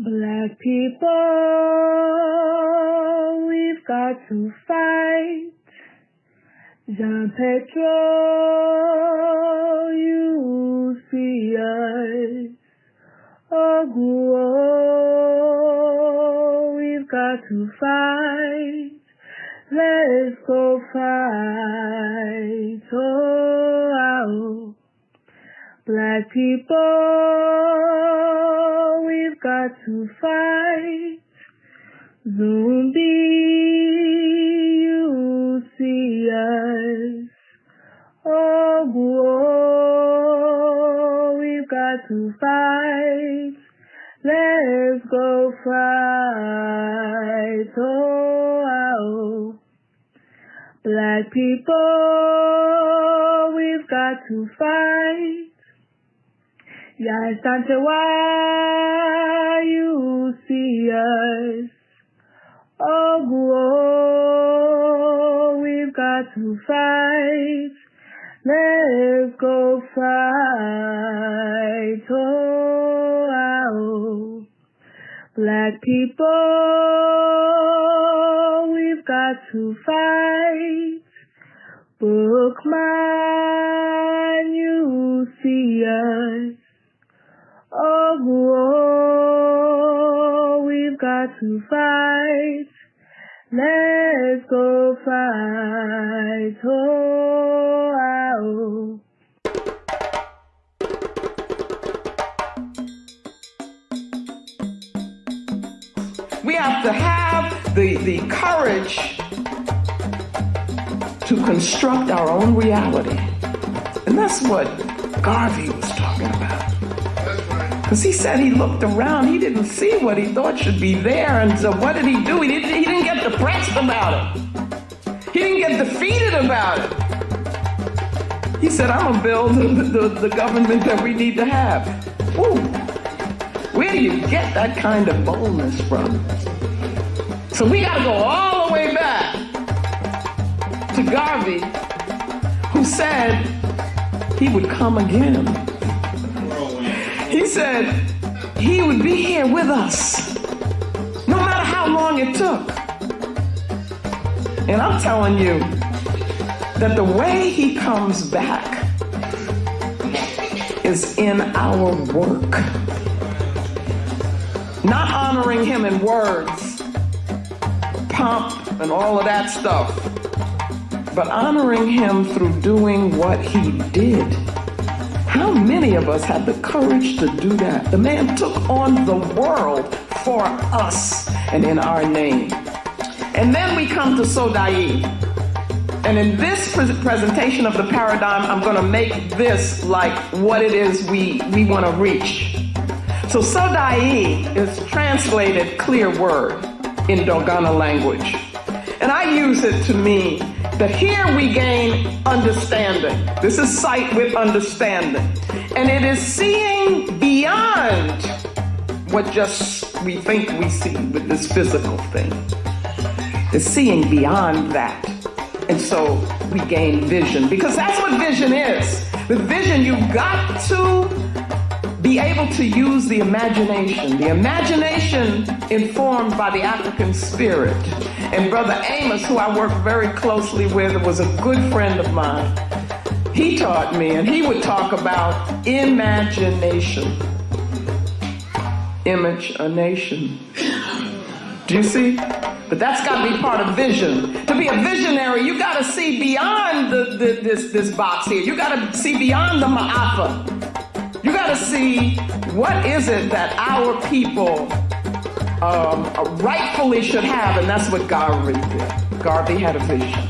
Black people, we've got to fight. Jean Petro, you see us. Oh, we've got to fight. Let's go fight. Oh, Black people, we've got to fight. Zumbi, you see us. Oh, we've got to fight. Let's go fight. Oh, Black people, we've got to fight. Yes, Santewa, you see us. Oh, we've got to fight. Let's go fight. Oh, Black people, we've got to fight. Bookman, you see us. Oh, we've got to fight. Let's go fight. Oh, we have to have the courage to construct our own reality. And that's what Garvey was talking about. Because he said he looked around, he didn't see what he thought should be there, and so what did he do? He didn't get depressed about it. He didn't get defeated about it. He said, I'm gonna build the government that we need to have. Ooh, where do you get that kind of boldness from? So we gotta go all the way back to Garvey, who said he would come again. He said he would be here with us, no matter how long it took. And I'm telling you that the way he comes back is in our work. Not honoring him in words, pomp and all of that stuff, but honoring him through doing what he did. How many of us had the courage to do that? The man took on the world for us and in our name. And then we come to Sodai. And in this presentation of the paradigm, I'm going to make this like what it is we want to reach. So Sodai is translated clear word in Dogana language. And I use it to mean that here we gain understanding. This is sight with understanding. And it is seeing beyond what just we think we see with this physical thing. It's seeing beyond that. And so we gain vision, because that's what vision is. With vision, you've got to be able to use the imagination. The imagination informed by the African spirit. And Brother Amos, who I work very closely with, was a good friend of mine. He taught me, and he would talk about imagination. Image a nation. Do you see? But that's got to be part of vision. To be a visionary, you got to see beyond this box here. You got to see beyond the ma'afa. You got to see what is it that our people rightfully should have, and that's what Garvey did. Garvey had a vision.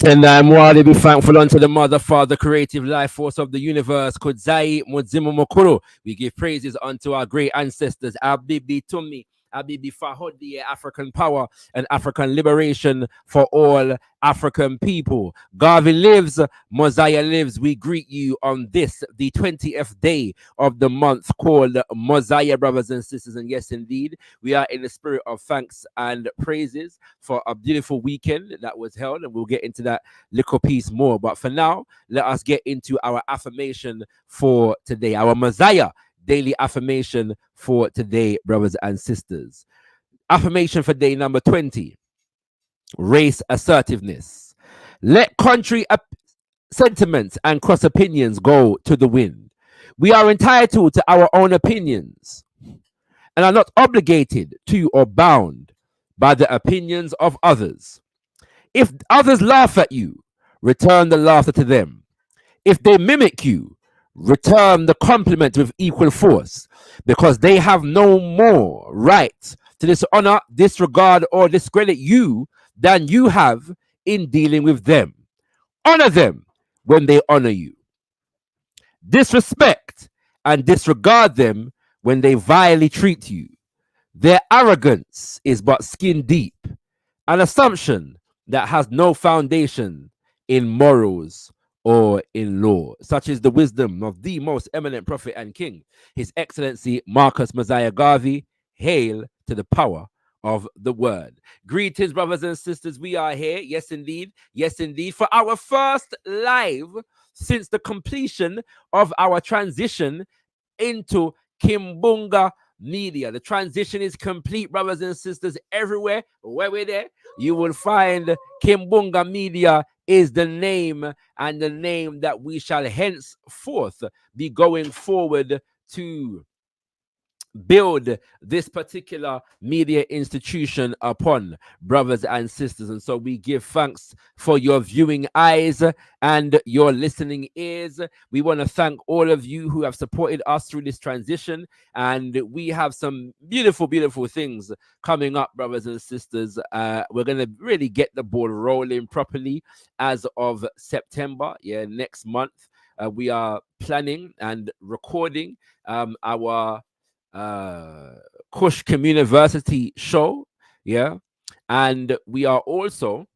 And I'm worthy be thankful unto the Mother, Father, creative life force of the universe. Kudzai Mudzimu Mokuro. We give praises unto our great ancestors. Abibi Tumi, Abibi Fahodi, African power and African liberation for all African people. Garvey lives, Mosiah lives. We greet you on this, the 20th day of the month called Mosiah, brothers and sisters. And yes, indeed, we are in the spirit of thanks and praises for a beautiful weekend that was held, and we'll get into that little piece more. But for now, let us get into our affirmation for today, our Mosiah daily affirmation for today, brothers and sisters. Affirmation for day number 20, race assertiveness. Let contrary sentiments and cross opinions go to the wind. We are entitled to our own opinions and are not obligated to or bound by the opinions of others. If others laugh at you, return the laughter to them. If they mimic you, return the compliment with equal force, because they have no more right to dishonor, disregard, or discredit you than you have in dealing with them. Honor them when they honor you. Disrespect and disregard them when they vilely treat you. Their arrogance is but skin deep, an assumption that has no foundation in morals or in law. Such is the wisdom of the most eminent prophet and king, His Excellency Marcus Mosiah Garvey. Hail to the power of the word. Greetings, brothers and sisters. We are here, yes indeed, for our first live since the completion of our transition into Kimbunga media. The transition is complete, brothers and sisters. Everywhere where we're there, you will find Kimbunga media is the name, and the name that we shall henceforth be going forward to build this particular media institution upon, brothers and sisters. And so we give thanks for your viewing eyes and your listening ears. We want to thank all of you who have supported us through this transition, and we have some beautiful things coming up, brothers and sisters. We're going to really get the ball rolling properly as of September, next month. We are planning and recording our Kush Communiversity show, and we are also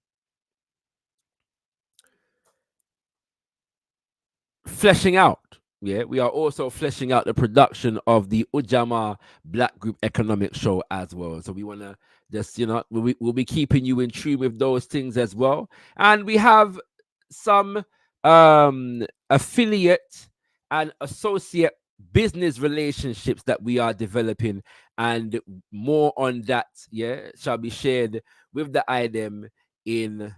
fleshing out the production of the Ujamaa Black Group Economic Show as well. So we want to just, we'll be keeping you in tune with those things as well. And we have some affiliate and associate business relationships that we are developing, and more on that shall be shared with the item in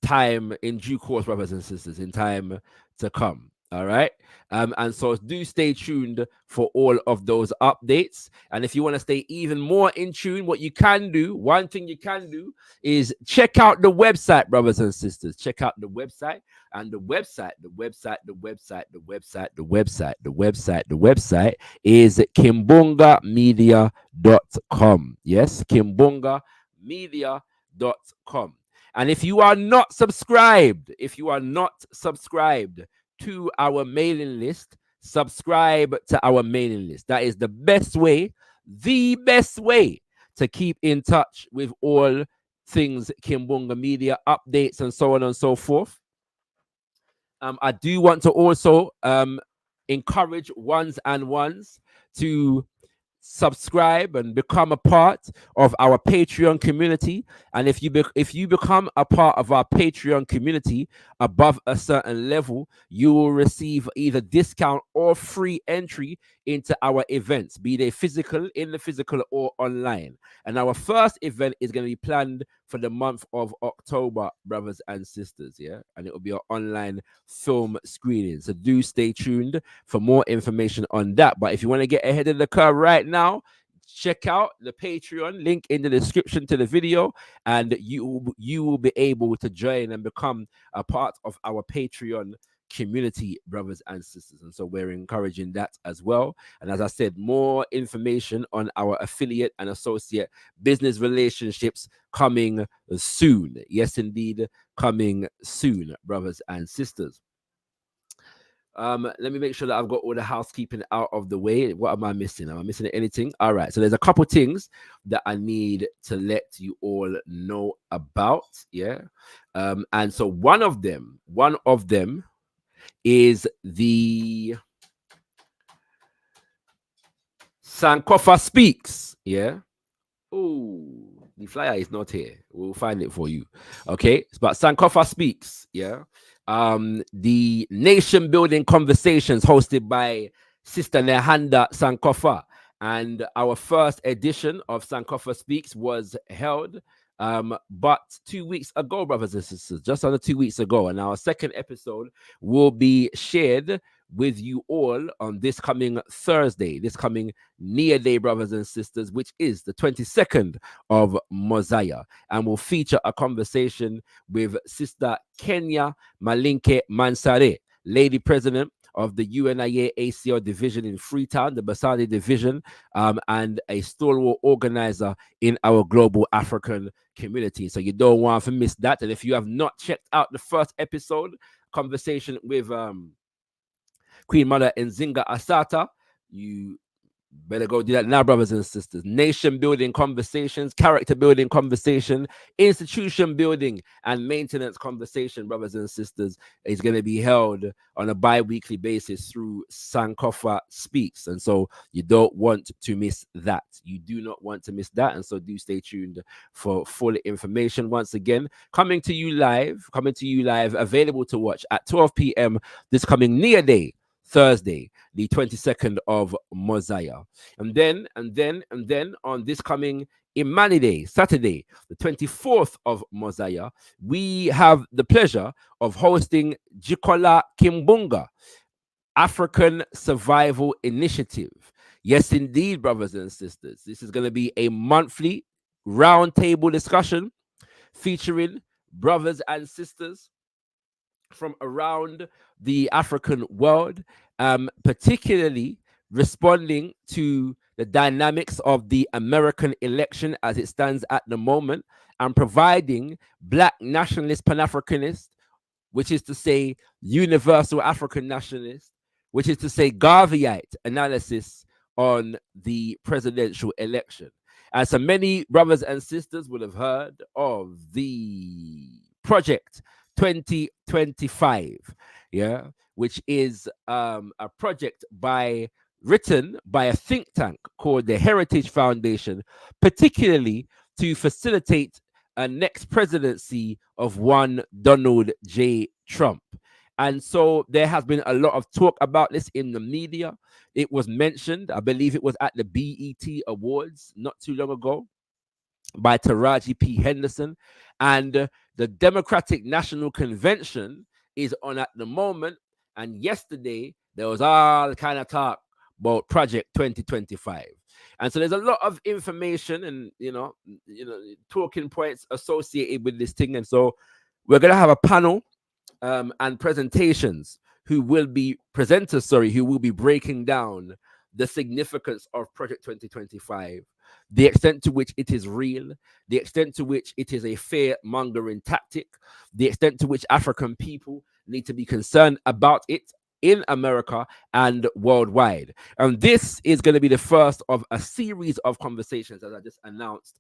time, in due course, brothers and sisters, in time to come. All right. And so do stay tuned for all of those updates. And if you want to stay even more in tune, what you can do, one thing you can do is check out the website, brothers and sisters. Check out the website. And the website is kimbungamedia.com. Yes, kimbungamedia.com. And if you are not subscribed, to our mailing list, subscribe to our mailing list. That is the best way to keep in touch with all things Kimbunga Media, updates and so on and so forth. I do want to also encourage ones to subscribe and become a part of our Patreon community. And if you become a part of our Patreon community above a certain level, you will receive either discount or free entry into our events, be they in the physical or online. And our first event is going to be planned for the month of October, brothers and sisters, and it will be an online film screening. So do stay tuned for more information on that. But if you want to get ahead of the curve right now, check out the Patreon link in the description to the video, and you will be able to join and become a part of our Patreon community, brothers and sisters. And so we're encouraging that as well. And as I said, more information on our affiliate and associate business relationships coming soon. Yes, indeed, coming soon, brothers and sisters. Let me make sure that I've got all the housekeeping out of the way. What am I missing? Am I missing anything? All right. So there's a couple things that I need to let you all know about. Yeah. And so one of them is the Sankofa Speaks. Yeah. Oh, the flyer is not here. We'll find it for you. Okay. But Sankofa Speaks. Yeah. The nation building conversations hosted by Sister Nehanda Sankofa. And our first edition of Sankofa Speaks was held but 2 weeks ago, brothers and sisters, just under 2 weeks ago. And our second episode will be shared with you all on this coming Thursday, this coming near day, brothers and sisters, which is the 22nd of Mosiah, and will feature a conversation with Sister Kenya Malinke Mansare, Lady President of the UNIA ACO division in Freetown, the Basadi division, and a stalwart organizer in our global African community. So you don't want to miss that. And if you have not checked out the first episode, conversation with Queen Mother Nzinga Asata, you better go do that now, brothers and sisters. Nation building conversations, character building conversation, institution building and maintenance conversation, brothers and sisters, is going to be held on a bi-weekly basis through Sankofa Speaks. And so you don't want to miss that. You do not want to miss that. And so do stay tuned for full information. Once again, coming to you live, available to watch at 12 p.m. this coming near day, Thursday, the 22nd of Mosiah. And then on this coming Imani Day, Saturday, the 24th of Mosiah, we have the pleasure of hosting Jikola Kimbunga, African Survival Initiative. Yes, indeed, brothers and sisters. This is going to be a monthly roundtable discussion featuring brothers and sisters from around the African world, particularly responding to the dynamics of the American election as it stands at the moment, and providing Black nationalist Pan-Africanist, which is to say universal African nationalist, which is to say Garveyite analysis on the presidential election. And so many brothers and sisters will have heard of the Project 2025, yeah, which is a project written by a think tank called the Heritage Foundation, particularly to facilitate a next presidency of one Donald J. Trump. And so there has been a lot of talk about this in the media. It was mentioned, I believe it was at the BET Awards not too long ago, by Taraji P. Henderson. And the Democratic National Convention is on at the moment. And yesterday, there was all kind of talk about Project 2025. And so there's a lot of information and, you know, talking points associated with this thing. And so we're going to have a panel and presentations who will be breaking down the significance of Project 2025, the extent to which it is real, the extent to which it is a fear-mongering tactic, the extent to which African people need to be concerned about it in America and worldwide. And this is going to be the first of a series of conversations, as I just announced,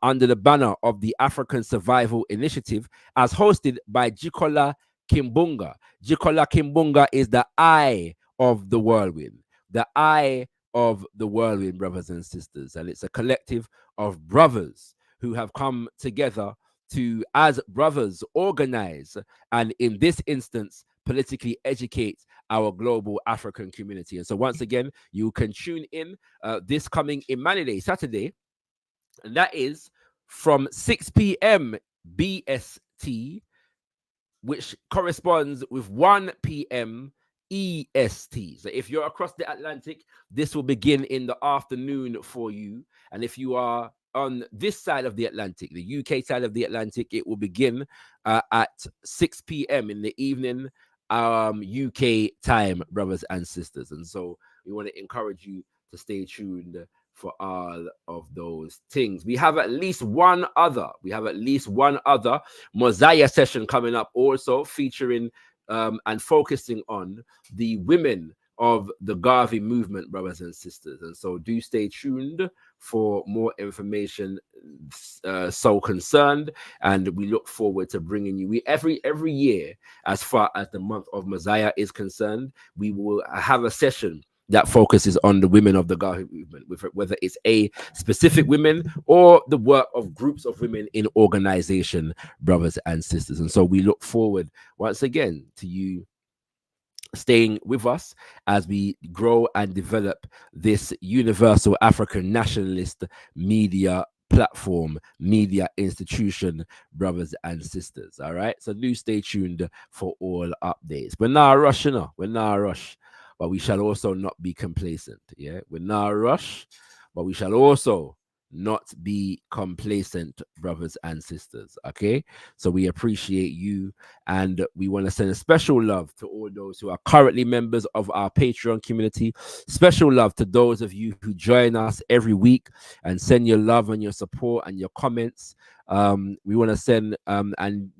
under the banner of the African Survival Initiative, as hosted by Jikola Kimbunga. Jikola Kimbunga is the eye of the whirlwind. The eye of the whirlwind, brothers and sisters. And it's a collective of brothers who have come together to, as brothers, organize and, in this instance, politically educate our global African community. And so once again, you can tune in this coming Imani Day, Saturday, and that is from 6 p.m. BST, which corresponds with 1 p.m. EST. So if you're across the Atlantic, this will begin in the afternoon for you. And if you are on this side of the Atlantic, the UK side of the Atlantic, it will begin at 6 p.m. in the evening UK time, brothers and sisters. And so we want to encourage you to stay tuned for all of those things. We have at least one other Mosiah session coming up, also featuring and focusing on the women of the Garvey movement, brothers and sisters. And so do stay tuned for more information so concerned, and we look forward to bringing you every year, as far as the month of Mosiah is concerned, we will have a session that focuses on the women of the Garvey movement, whether it's a specific women or the work of groups of women in organization, brothers and sisters. And so we look forward once again to you staying with us as we grow and develop this universal African nationalist media platform, media institution, brothers and sisters. All right, so do stay tuned for all updates. We're not rushing, we're not rush, but we shall also not be complacent. Yeah, we're not rush, but we shall also not be complacent, brothers and sisters. Okay, so we appreciate you, and we want to send a special love to all those who are currently members of our Patreon community. Special love to those of you who join us every week and send your love and your support and your comments. We want to send and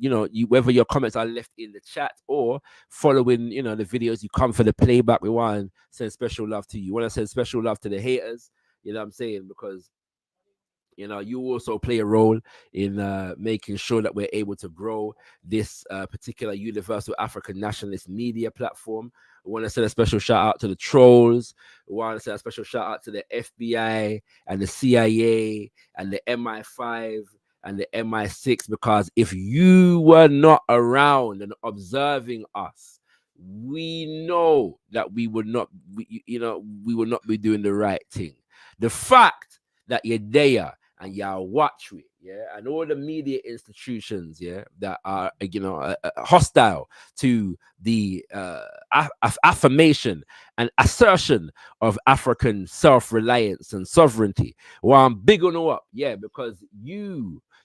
whether your comments are left in the chat or following the videos, you come for the playback, we want to send special love to you. We want to send special love to the haters, you know what I'm saying, because you also play a role in making sure that we're able to grow this particular universal African nationalist media platform. We want to send a special shout out to the trolls. We want to send a special shout out to the FBI and the CIA and the MI5 and the MI6, because if you were not around and observing us, we know that we would not be doing the right thing. The fact that you're there and y'all watch me, and all the media institutions, that are, hostile to the affirmation and assertion of African self-reliance and sovereignty. Well, I'm big on up, because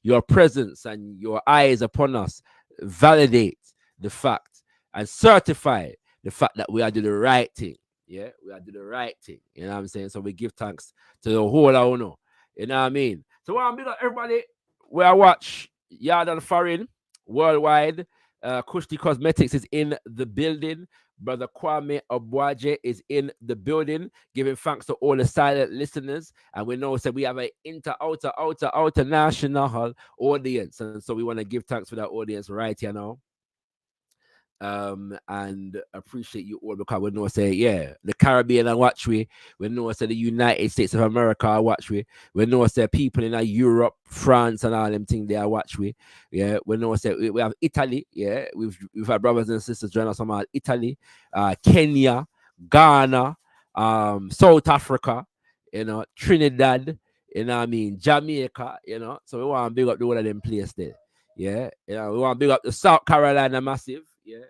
your presence and your eyes upon us validate the fact and certify the fact that we are doing the right thing. Yeah, we are doing the right thing. You know what I'm saying? So we give thanks to the whole owner. You know what I mean? So what I'm everybody, where I watch Yard and Foreign worldwide. Kushti Cosmetics is in the building. Brother Kwame Obwaje is in the building, giving thanks to all the silent listeners. And we know that we have an outer national audience. And so we want to give thanks for that audience right here now. And appreciate you all, because we know the Caribbean I watch we know the United States of America I watch we know people in Europe, France and all them things there I watch we know we have Italy, we've had brothers and sisters join us from Italy, Kenya, Ghana, South Africa, Trinidad, Jamaica, so we want to big up the whole of them place there. We want to big up the South Carolina massive.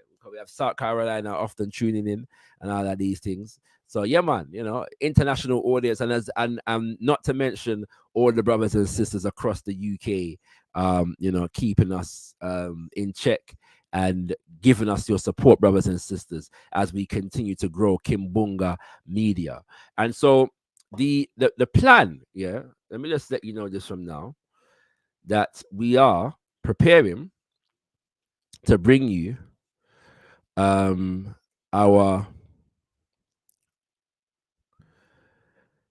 Because we have South Carolina often tuning in and all of these things. So man, international audience, and not to mention all the brothers and sisters across the UK, keeping us in check and giving us your support, brothers and sisters, as we continue to grow Kimbunga Media. And so the plan, let me just let you know this from now, that we are preparing to bring you the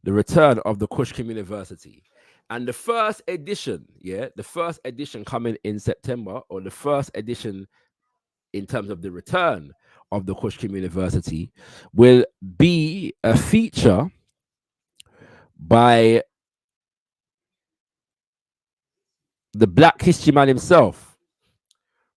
return of the Kushkim University, and the first edition coming in September, or the first edition in terms of the return of the Kushkim University, will be a feature by the Black History man himself,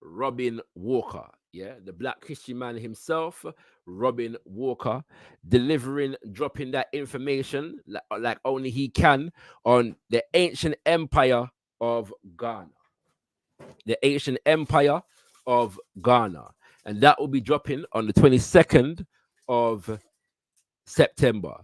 Robin Walker. The Black History man himself, Robin Walker, dropping that information like only he can on the ancient empire of Ghana. The ancient empire of Ghana. And that will be dropping on the 22nd of September.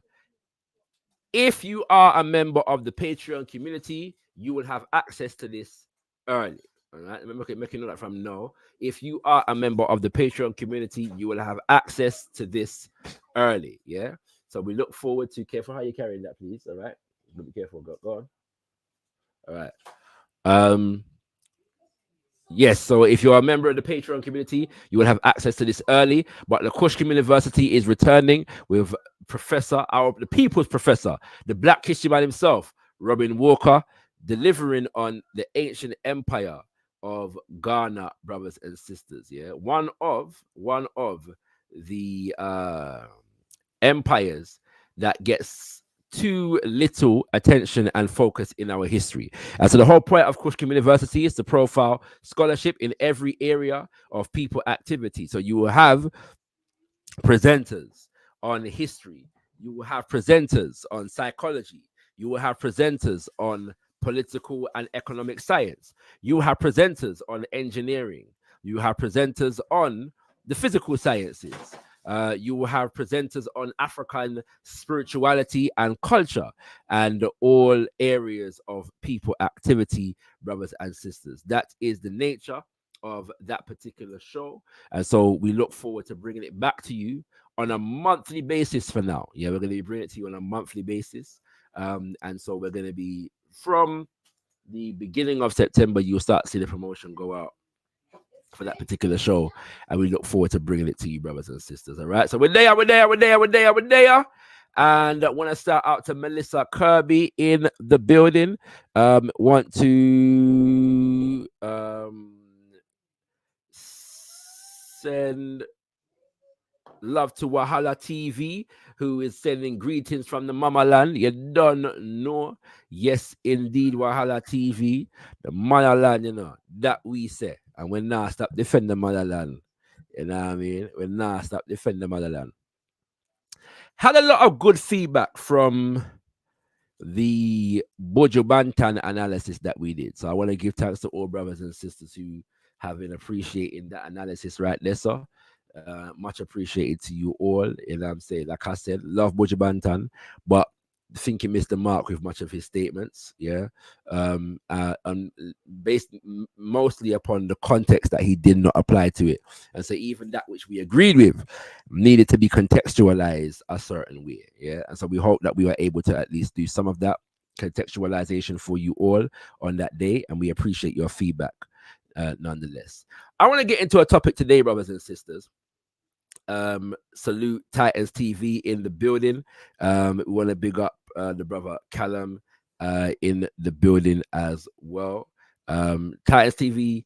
If you are a member of the Patreon community, you will have access to this early. All right, making note that from now. If you are a member of the Patreon community, you will have access to this early. Yeah. So we look forward to. Careful how you're carrying that, please. All right. Be careful. Go on. All right. Yes, so if you're a member of the Patreon community, you will have access to this early. But the Kushkim University is returning with the people's professor, the Black History man himself, Robin Walker, delivering on the ancient empire of Ghana, brothers and sisters. Yeah, one of the empires that gets too little attention and focus in our history. And so the whole point of Kushkim University is to profile scholarship in every area of people activity. So you will have presenters on history, you will have presenters on psychology, you will have presenters on political and economic science, you will have presenters on engineering, you have presenters on the physical sciences. You will have presenters on African spirituality and culture and all areas of people activity, brothers and sisters. That is the nature of that particular show. And so we look forward to bringing it back to you on a monthly basis for now. Yeah, we're going to be bringing it to you on a monthly basis. And so we're going to be from the beginning of September, you'll start to see the promotion go out for that particular show, and we look forward to bringing it to you, brothers and sisters. All right, so we're there, and I want to start out to Melissa Kirby in the building. Want to send love to Wahala TV, who is sending greetings from the Mama Land. You don't know. Yes, indeed, Wahala TV, the motherland, you know, that we say. And we're not stop defending the motherland. You know what I mean? We're not stop defending the motherland. Had a lot of good feedback from the Bojo Bantan analysis that we did. So I want to give thanks to all brothers and sisters who have been appreciating that analysis right there, so much appreciated to you all. And I'm saying, like I said, love Bojo Bantan, but think he missed the mark with much of his statements. Yeah, based mostly upon the context that he did not apply to it, and so even that which we agreed with needed to be contextualized a certain way. Yeah, and so we hope that we were able to at least do some of that contextualization for you all on that day, and we appreciate your feedback nonetheless. I want to get into a topic today, brothers and sisters. Salute Titans TV in the building. We want to big up the brother Callum in the building as well. Titans TV.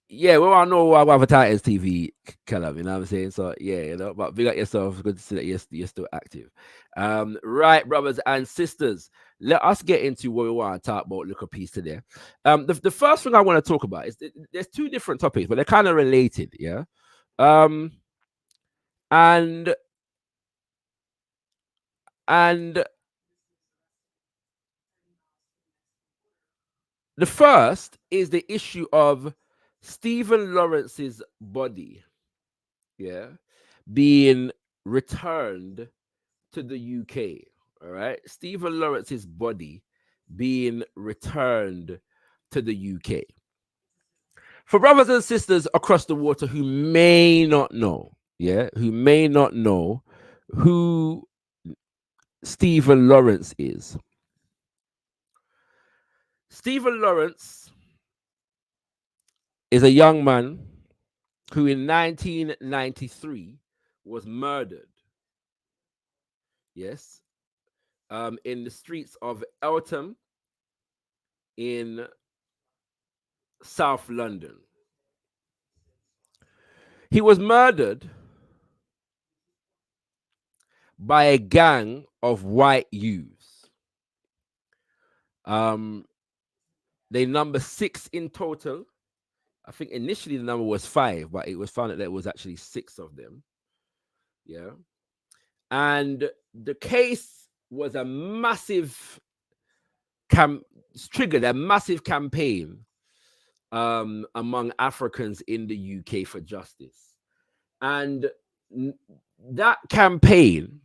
Yeah, well, I know I have a Titans TV, Callum, you know what I'm saying? So, yeah, you know, but big up yourself. Good to see that you're still active. Right, brothers and sisters, let us get into what we want to talk about. Look a piece today. The first thing I want to talk about is there's two different topics, but they're kind of related, yeah? And the first is the issue of Stephen Lawrence's body, yeah, being returned to the UK. All right, Stephen Lawrence's body being returned to the UK. For brothers and sisters across the water who may not know, who Stephen Lawrence is. Stephen Lawrence is a young man who in 1993 was murdered. Yes. In the streets of Eltham in South London. He was murdered by a gang of white youths. They number 6 in total. I think initially the number was 5, but it was found that there was actually 6 of them. Yeah. And the case was a massive triggered a massive campaign among Africans in the UK for justice. And that campaign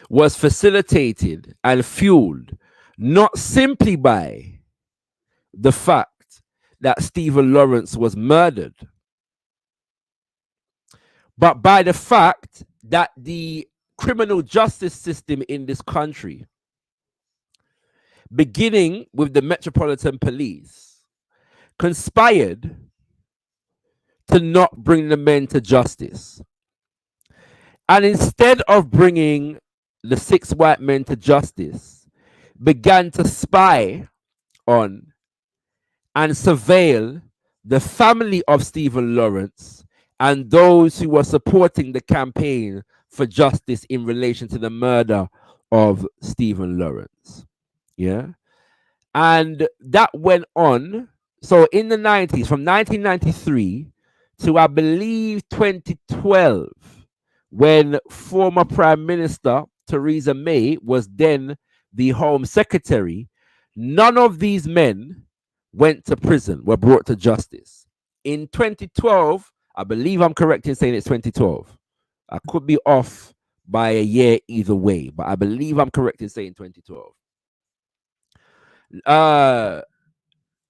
was facilitated and fueled not simply by the fact that Stephen Lawrence was murdered, but by the fact that the criminal justice system in this country, beginning with the Metropolitan Police, conspired to not bring the men to justice. And instead of bringing the 6 white men to justice, began to spy on and surveil the family of Stephen Lawrence and those who were supporting the campaign for justice in relation to the murder of Stephen Lawrence. Yeah. And that went on. So in the 90s, from 1993 to I believe 2012, when former Prime Minister Theresa May was then the Home Secretary, none of these men went to prison, were brought to justice. In 2012, I believe I'm correct in saying it's 2012. I could be off by a year either way, but I believe I'm correct in saying 2012.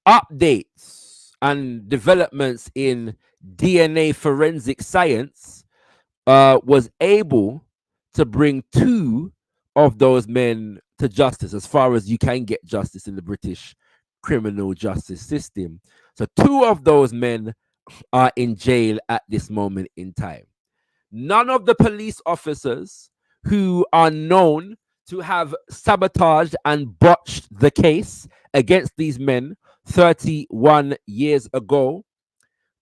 Updates and developments in DNA forensic science was able to bring 2 of those men to justice, as far as you can get justice in the British criminal justice system. So 2 of those men are in jail at this moment in time. None of the police officers who are known to have sabotaged and botched the case against these men 31 years ago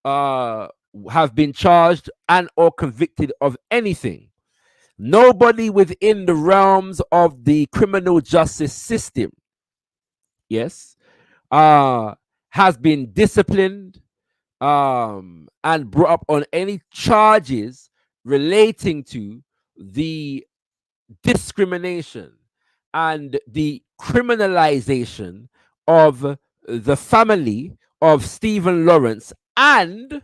have been charged and or convicted of anything. Nobody within the realms of the criminal justice system, yes, has been disciplined and brought up on any charges relating to the discrimination and the criminalization of the family of Stephen Lawrence and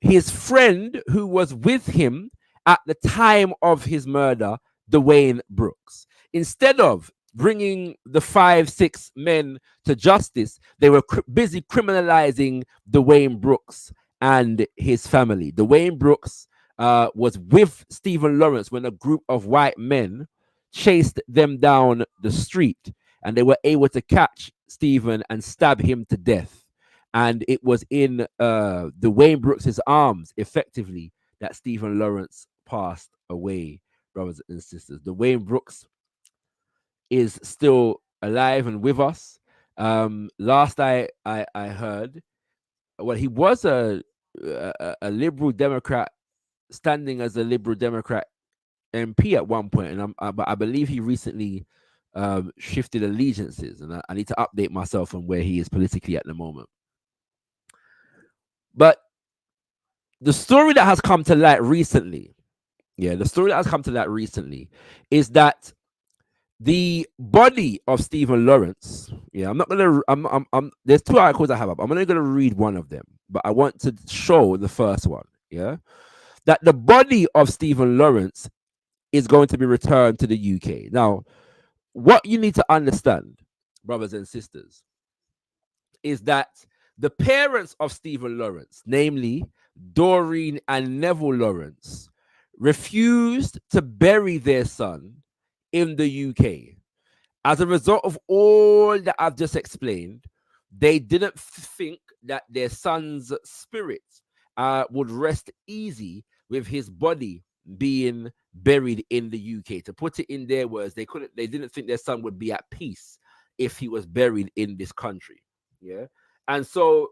his friend who was with him at the time of his murder, Dwayne Brooks. Instead of bringing the 5, 6 men to justice, they were busy criminalizing Dwayne Brooks and his family. Dwayne Brooks was with Stephen Lawrence when a group of white men chased them down the street, and they were able to catch Stephen and stab him to death. And it was in Dwayne Brooks's arms, effectively, that Stephen Lawrence passed away, brothers and sisters. Dwayne Brooks is still alive and with us. Last I heard, well, he was a liberal Democrat, standing as a liberal Democrat MP at one point, and but I believe he recently shifted allegiances, and I need to update myself on where he is politically at the moment. But the story that has come to light recently, is that the body of Stephen Lawrence, I'm not gonna, there's 2 articles I have up. I'm only gonna read one of them, but I want to show the first one, that the body of Stephen Lawrence is going to be returned to the UK. Now, what you need to understand, brothers and sisters, is that the parents of Stephen Lawrence, namely Doreen and Neville Lawrence, refused to bury their son in the UK. As a result of all that I've just explained, they didn't think that their son's spirit would rest easy with his body being buried in the UK. To put it in their words, they didn't think their son would be at peace if he was buried in this country. And so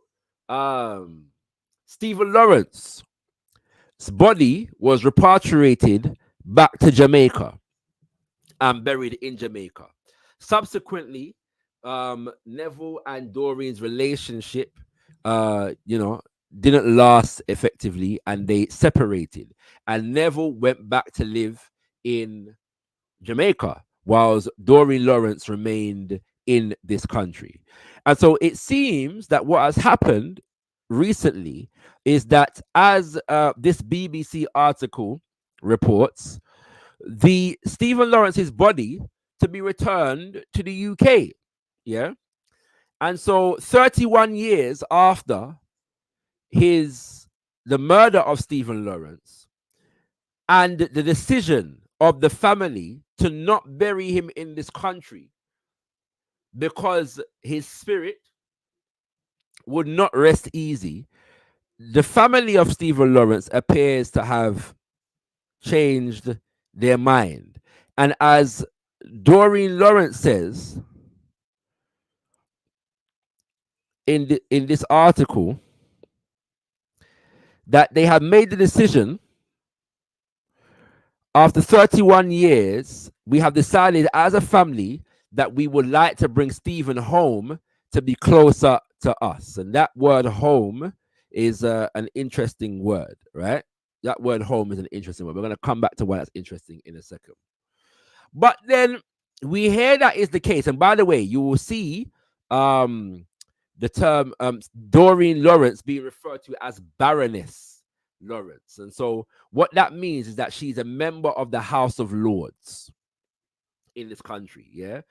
Stephen Lawrence's body was repatriated back to Jamaica and buried in Jamaica. Subsequently, Neville and Doreen's relationship, didn't last effectively, and they separated. And Neville went back to live in Jamaica, whilst Doreen Lawrence remained in this country. And so it seems that what has happened recently is that, as this BBC article reports, the Stephen Lawrence's body to be returned to the UK, And so 31 years after the murder of Stephen Lawrence and the decision of the family to not bury him in this country because his spirit would not rest easy, the family of Stephen Lawrence appears to have changed their mind. And as Doreen Lawrence says in this article, that they have made the decision after 31 years, we have decided as a family that we would like to bring Stephen home to be closer to us. And that word home is an interesting word, right? That word home is an interesting word. We're going to come back to why that's interesting in a second. But then we hear that is the case. And by the way, you will see the term Doreen Lawrence being referred to as Baroness Lawrence. And so what that means is that she's a member of the House of Lords in this country. Yeah.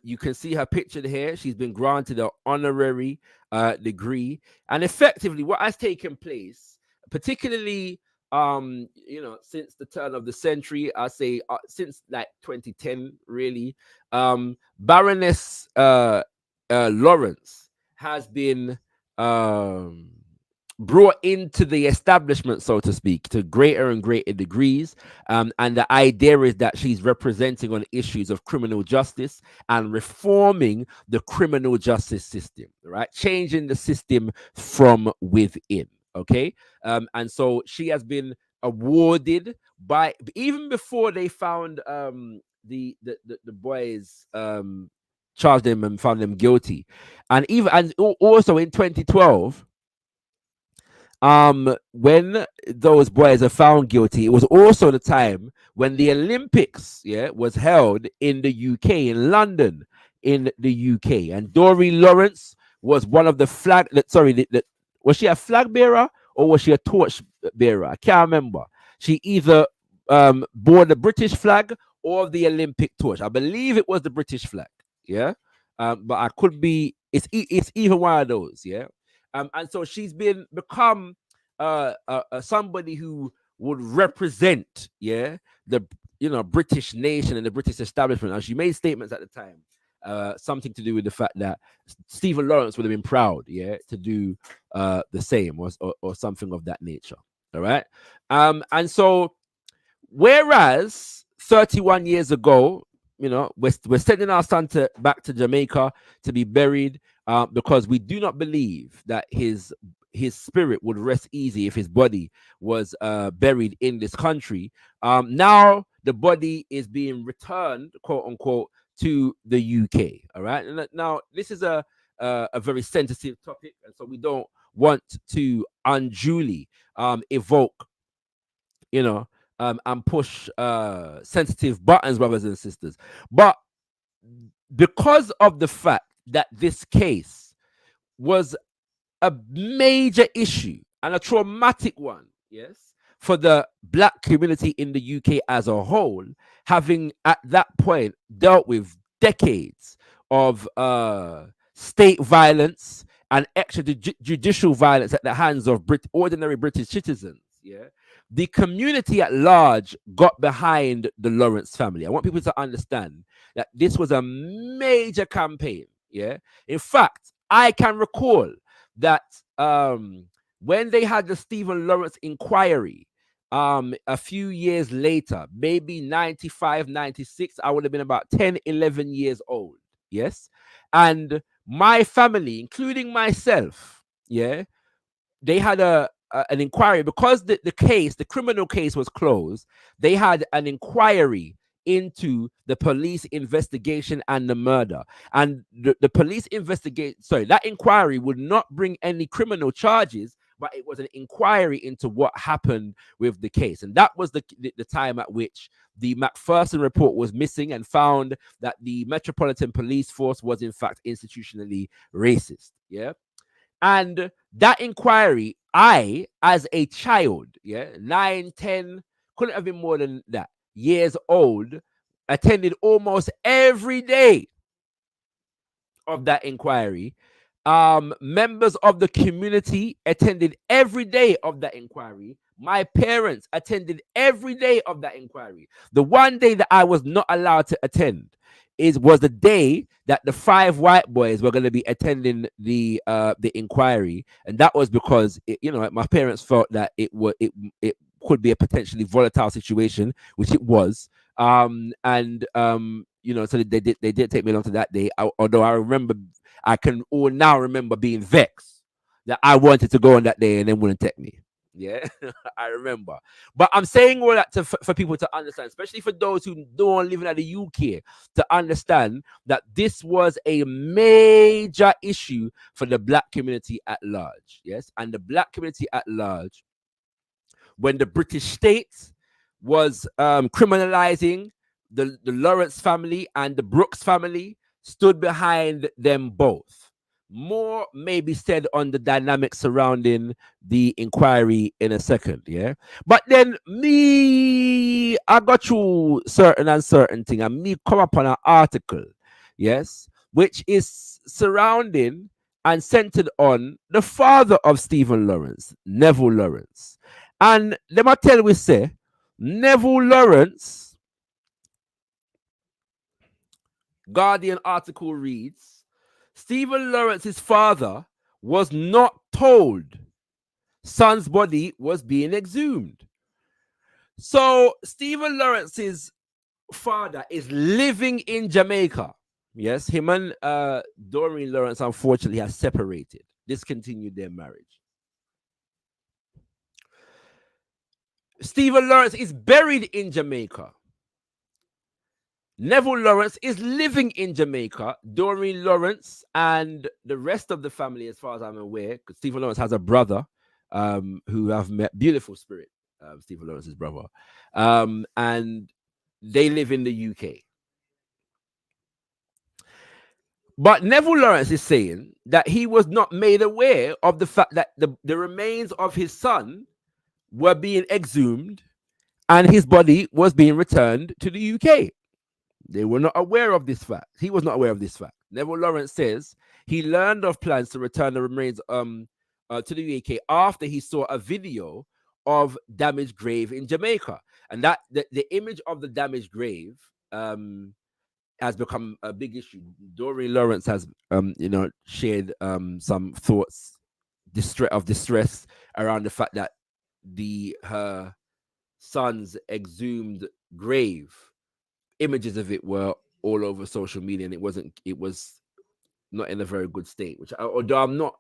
You can see her pictured here. She's been granted an honorary degree. And effectively what has taken place, particularly since the turn of the century, I say since like 2010, really, Baroness Lawrence has been brought into the establishment, so to speak, to greater and greater degrees. And the idea is that she's representing on issues of criminal justice and reforming the criminal justice system, right? Changing the system from within. Okay. And so she has been awarded by, even before they found the boys, charged them and found them guilty. And also in 2012, when those boys are found guilty, it was also the time when the Olympics, was held in the UK, in London, in the UK. And Doreen Lawrence was one of the was she a flag bearer or was she a torch bearer? I can't remember. She either bore the British flag or the Olympic torch. I believe it was the British flag. Yeah. But I could be, it's either one of those. Yeah. And so she's become somebody who would represent, the British nation and the British establishment. And she made statements at the time, something to do with the fact that Stephen Lawrence would have been proud, to do the same or something of that nature. All right. And so, whereas 31 years ago, we're sending our son back to Jamaica to be buried, because we do not believe that his spirit would rest easy if his body was buried in this country. Now the body is being returned, quote unquote, to the UK. All right. And now this is a very sensitive topic, and so we don't want to unduly evoke, and push sensitive buttons, brothers and sisters. But because of the fact that this case was a major issue and a traumatic one, for the Black community in the UK as a whole, having at that point dealt with decades of state violence and extrajudicial violence at the hands of ordinary British citizens, the community at large got behind the Lawrence family. I want people to understand that this was a major campaign. In fact, I can recall that when they had the Stephen Lawrence inquiry, a few years later, maybe 95, 96, I would have been about 10, 11 years old. Yes. And my family, including myself, they had an inquiry because the criminal case was closed. They had an inquiry into the police investigation and the murder. And the police that inquiry would not bring any criminal charges, but it was an inquiry into what happened with the case. And that was the time at which the Macpherson report was missing and found that the Metropolitan Police Force was in fact institutionally racist. And that inquiry, I, as a child, 9, 10, couldn't have been more than that, years old, attended almost every day of that inquiry. Members of the community attended every day of that inquiry. My parents attended every day of that inquiry. The one day that I was not allowed to attend was the day that the 5 white boys were going to be attending the inquiry, and that was because my parents felt that it could be a potentially volatile situation, which it was. So they did take me along to that day. Although I can all now remember being vexed that I wanted to go on that day and they wouldn't take me. Yeah, I remember. But I'm saying all that for people to understand, especially for those who don't live in the UK, to understand that this was a major issue for the black community at large. Yes, and the black community at large, when the British state was criminalizing the Lawrence family and the Brooks family, stood behind them both. More may be said on the dynamics surrounding the inquiry in a second, yeah? But then I got through certain thing, and me come up on an article, yes, which is surrounding and centered on the father of Stephen Lawrence, Neville Lawrence. And let me tell we say, Neville Lawrence, Guardian article reads, Stephen Lawrence's father was not told son's body was being exhumed. So Stephen Lawrence's father is living in Jamaica. Yes, him and Doreen Lawrence unfortunately have separated, discontinued their marriage. Stephen Lawrence is buried in Jamaica. Neville Lawrence is living in Jamaica. Doreen Lawrence and the rest of the family, as far as I'm aware, because Stephen Lawrence has a brother who I've met, beautiful spirit, Stephen Lawrence's brother, and they live in the UK. But Neville Lawrence is saying that he was not made aware of the fact that the remains of his son were being exhumed and his body was being returned to the UK. They were not aware of this fact. He was not aware of this fact. Neville Lawrence says he learned of plans to return the remains to the UK after he saw a video of damaged grave in Jamaica. And that the image of the damaged grave has become a big issue. Doreen Lawrence has shared some thoughts of distress around the fact that her son's exhumed grave, images of it were all over social media, and it was not in a very good state, which although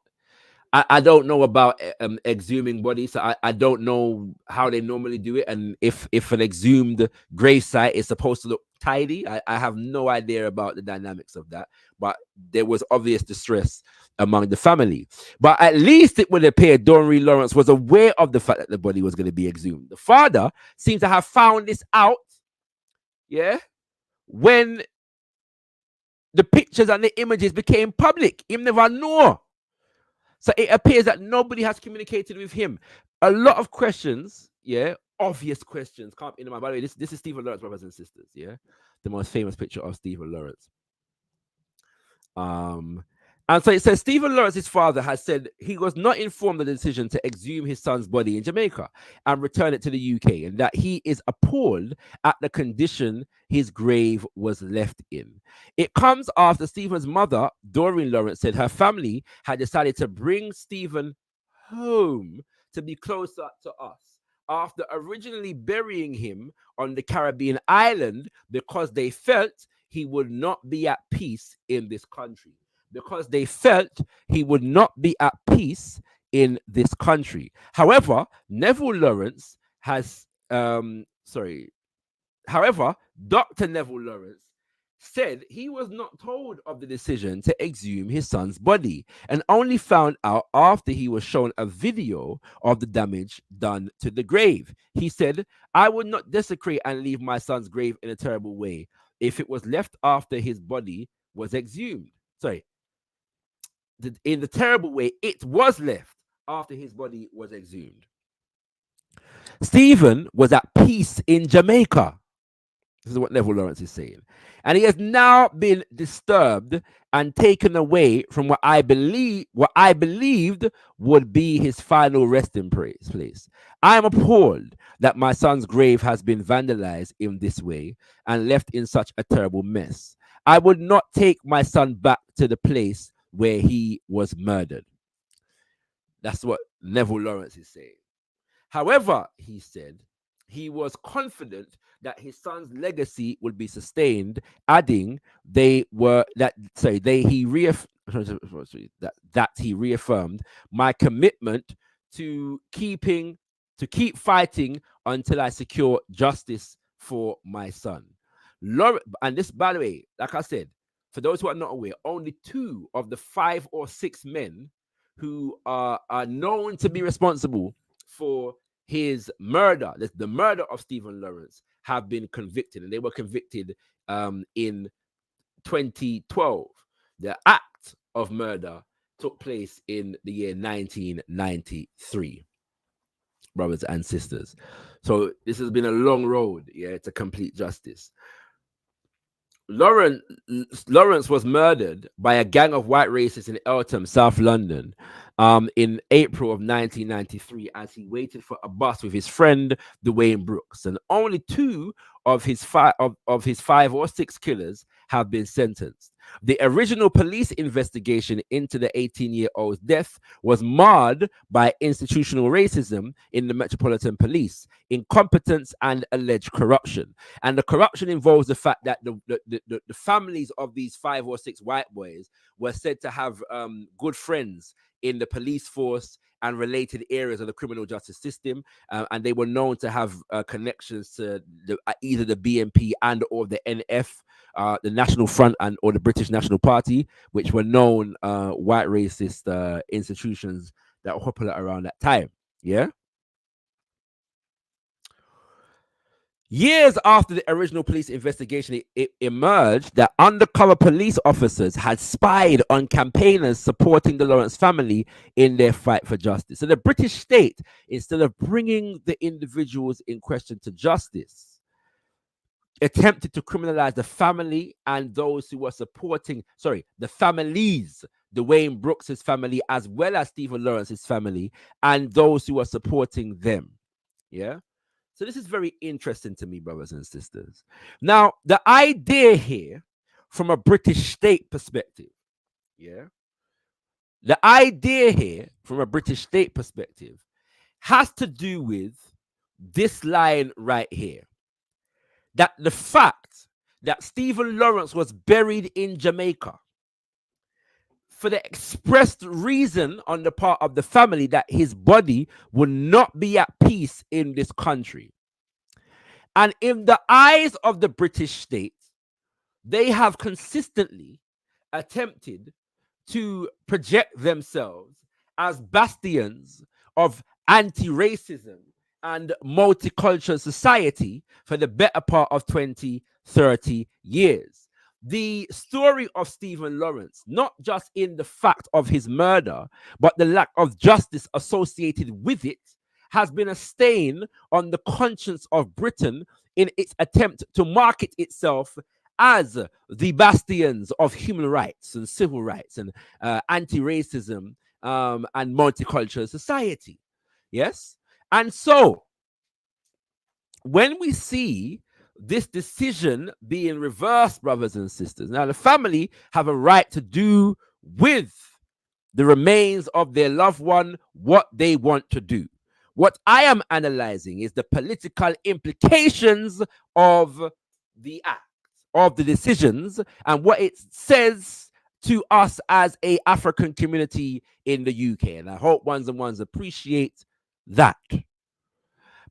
I don't know about exhuming bodies, so I don't know how they normally do it, and if an exhumed grave site is supposed to look tidy, I have no idea about the dynamics of that, but there was obvious distress among the family. But at least it would appear Doreen Lawrence was aware of the fact that the body was going to be exhumed. The father seems to have found this out, yeah, when the pictures and the images became public. He never know. So it appears that nobody has communicated with him. A lot of questions, yeah, obvious questions come into my. By the way, this is Stephen Lawrence, brothers and sisters, yeah, the most famous picture of Stephen Lawrence. And so it says Stephen Lawrence's father has said he was not informed of the decision to exhume his son's body in Jamaica and return it to the UK, and that he is appalled at the condition his grave was left in. It comes after Stephen's mother, Doreen Lawrence, said her family had decided to bring Stephen home to be closer to us after originally burying him on the Caribbean island because they felt he would not be at peace in this country. Because they felt he would not be at peace in this country. However, Neville Lawrence has, Dr. Neville Lawrence said he was not told of the decision to exhume his son's body and only found out after he was shown a video of the damage done to the grave. He said, I would not desecrate and leave my son's grave in a terrible way if it was left after his body was exhumed. In the terrible way it was left after his body was exhumed. Stephen was at peace in Jamaica. This is what Neville Lawrence is saying. And he has now been disturbed and taken away from what I believed would be his final resting place. I am appalled that my son's grave has been vandalized in this way and left in such a terrible mess. I would not take my son back to the place where he was murdered. That's what Neville Lawrence is saying. However, he said he was confident that his son's legacy would be sustained, adding he reaffirmed my commitment to keep fighting until I secure justice for my son. And this, by the way, like I said, for those who are not aware, only 2 of the 5 or 6 men who are known to be responsible for his murder, the murder of Stephen Lawrence, have been convicted, and they were convicted in 2012. The act of murder took place in the year 1993, brothers and sisters. So this has been a long road, to complete justice. Lawrence was murdered by a gang of white racists in Eltham, South London, in April of 1993, as he waited for a bus with his friend Dwayne Brooks. And only 2 of his 5 or 6 killers have been sentenced. The original police investigation into the 18-year-old's death was marred by institutional racism in the Metropolitan Police, incompetence, and alleged corruption. And the corruption involves the fact that the families of these 5 or 6 white boys were said to have good friends in the police force and related areas of the criminal justice system, and they were known to have connections to either the BNP and or the NF, the National Front or the British National Party, which were known white racist institutions that were popular around that time. Yeah. Years after the original police investigation, it emerged that undercover police officers had spied on campaigners supporting the Lawrence family in their fight for justice. So the British state, instead of bringing the individuals in question to justice, attempted to criminalize the family and those who were supporting, the families, Dwayne Brooks' family, as well as Stephen Lawrence's family, and those who were supporting them. Yeah. So this is very interesting to me, brothers and sisters. Now, the idea here, from a British state perspective, the idea here, from a British state perspective, has to do with this line right here. That the fact that Stephen Lawrence was buried in Jamaica for the expressed reason on the part of the family that his body would not be at peace in this country. And in the eyes of the British state, they have consistently attempted to project themselves as bastions of anti-racism and multicultural society for the better part of 20, 30 years. The story of Stephen Lawrence, not just in the fact of his murder, but the lack of justice associated with it, has been a stain on the conscience of Britain in its attempt to market itself as the bastions of human rights and civil rights and anti-racism and multicultural society. Yes? And so, when we see this decision being reversed, brothers and sisters, now the family have a right to do with the remains of their loved one what they want to do. What I am analyzing is the political implications of the act, of the decisions, and what it says to us as a African community in the UK. And I hope ones and ones appreciate that.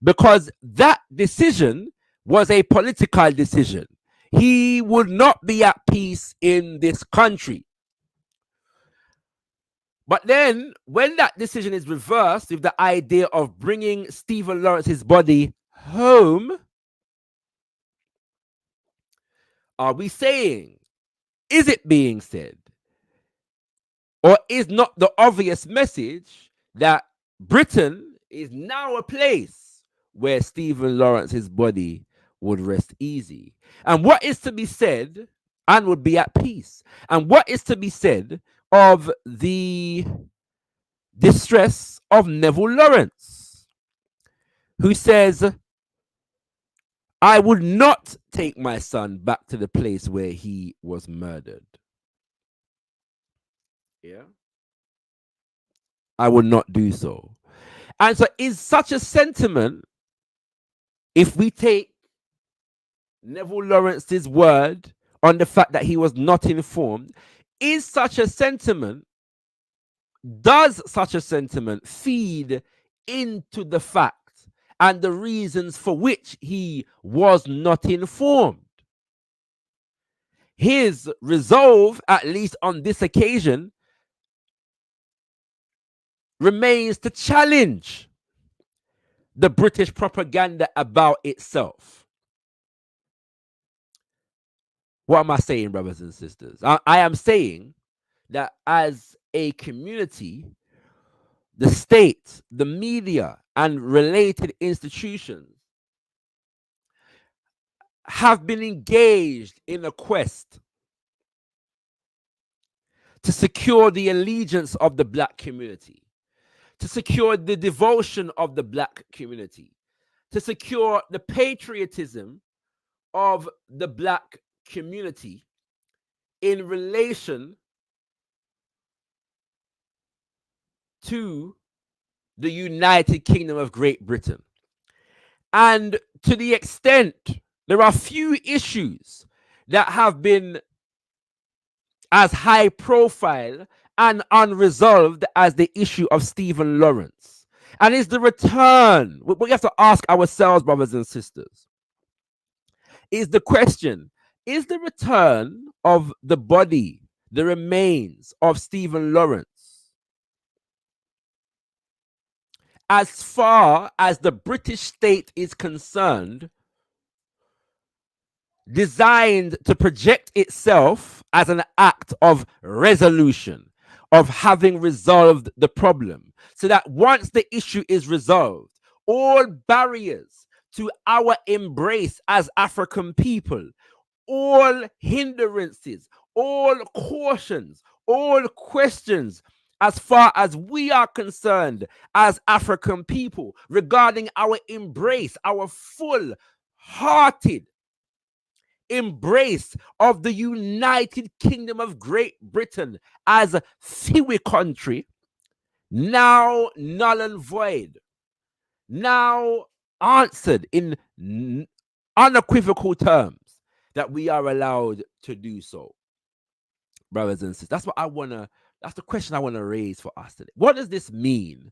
Because that decision was a political decision. He would not be at peace in this country. But then, when that decision is reversed with the idea of bringing Stephen Lawrence's body home, are we saying, is it being said, or is not the obvious message that Britain is now a place where Stephen Lawrence's body would rest easy. And what is to be said and would be at peace. And what is to be said of the distress of Neville Lawrence, who says, I would not take my son back to the place where he was murdered. Yeah. I would not do so. And so, is such a sentiment, if we take Neville Lawrence's word on the fact that he was not informed, is such a sentiment, does such a sentiment feed into the fact and the reasons for which he was not informed? His resolve, at least on this occasion, remains to challenge the British propaganda about itself. What am I saying, brothers and sisters? I am saying that as a community, the state, the media, and related institutions have been engaged in a quest to secure the allegiance of the black community, to secure the devotion of the black community, to secure the patriotism of the black community in relation to the United Kingdom of Great Britain. And to the extent there are few issues that have been as high profile and unresolved as the issue of Stephen Lawrence. And is the return, we have to ask ourselves, brothers and sisters, is the question, is the return of the body, the remains of Stephen Lawrence, as far as the British state is concerned, designed to project itself as an act of resolution, of having resolved the problem, so that once the issue is resolved, all barriers to our embrace as African people, all hindrances, all cautions, all questions, as far as we are concerned as African people, regarding our embrace, our full-hearted embrace of the United Kingdom of Great Britain as a Fiwi country, now null and void, now answered in unequivocal terms that we are allowed to do so. Brothers and sisters, that's the question I want to raise for us today. What does this mean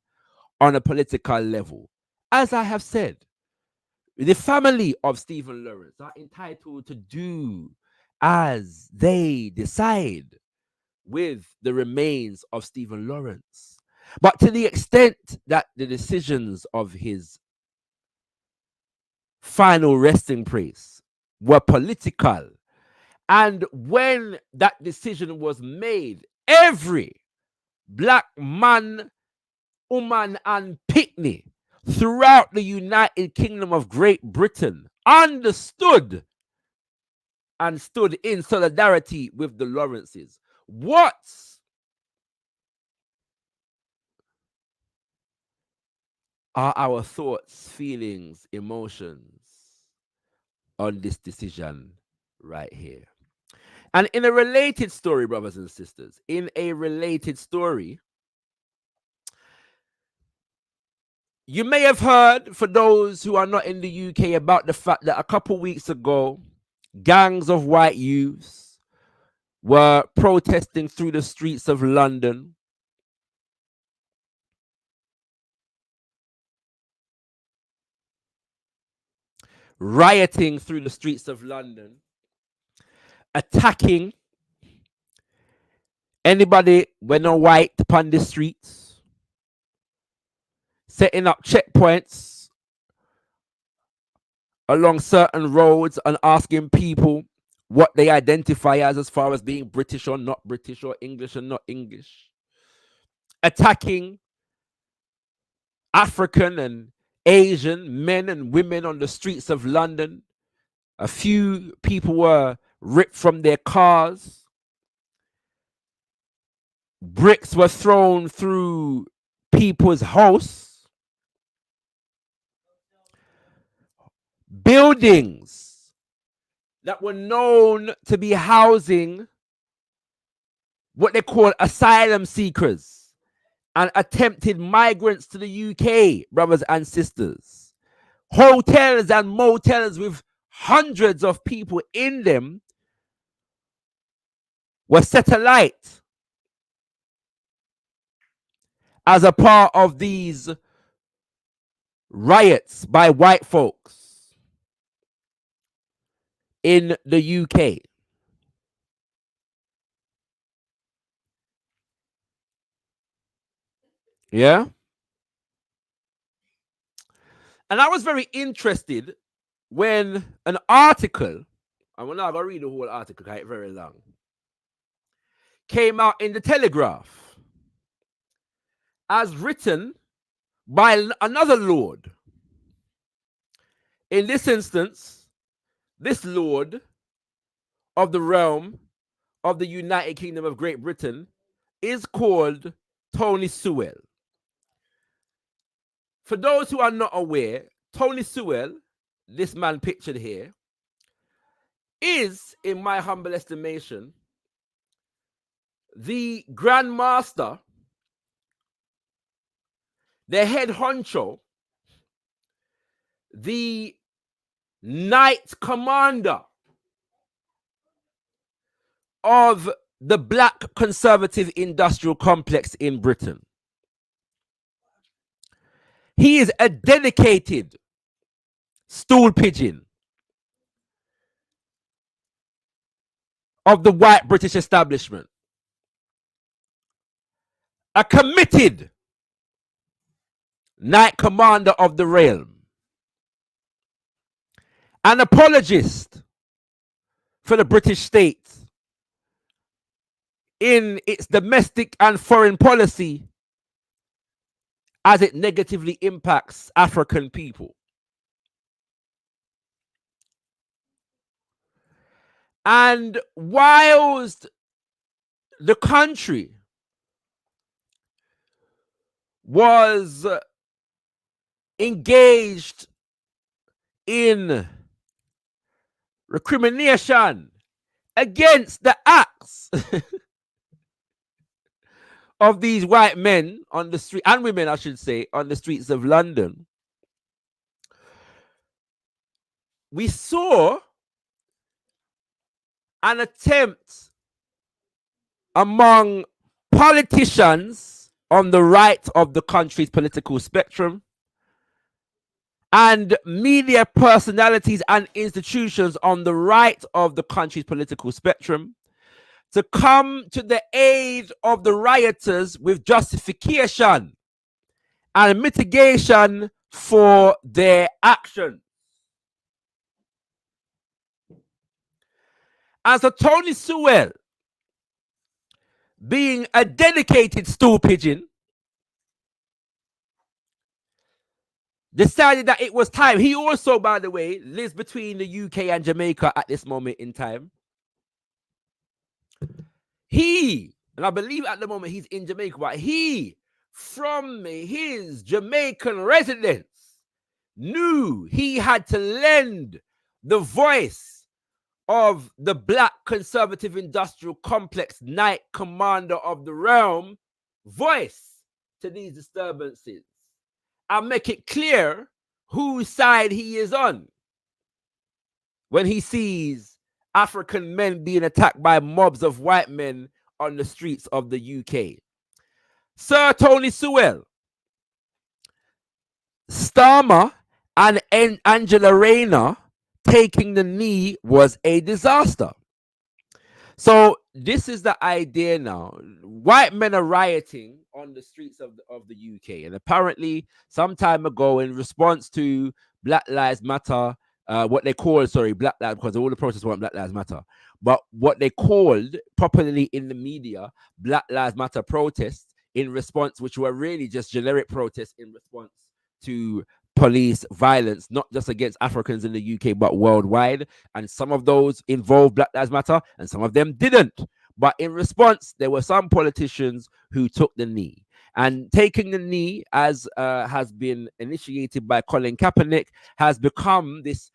on a political level? As I have said, the family of Stephen Lawrence are entitled to do as they decide with the remains of Stephen Lawrence. But to the extent that the decisions of his final resting place were political, and when that decision was made, every black man, woman, and picnic throughout the United Kingdom of Great Britain understood and stood in solidarity with the Lawrences. What are our thoughts, feelings, emotions on this decision right here? And in a related story, brothers and sisters, in a related story, you may have heard, for those who are not in the UK, about the fact that a couple weeks ago, gangs of white youths were protesting through the streets of London, rioting through the streets of London, attacking anybody when no white upon the streets, setting up checkpoints along certain roads and asking people what they identify as far as being British or not British, or English or not English, attacking African and Asian men and women on the streets of London, A few people were ripped from their cars. Bricks were thrown through people's house. Buildings that were known to be housing what they call asylum seekers and attempted migrants to the UK, brothers and sisters. Hotels and motels with hundreds of people in them were set alight as a part of these riots by white folks in the UK. Yeah. And I was very interested when an article, I'm not going to read the whole article, it's very long, came out in the Telegraph as written by another lord. In this instance, this lord of the realm of the United Kingdom of Great Britain is called Tony Sewell. For those who are not aware, Tony Sewell, this man pictured here, is, in my humble estimation, the Grand Master, the head honcho, the Knight Commander of the Black Conservative Industrial Complex in Britain. He is a dedicated stool pigeon of the white British establishment, a committed Knight Commander of the realm, an apologist for the British state in its domestic and foreign policy as it negatively impacts African people. And whilst the country was engaged in recrimination against the acts of these white men on the street, and women, I should say, on the streets of London, we saw an attempt among politicians on the right of the country's political spectrum and media personalities and institutions on the right of the country's political spectrum to come to the aid of the rioters with justification and mitigation for their action. And so Tony Sewell, being a dedicated stool pigeon, decided that it was time. He also, by the way, lives between the UK and Jamaica at this moment in time. He, and I believe at the moment he's in Jamaica, but he, from his Jamaican residence, knew he had to lend the voice of the Black Conservative Industrial Complex Knight Commander of the realm voice to these disturbances and make it clear whose side he is on when he sees African men being attacked by mobs of white men on the streets of the UK. Sir Tony Sewell, Starmer, and Angela Rayner taking the knee was a disaster. So this is the idea now. White men are rioting on the streets of the UK, and apparently some time ago, in response to Black Lives Matter, what they call, Black Lives, because all the protests weren't Black Lives Matter, but what they called popularly in the media Black Lives Matter protests in response, which were really just generic protests in response to police violence, not just against Africans in the UK, but worldwide. And some of those involved Black Lives Matter, and some of them didn't. But in response, there were some politicians who took the knee. And taking the knee, as has been initiated by Colin Kaepernick, has become this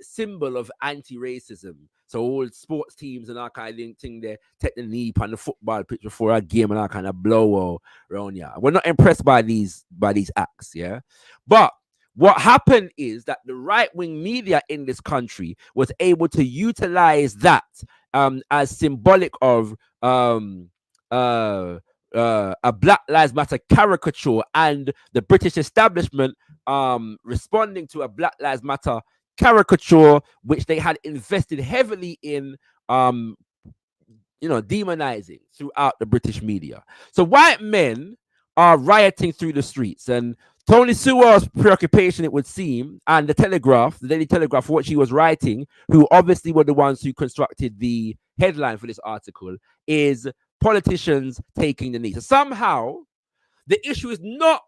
symbol of anti-racism. So all sports teams and that kind of thing, they take the knee on the football pitch before a game and that kind of blow around. Yeah, we're not impressed by these acts. Yeah, but what happened is that the right-wing media in this country was able to utilize that as symbolic of a Black Lives Matter caricature, and the British establishment responding to a Black Lives Matter caricature, which they had invested heavily in demonizing throughout the British media. So white men are rioting through the streets, and Tony Sewer's preoccupation, it would seem, and the Daily Telegraph, what she was writing, who obviously were the ones who constructed the headline for this article, is politicians taking the knee. So somehow the issue is not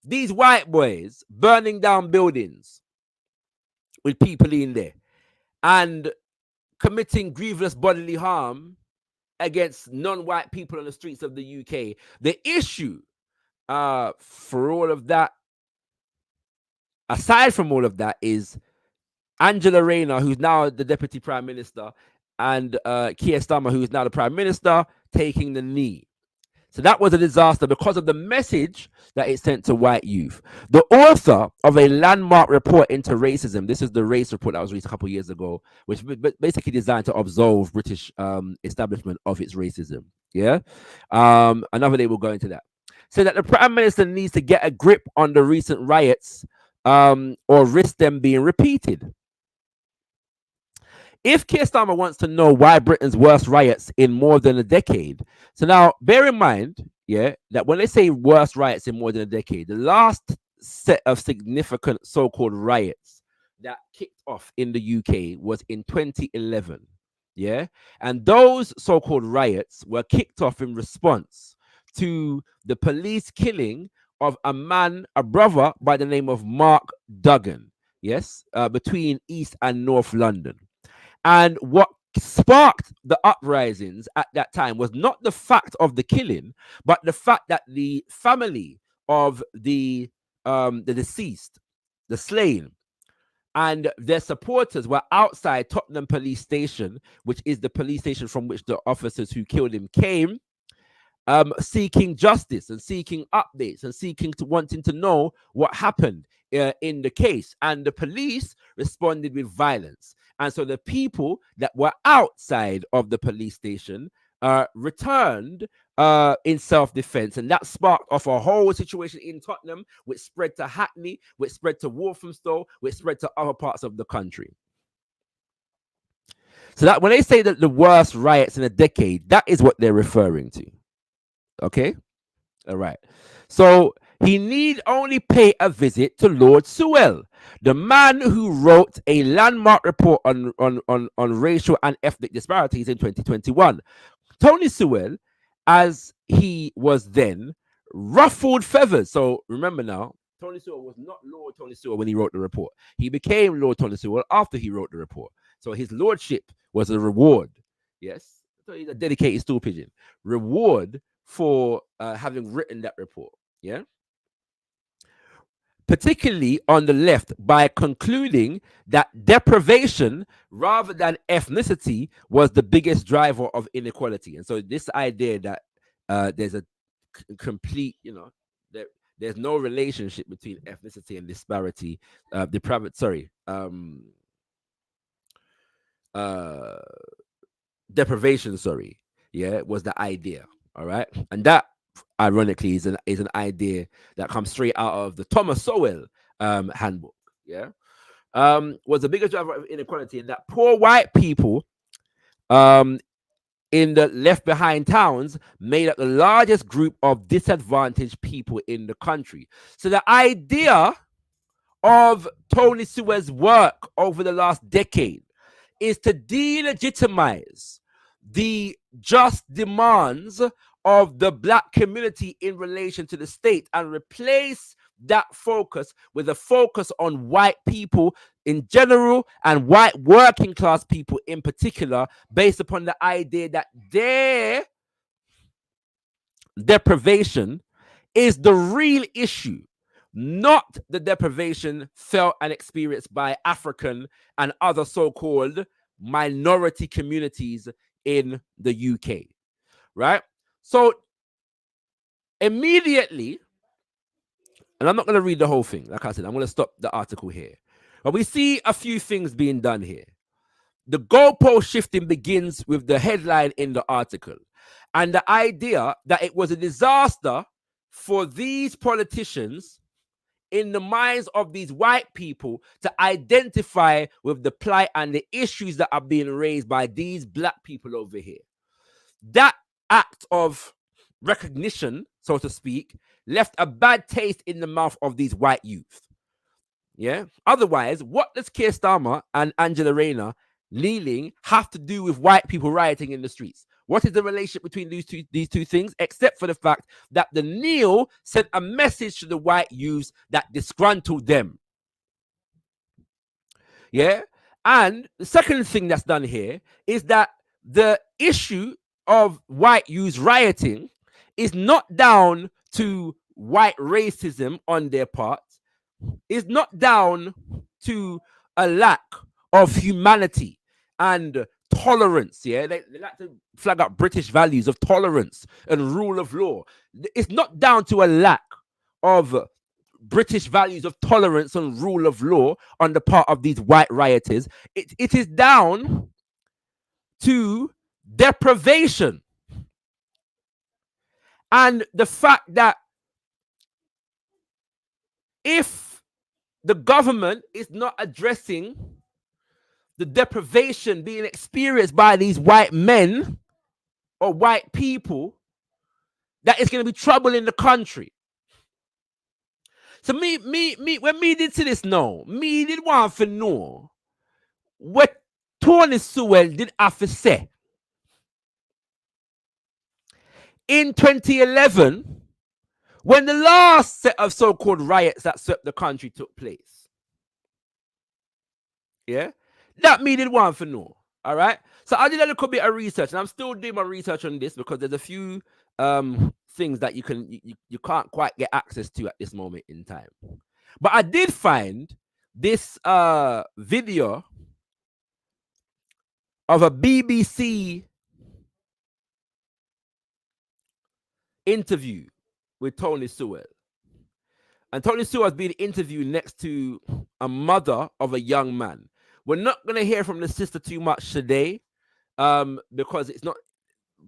these white boys burning down buildings with people in there and committing grievous bodily harm against non-white people on the streets of the UK. The issue for all of that, aside from all of that, is Angela Rayner, who's now the Deputy Prime Minister, and Keir Starmer, who is now the Prime Minister, taking the knee. So that was a disaster because of the message that it sent to white youth. The author of a landmark report into racism, this is the race report that was released a couple of years ago, which basically designed to absolve British establishment of its racism. Yeah, another day we'll go into that. So that the Prime Minister needs to get a grip on the recent riots or risk them being repeated. If Keir Starmer wants to know why Britain's worst riots in more than a decade, so now bear in mind, yeah, that when they say worst riots in more than a decade, the last set of significant so-called riots that kicked off in the UK was in 2011, yeah, and those so-called riots were kicked off in response to the police killing of a brother by the name of Mark Duggan, yes, between East and North London. And what sparked the uprisings at that time was not the fact of the killing, but the fact that the family of the deceased, the slain, and their supporters were outside Tottenham Police Station, which is the police station from which the officers who killed him came, seeking justice and seeking updates and wanting to know what happened in the case. And the police responded with violence. And so the people that were outside of the police station returned in self-defense. And that sparked off a whole situation in Tottenham, which spread to Hackney, which spread to Walthamstow, which spread to other parts of the country. So that when they say that the worst riots in a decade, that is what they're referring to. Okay? All right. So he need only pay a visit to Lord Sewell, the man who wrote a landmark report on racial and ethnic disparities in 2021. Tony Sewell, as he was then, ruffled feathers. So remember now, Tony Sewell was not Lord Tony Sewell when he wrote the report. He became Lord Tony Sewell after he wrote the report. So his lordship was a reward. Yes? So he's a dedicated stool pigeon. Reward for having written that report. Yeah? Particularly on the left, by concluding that deprivation rather than ethnicity was the biggest driver of inequality. And so this idea that there's a complete, there's no relationship between ethnicity and disparity, deprivation, was the idea. All right. And that, ironically, is an idea that comes straight out of the Thomas Sowell handbook. Yeah, was the biggest driver of inequality, and that poor white people in the left behind towns made up the largest group of disadvantaged people in the country. So the idea of Tony Sewell's work over the last decade is to delegitimize the just demands of the black community in relation to the state and replace that focus with a focus on white people in general and white working class people in particular, based upon the idea that their deprivation is the real issue, not the deprivation felt and experienced by African and other so-called minority communities in the UK, right? So immediately, and I'm not going to read the whole thing, like I said, I'm going to stop the article here, but we see a few things being done here. The goalpost shifting begins with the headline in the article and the idea that it was a disaster for these politicians in the minds of these white people to identify with the plight and the issues that are being raised by these black people over here. That act of recognition, so to speak, left a bad taste in the mouth of these white youth. Yeah. Otherwise, what does Keir Starmer and Angela Rayner kneeling have to do with white people rioting in the streets? What is the relationship between these two things, except for the fact that the kneel sent a message to the white youths that disgruntled them? Yeah. And the second thing that's done here is that the issue of white youths rioting is not down to white racism on their part, is not down to a lack of humanity and tolerance. Yeah, they like to flag up British values of tolerance and rule of law. It's not down to a lack of British values of tolerance and rule of law on the part of these white rioters. It is down to deprivation and the fact that if the government is not addressing the deprivation being experienced by these white men or white people, that is going to be trouble in the country. So me, when me did see this now, me did want to know what Tony Sewell did have to say in 2011 when the last set of so-called riots that swept the country took place. Yeah, that me did want to know. All right. So I did a little bit of research, and I'm still doing my research on this because there's a few things that you can't quite get access to at this moment in time. But I did find this video of a BBC interview with Tony Sewell. And Tony Sewell has been interviewed next to a mother of a young man. We're not going to hear from the sister too much today because it's not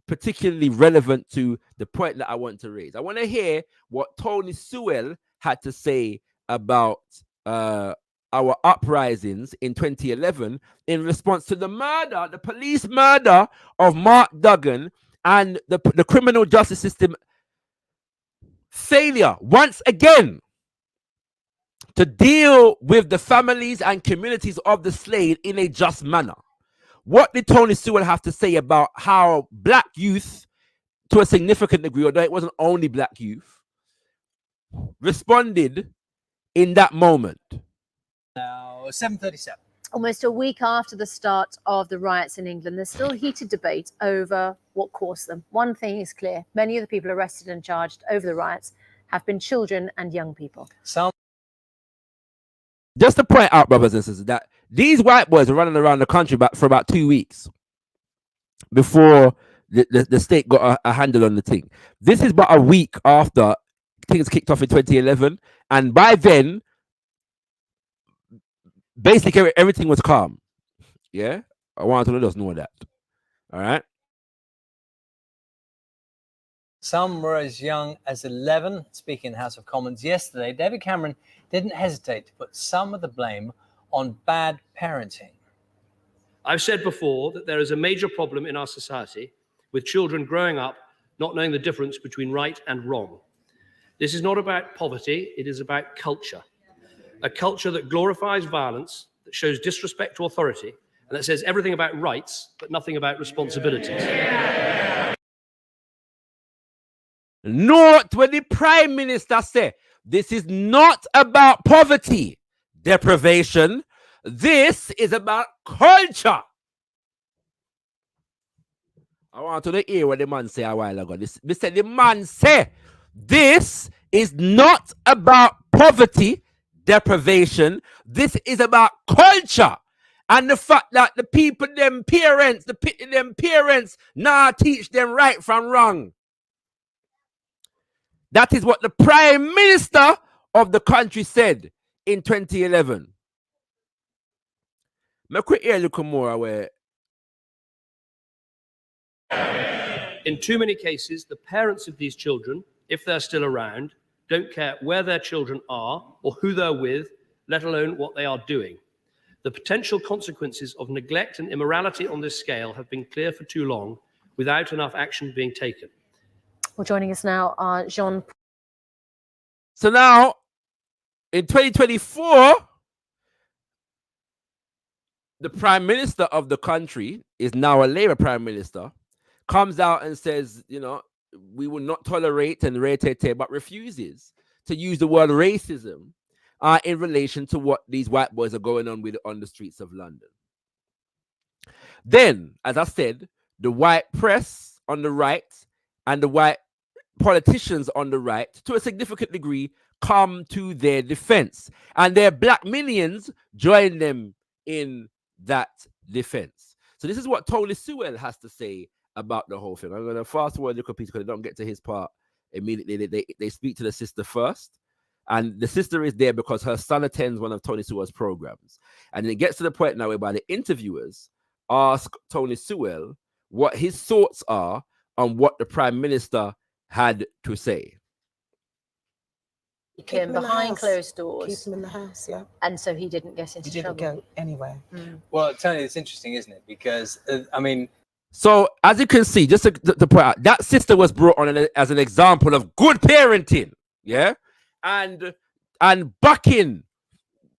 particularly relevant to the point that I want to raise. I want to hear what Tony Sewell had to say about our uprisings in 2011 in response to the murder, the police murder of Mark Duggan, and the criminal justice system failure once again to deal with the families and communities of the slain in a just manner. What did Tony Sewell have to say about how black youth, to a significant degree, although it wasn't only black youth, responded in that moment? Now, 7:37. Almost a week after the start of the riots in England, there's still heated debate over what caused them. One thing is clear: many of the people arrested and charged over the riots have been children and young people. Just to point out, brothers and sisters, that these white boys were running around the country for about 2 weeks before the state got a handle on the thing. This is but a week after things kicked off in 2011, and by then, basically everything was calm. Yeah, I want to let us know that. All right. Some were as young as 11. Speaking in the House of Commons yesterday, David Cameron didn't hesitate to put some of the blame on bad parenting. I've said before that there is a major problem in our society with children growing up not knowing the difference between right and wrong. This is not about poverty, it is about culture. A culture that glorifies violence, that shows disrespect to authority, and that says everything about rights, but nothing about responsibilities. Note what the Prime Minister said. This is not about poverty, deprivation. This is about culture. I want to hear what the man said a while ago. This said the man said, this is not about poverty, deprivation. This is about culture. And the fact that the people, them parents, now teach them right from wrong. That is what the Prime Minister of the country said in 2011. Make we hear a little more where. In too many cases, the parents of these children, if they're still around, don't care where their children are or who they're with, let alone what they are doing. The potential consequences of neglect and immorality on this scale have been clear for too long without enough action being taken. Well, joining us now are Jean. So now, in 2024, the Prime Minister of the country is now a Labour Prime Minister, comes out and says, you know, we will not tolerate and but refuses to use the word racism in relation to what these white boys are going on with on the streets of London. Then, as I said, the white press on the right and the white politicians on the right, to a significant degree, come to their defense. And their black minions join them in that defense. So this is what Tony Sewell has to say about the whole thing. I'm going to fast forward a little piece because they don't get to his part immediately. They speak to the sister first. And the sister is there because her son attends one of Tony Sewell's programs. And it gets to the point now whereby the interviewers ask Tony Sewell what his thoughts are on what the Prime Minister had to say. Keep him behind closed doors. Keep him in the house, yeah. And so he didn't get into trouble. He didn't go anywhere. Well, Tony, it's interesting, isn't it? Because, I mean... So, as you can see, just to point out, that sister was brought on as an example of good parenting, yeah? And bucking,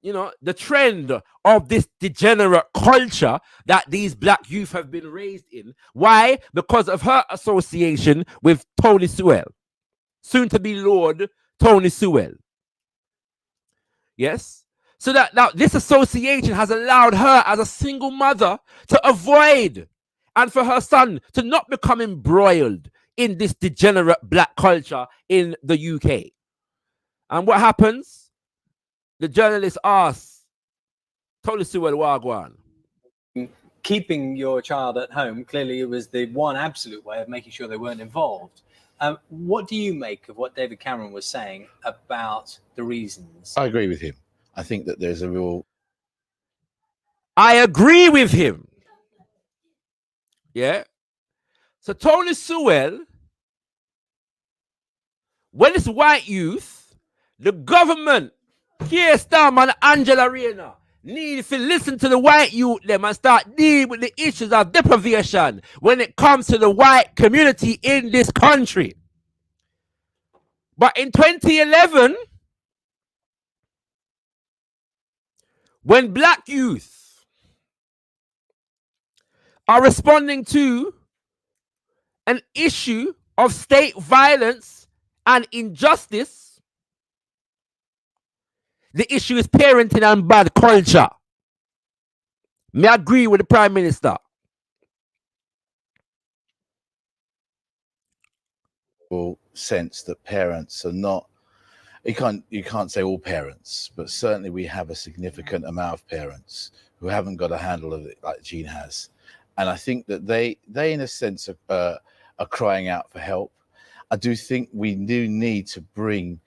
you know, the trend of this degenerate culture that these black youth have been raised in. Why? Because of her association with Tony Sewell, soon to be Lord Tony Sewell. Yes? So that now this association has allowed her as a single mother to avoid and for her son to not become embroiled in this degenerate black culture in the UK. And what happens? The journalist asks Tony Sewell Wagwan. Keeping your child at home, clearly it was the one absolute way of making sure they weren't involved. What do you make of what David Cameron was saying about the reasons? I agree with him. I think that there's a real... I agree with him. Yeah. So Tony Sewell, when it's white youth, the government, Keir Starmer and Angela Rayner, need to listen to the white youth them and start dealing with the issues of deprivation when it comes to the white community in this country. But in 2011, when black youth are responding to an issue of state violence and injustice, the issue is parenting and bad culture. May I agree with the Prime Minister? Sense that parents are not, you can't say all parents, but certainly we have a significant amount of parents who haven't got a handle of it like Jean has. And I think that they in a sense are crying out for help. I do think we do need to bring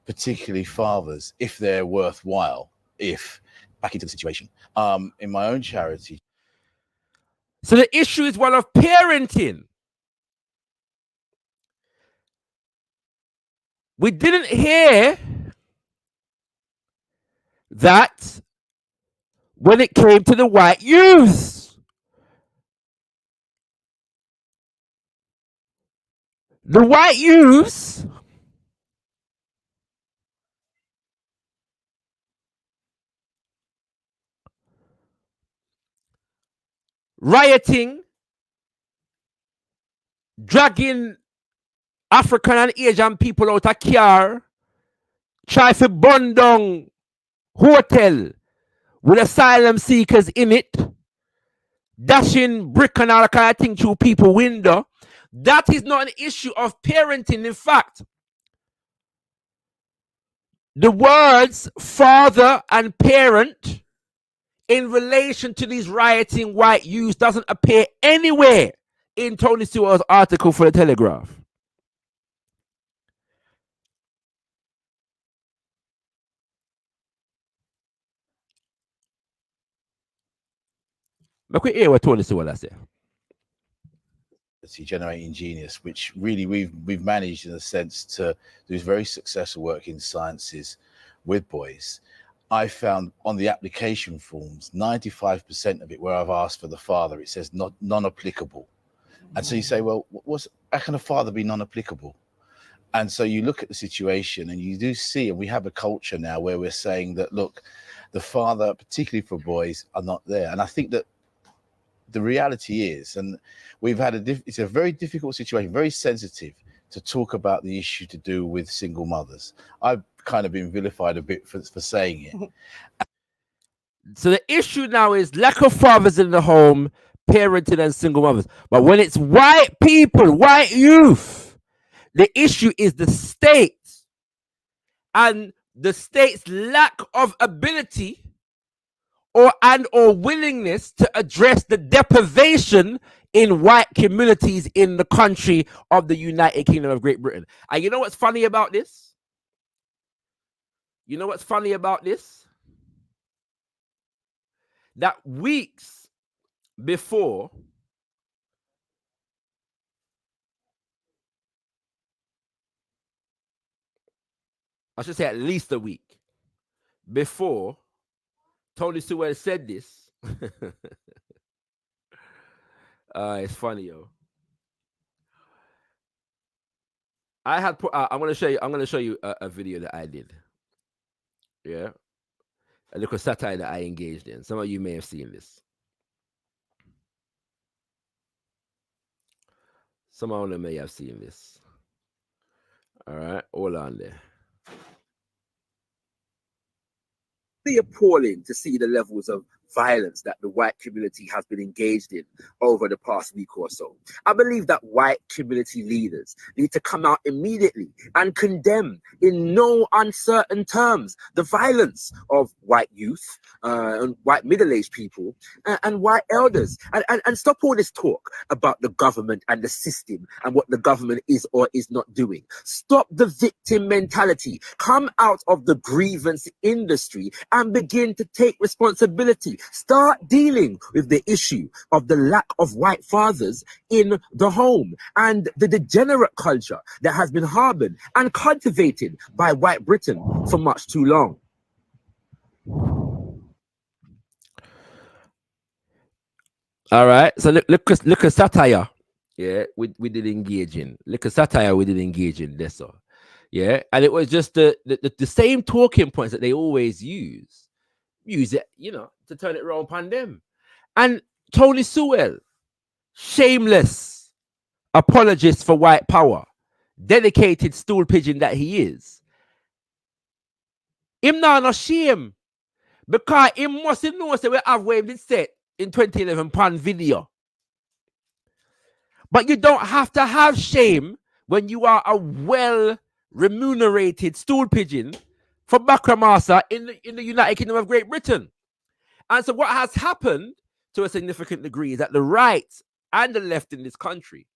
particularly fathers, if they're worthwhile, back into the situation. In my own charity. So the issue is one of parenting. We didn't hear that when it came to the white youth. The white youths rioting, dragging African and Asian people out of car, try to burn down hotel with asylum seekers in it, dashing brick and all kind of thing through people window. That is not an issue of parenting. In fact, the words father and parent in relation to these rioting white youths doesn't appear anywhere in Tony Stewart's article for the Telegraph. Look at here what Tony Stewart has said. Generating genius, which really we've managed in a sense to do very successful work in sciences with boys. I found on the application forms, 95% of it where I've asked for the father, it says non-applicable. And so you say, well, how can a father be non-applicable? And so you look at the situation and you do see, and we have a culture now where we're saying that, look, the father, particularly for boys, are not there. And I think that the reality is, and we've had it's a very difficult situation, very sensitive to talk about the issue to do with single mothers. I've kind of been vilified a bit for saying it. So the issue now is lack of fathers in the home, parenting and single mothers. But when it's white people, white youth, the issue is the state and the state's lack of ability or willingness to address the deprivation in white communities in the country of the United Kingdom of Great Britain. And you know what's funny about this? You know what's funny about this? That weeks before I should say at least a week before Tony Stewart said this. It's funny, yo. I had put. I'm gonna show you a video that I did. Yeah, a little satire that I engaged in. Some of you may have seen this. Some of them may have seen this. All right, hold on there. It's appalling to see the levels of violence that the white community has been engaged in over the past week or so. I believe that white community leaders need to come out immediately and condemn in no uncertain terms the violence of white youth and white middle-aged people and white elders and stop all this talk about the government and the system and what the government is or is not doing. Stop the victim mentality. Come out of the grievance industry and begin to take responsibility. Start dealing with the issue of the lack of white fathers in the home and the degenerate culture that has been harbored and cultivated by white Britain for much too long. All right, so look at satire. Yeah, we did engage in. Look at satire we did engage in this. Yeah, and it was just the same talking points that they always use it, you know, to turn it around upon them. And Tony Sewell, shameless apologist for white power, dedicated stool pigeon that he is, him not no shame because he must know that we have waved it set in 2011 pan video. But you don't have to have shame when you are a well remunerated stool pigeon for Bakramasa in the United Kingdom of Great Britain. And so what has happened to a significant degree is that the right and the left in this country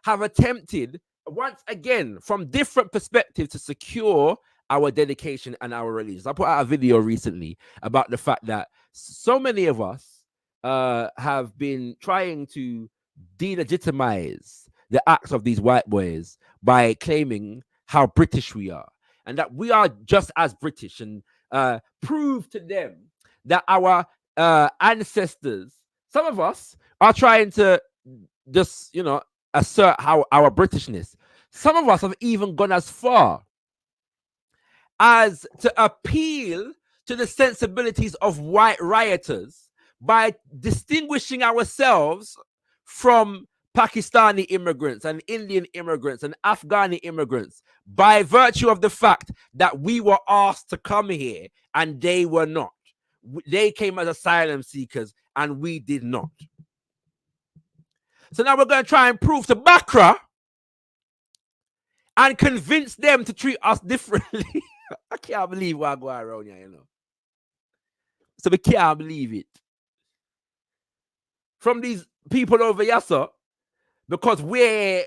have attempted once again from different perspectives to secure our dedication and our allegiance. I put out a video recently about the fact that so many of us have been trying to delegitimize the acts of these white boys by claiming how British we are and that we are just as British and prove to them that our ancestors, some of us are trying to just, you know, assert our Britishness. Some of us have even gone as far as to appeal to the sensibilities of white rioters by distinguishing ourselves from Pakistani immigrants and Indian immigrants and Afghani immigrants by virtue of the fact that we were asked to come here and they were not. They came as asylum seekers and we did not. So now we're going to try and prove to Bakra and convince them to treat us differently. I can't believe what I go around here, you know. So we can't believe it. From these people over here, sir, because we're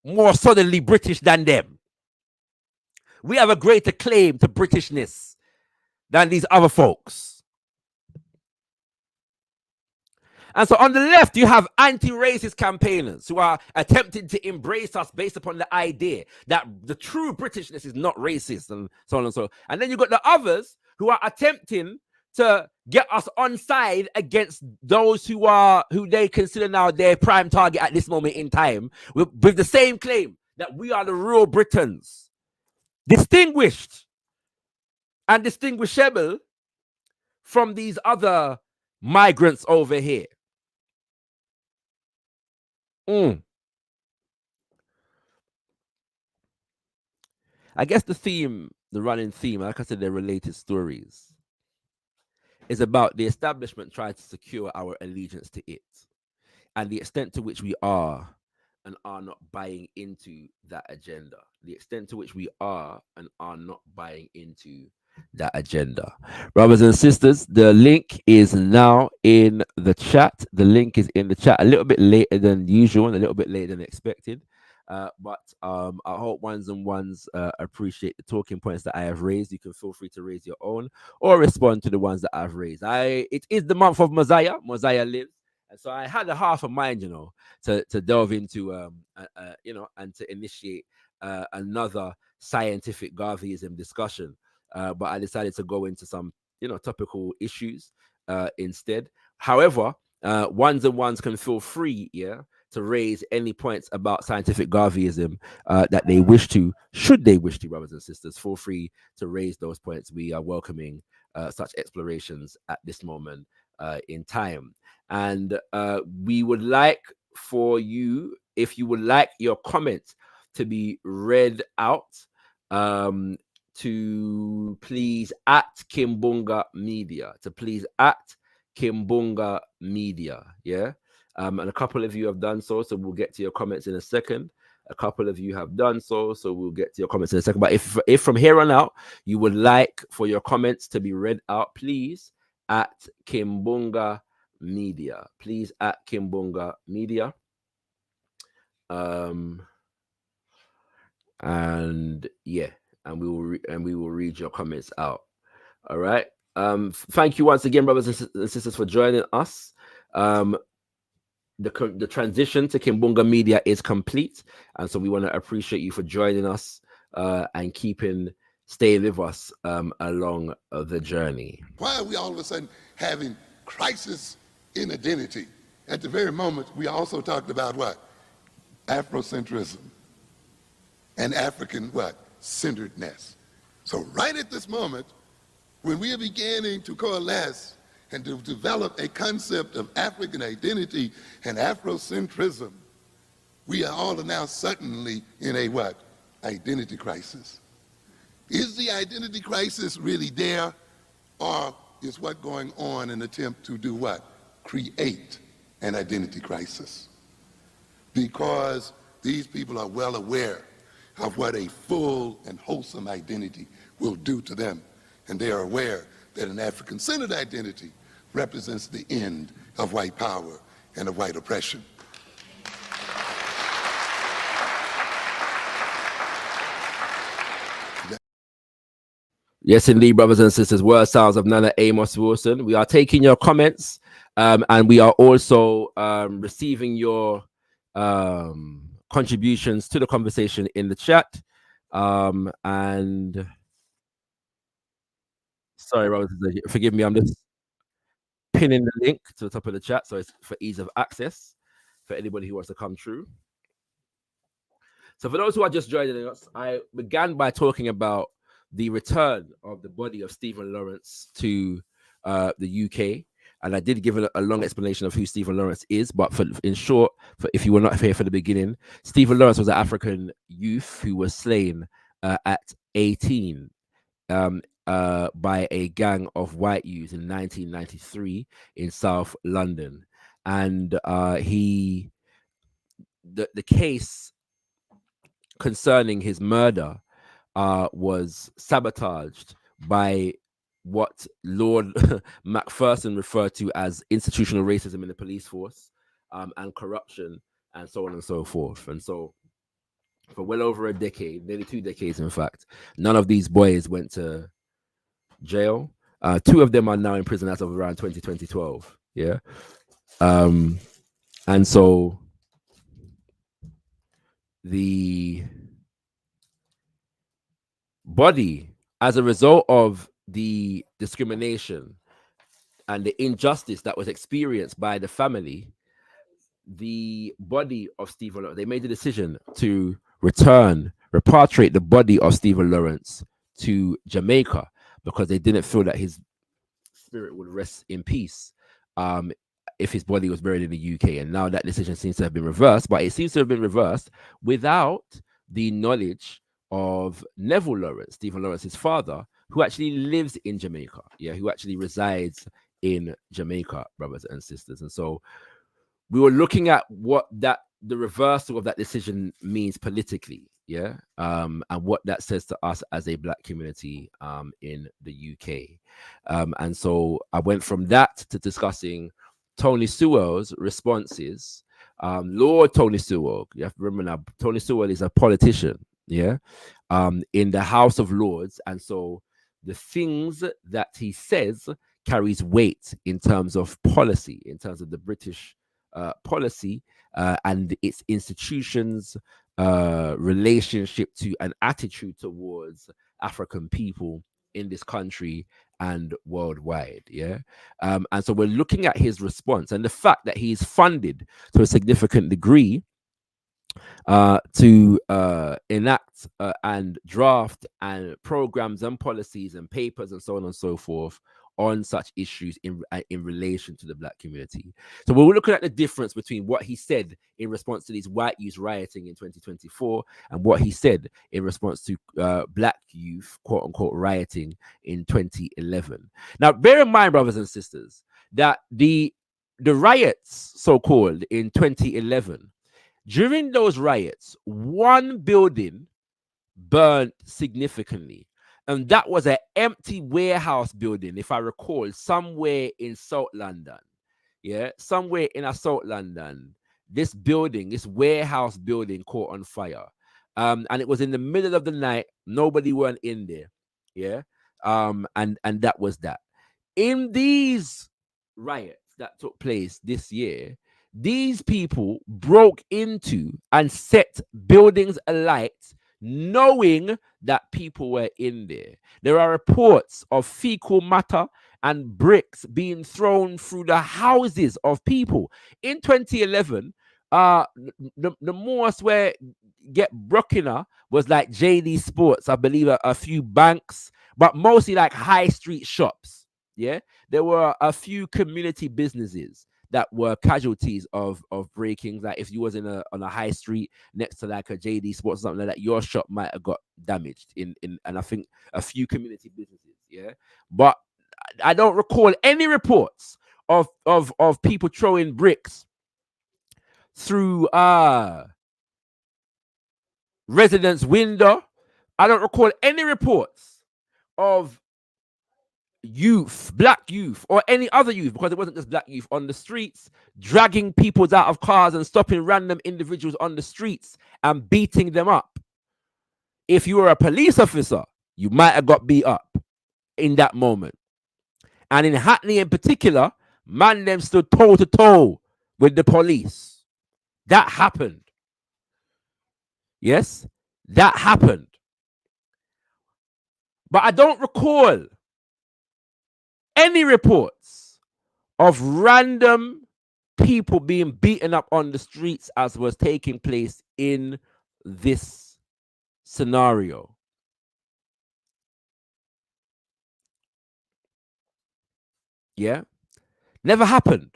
more suddenly British than them. We have a greater claim to Britishness than these other folks. And so on the left, you have anti-racist campaigners who are attempting to embrace us based upon the idea that the true Britishness is not racist and so on and so on. And then you've got the others who are attempting to get us on side against those who they consider now their prime target at this moment in time with the same claim that we are the real Britons. Distinguished and distinguishable from these other migrants over here. I guess the running theme, like I said, they're related stories, is about the establishment trying to secure our allegiance to it and the extent to which we are and are not buying into that agenda. The extent to which we are and are not buying into that agenda. Brothers and sisters, the link is now in the chat. The link is in the chat a little bit later than usual and a little bit later than expected. But I hope ones and ones appreciate the talking points that I have raised. You can feel free to raise your own or respond to the ones that I've raised. It is the month of Mosiah. Mosiah lives. And so I had a half a mind, you know, to delve into, you know, and to initiate another scientific Garveyism discussion. But I decided to go into some, you know, topical issues instead. However, ones and ones can feel free, to raise any points about scientific Garveyism that they wish to, should they wish to, brothers and sisters. Feel free to raise those points. We are welcoming such explorations at this moment in time. And we would like for you, if you would like your comments to be read out, to please at Kimbunga Media, Kimbunga Media, and a couple of you have done so we'll get to your comments in a second. A couple of you have done so we'll get to your comments in a second. But if from here on out you would like for your comments to be read out, please at Kimbunga Media, and we will read your comments out. All right. Thank you once again, brothers and sisters, for joining us. The transition to Kimbunga Media is complete, and so we want to appreciate you for joining us and staying with us along the journey. Why are we all of a sudden having crisis in identity? At the very moment, we also talked about what? Afrocentrism and African what? Centeredness. So right at this moment, when we are beginning to coalesce and to develop a concept of African identity and Afrocentrism, we are all now suddenly in a what? Identity crisis. Is the identity crisis really there, or is what going on an attempt to do what? Create an identity crisis? Because these people are well aware of what a full and wholesome identity will do to them. And they are aware that an African-centered identity represents the end of white power and of white oppression. Yes, indeed, brothers and sisters. Word sounds of Nana Amos Wilson. We are taking your comments, and we are also receiving your contributions to the conversation in the chat. And sorry, brothers and sisters, forgive me. I'm just pinning the link to the top of the chat, so it's for ease of access for anybody who wants to come through. So for those who are just joining us, I began by talking about the return of the body of Stephen Lawrence to the UK. And I did give a long explanation of who Stephen Lawrence is, but in short, if you were not here for the beginning, Stephen Lawrence was an African youth who was slain at 18 by a gang of white youths in 1993 in South London. And the case concerning his murder was sabotaged by what Lord Macpherson referred to as institutional racism in the police force, and corruption, and so on and so forth. And so for well over a decade, nearly 2 decades in fact, none of these boys went to jail. 2 of them are now in prison as of around 2012. Yeah. And so the body, as a result of the discrimination and the injustice that was experienced by the family, the body of Stephen Lawrence, they made the decision to repatriate the body of Stephen Lawrence to Jamaica, because they didn't feel that his spirit would rest in peace if his body was buried in the UK. And now that decision seems to have been reversed, but it seems to have been reversed without the knowledge of Neville Lawrence, Stephen Lawrence's father, who actually lives in Jamaica, who actually resides in Jamaica, brothers and sisters. And so we were looking at what the reversal of that decision means politically, and what that says to us as a Black community in the UK. And so I went from that to discussing Tony Sewell's responses. Lord Tony Sewell, you have to remember now, Tony Sewell is a politician, in the House of Lords. And so the things that he says carries weight in terms of policy, in terms of the British policy and its institutions, relationship to an attitude towards African people in this country and worldwide. And so we're looking at his response and the fact that he's funded to a significant degree to enact and draft and programs and policies and papers and so on and so forth on such issues in relation to the Black community. So we're looking at the difference between what he said in response to these white youths rioting in 2024 and what he said in response to Black youth, quote unquote, rioting in 2011. Now, bear in mind, brothers and sisters, that the riots, so-called, in 2011, during those riots, one building burned significantly. And that was an empty warehouse building, if I recall, somewhere in South London. Somewhere in South London, this building, this warehouse building, caught on fire. And it was in the middle of the night. Nobody weren't in there. And that was that. In these riots that took place this year, these people broke into and set buildings alight, knowing that people were in there. There are reports of fecal matter and bricks being thrown through the houses of people. In 2011, the most where get broken was like JD Sports, I believe, a few banks, but mostly like high street shops. There were a few community businesses that were casualties of breakings. Like if you was on a high street next to like a JD Sports or something like that, your shop might have got damaged in and I think a few community businesses. But I don't recall any reports of people throwing bricks through residents' window. I don't recall any reports of youth, Black youth, or any other youth, because it wasn't just Black youth, on the streets, dragging people out of cars and stopping random individuals on the streets and beating them up. If you were a police officer, you might have got beat up in that moment. And in Hackney in particular, man them stood toe to toe with the police. That happened. Yes, that happened. But I don't recall any reports of random people being beaten up on the streets as was taking place in this scenario. Never happened.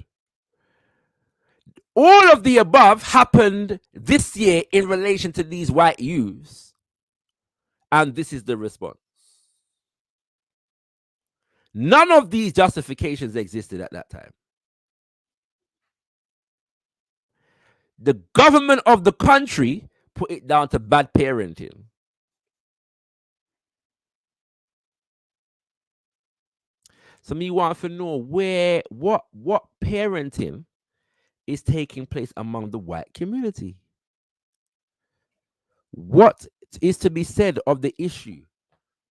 All of the above happened this year in relation to these white youths. And this is the response. None of these justifications existed at that time. The government of the country put it down to bad parenting. So me want to know what parenting is taking place among the white community. What is to be said of the issue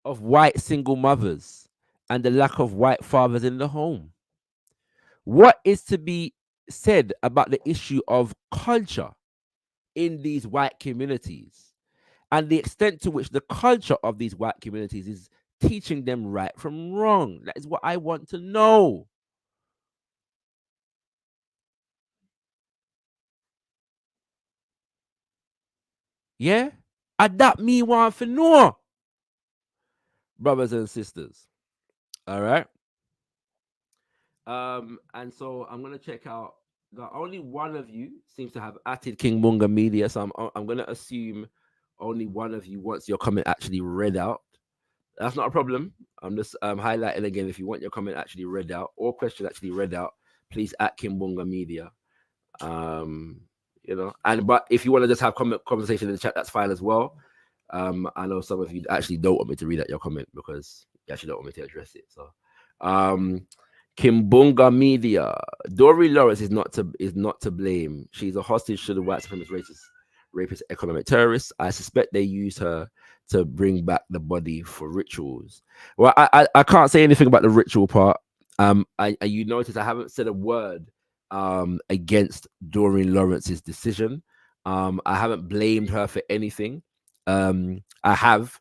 of white single mothers and the lack of white fathers in the home? What is to be said about the issue of culture in these white communities and the extent to which the culture of these white communities is teaching them right from wrong? That is what I want to know. Yeah? Adapt me want to know, brothers and sisters. All right. And so I'm gonna check out. Only one of you seems to have added Kimbunga Media, so I'm gonna assume only one of you wants your comment actually read out. That's not a problem. I'm just highlighting again. If you want your comment actually read out or question actually read out, please at Kimbunga Media. But if you want to just have conversation in the chat, that's fine as well. I know some of you actually don't want me to read out your comment because you actually don't want me to address it. So, Kimbunga Media, Dory Lawrence is not to blame. She's a hostage to the white supremacist, rapist, economic terrorists. I suspect they use her to bring back the body for rituals. Well, I can't say anything about the ritual part. You notice I haven't said a word against Doreen Lawrence's decision. I haven't blamed her for anything. I have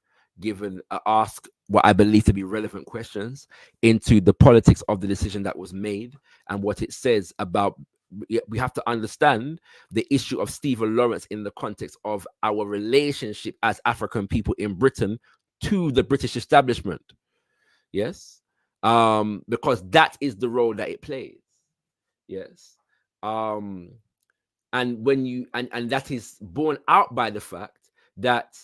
asked what I believe to be relevant questions into the politics of the decision that was made and what it says about. We have to understand the issue of Stephen Lawrence in the context of our relationship as African people in Britain to the British establishment. Yes, because that is the role that it plays. Yes, and when you and that is borne out by the fact that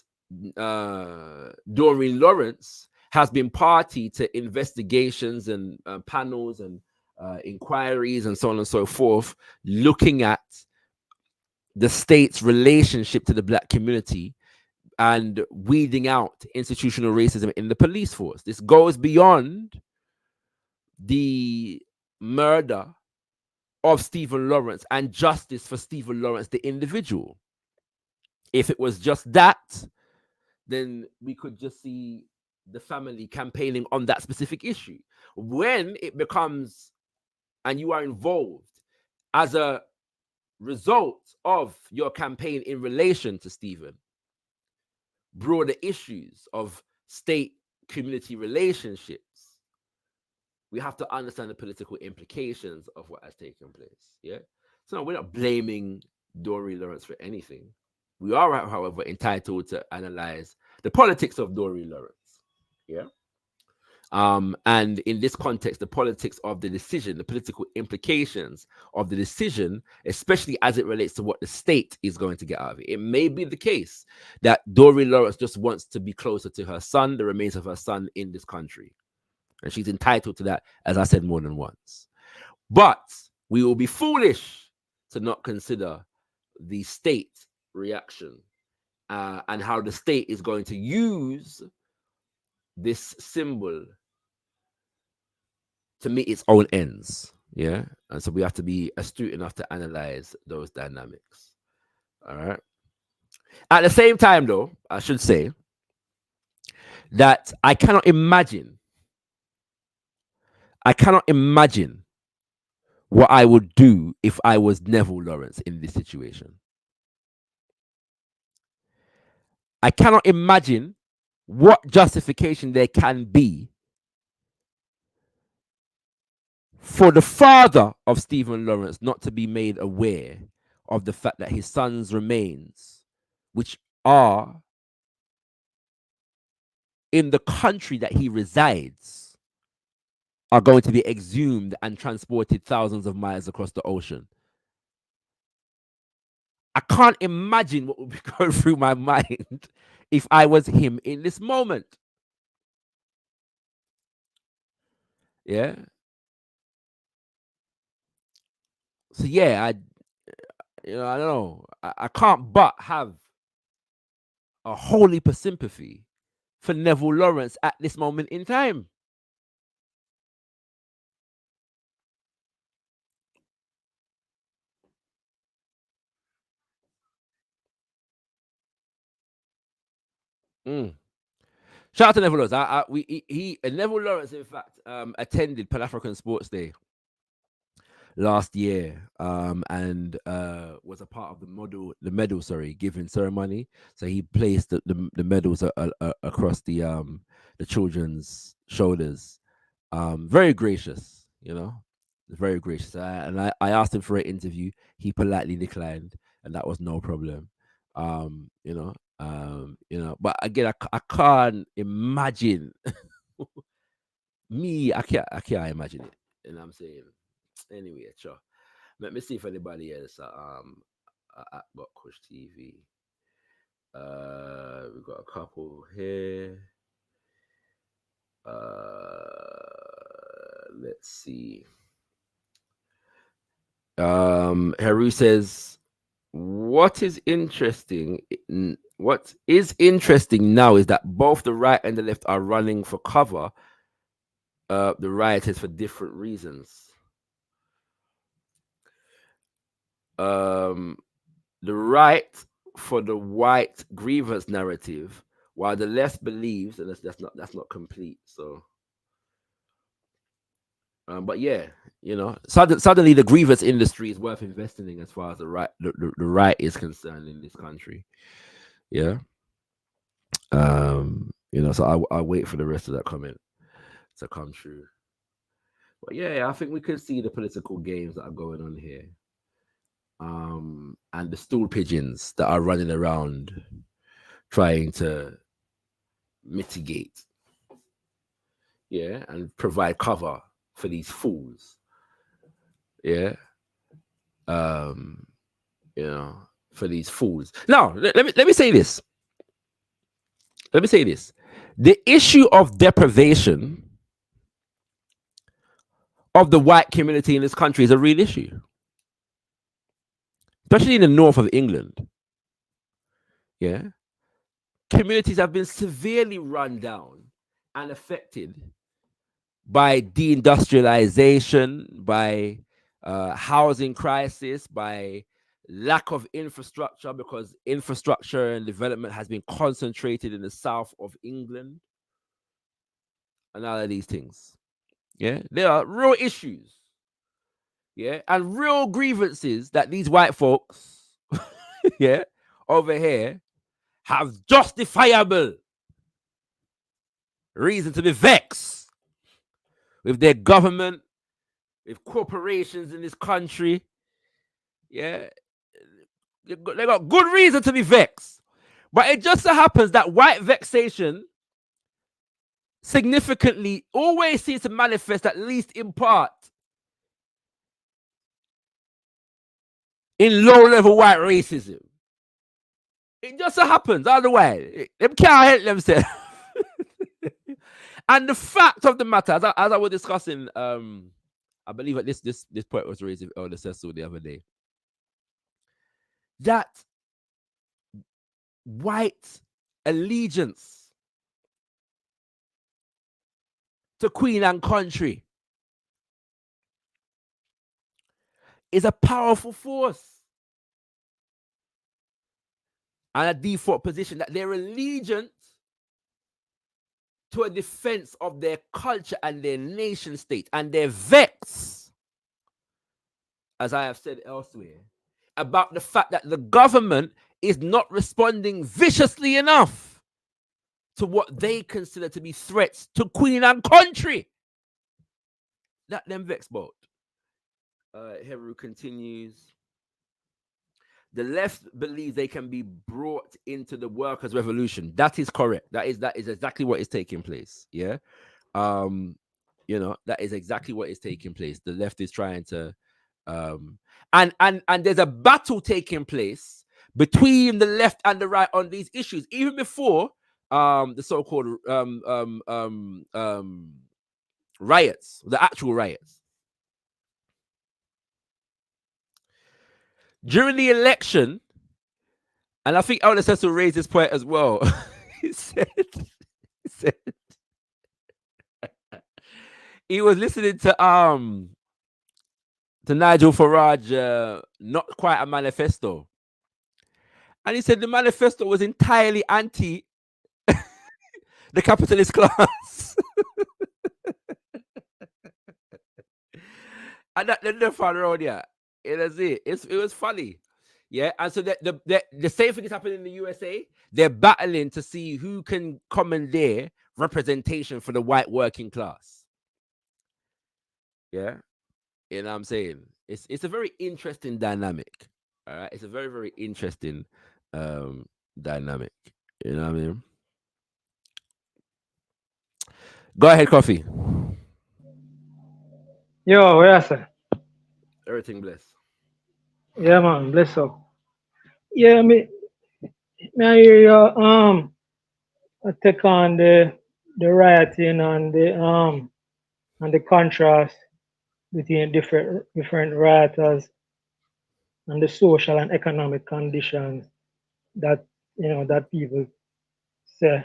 Doreen Lawrence has been party to investigations and panels and inquiries and so on and so forth, looking at the state's relationship to the black community and weeding out institutional racism in the police force. This goes beyond the murder of Stephen Lawrence and justice for Stephen Lawrence, the individual. If it was just that, then we could just see the family campaigning on that specific issue. When it becomes, and you are involved as a result of your campaign in relation to Stephen, broader issues of state-community relationships, we have to understand the political implications of what has taken place. Yeah. So we're not blaming Doreen Lawrence for anything. We are, however, entitled to analyze the politics of Doreen Lawrence. Yeah. And in this context, the politics of the decision, the political implications of the decision, especially as it relates to what the state is going to get out of it. It may be the case that Doreen Lawrence just wants to be closer to her son, the remains of her son in this country. And she's entitled to that, as I said more than once. But we will be foolish to not consider the state reaction and how the state is going to use this symbol to meet its own ends. Yeah. And so we have to be astute enough to analyze those dynamics. All right. At the same time, though, I should say that I cannot imagine what I would do if I was Neville Lawrence in this situation. I cannot imagine what justification there can be for the father of Stephen Lawrence not to be made aware of the fact that his son's remains, which are in the country that he resides, are going to be exhumed and transported thousands of miles across the ocean. I can't imagine what would be going through my mind if I was him in this moment. Yeah. So yeah, I don't know. I can't but have a whole heap of sympathy for Neville Lawrence at this moment in time. Shout out to Neville Lawrence. Neville Lawrence, in fact, attended Pan African Sports Day last year, and was a part of the medal giving ceremony. So he placed the medals across the children's shoulders. Very gracious, very gracious. And I asked him for an interview. He politely declined, and that was no problem. But again, I can't imagine me. I can't imagine it. You know what I'm saying? Anyway, sure. Let me see if anybody else at Buckcush TV. We've got a couple here. Let's see. Haru says, what is interesting now is that both the right and the left are running for cover. The rioters for different reasons. The right for the white grievance narrative, while the left believes, and that's not complete. So, but yeah, suddenly the grievance industry is worth investing in as far as the right is concerned in this country. Yeah. So I wait for the rest of that comment to come true. But yeah, I think we can see the political games that are going on here. And the stool pigeons that are running around trying to mitigate, and provide cover for these fools, for these fools. Now, let me say this. The issue of deprivation of the white community in this country is a real issue, especially in the north of England. Yeah. Communities have been severely run down and affected by deindustrialization, by housing crisis, by lack of infrastructure, because infrastructure and development has been concentrated in the south of England, and all of these things. Yeah, there are real issues. Yeah, and real grievances that these white folks, over here, have justifiable reason to be vexed with their government, with corporations in this country. Yeah, they got good reason to be vexed. But it just so happens that white vexation significantly always seems to manifest, at least in part, in low-level white racism. It just so happens, otherwise, they can't help themselves. And the fact of the matter, as I was discussing, I believe at this point was raised with Elder Cecil the other day, that white allegiance to Queen and country is a powerful force and a default position, that their allegiance to a defense of their culture and their nation state, and their vex, as I have said elsewhere, about the fact that the government is not responding viciously enough to what they consider to be threats to Queen and country. That them vex both. Heru continues. The left believes they can be brought into the workers' revolution. That is correct. That is exactly what is taking place. Yeah. You know, that is exactly what is taking place. The left is trying to, and there's a battle taking place between the left and the right on these issues, even before the so-called riots, the actual riots. During the election, and I think Elder Cecil raised this point as well. he said he was listening to Nigel Farage, not quite a manifesto, and he said the manifesto was entirely anti the capitalist class. And that the fun around here. It was funny. Yeah. And so the same thing is happening in the USA. They're battling to see who can commandeer representation for the white working class. Yeah. You know what I'm saying? It's a very interesting dynamic. All right. It's a very, very interesting dynamic. You know what I mean? Go ahead, Coffee. Yo, what you say? Everything blessed. Yeah, man, bless up. Yeah, me I hear you I take on the rioting and the contrast between different rioters and the social and economic conditions that that people say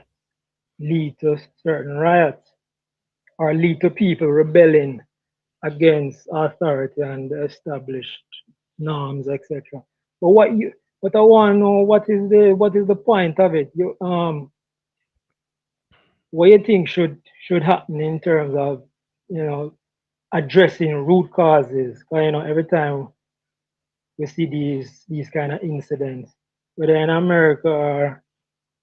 lead to certain riots or lead to people rebelling against authority and the established norms, etc. But what I want to know, what is the point of it? What you think should happen in terms of addressing root causes? 'Cause, every time we see these kind of incidents, whether in America or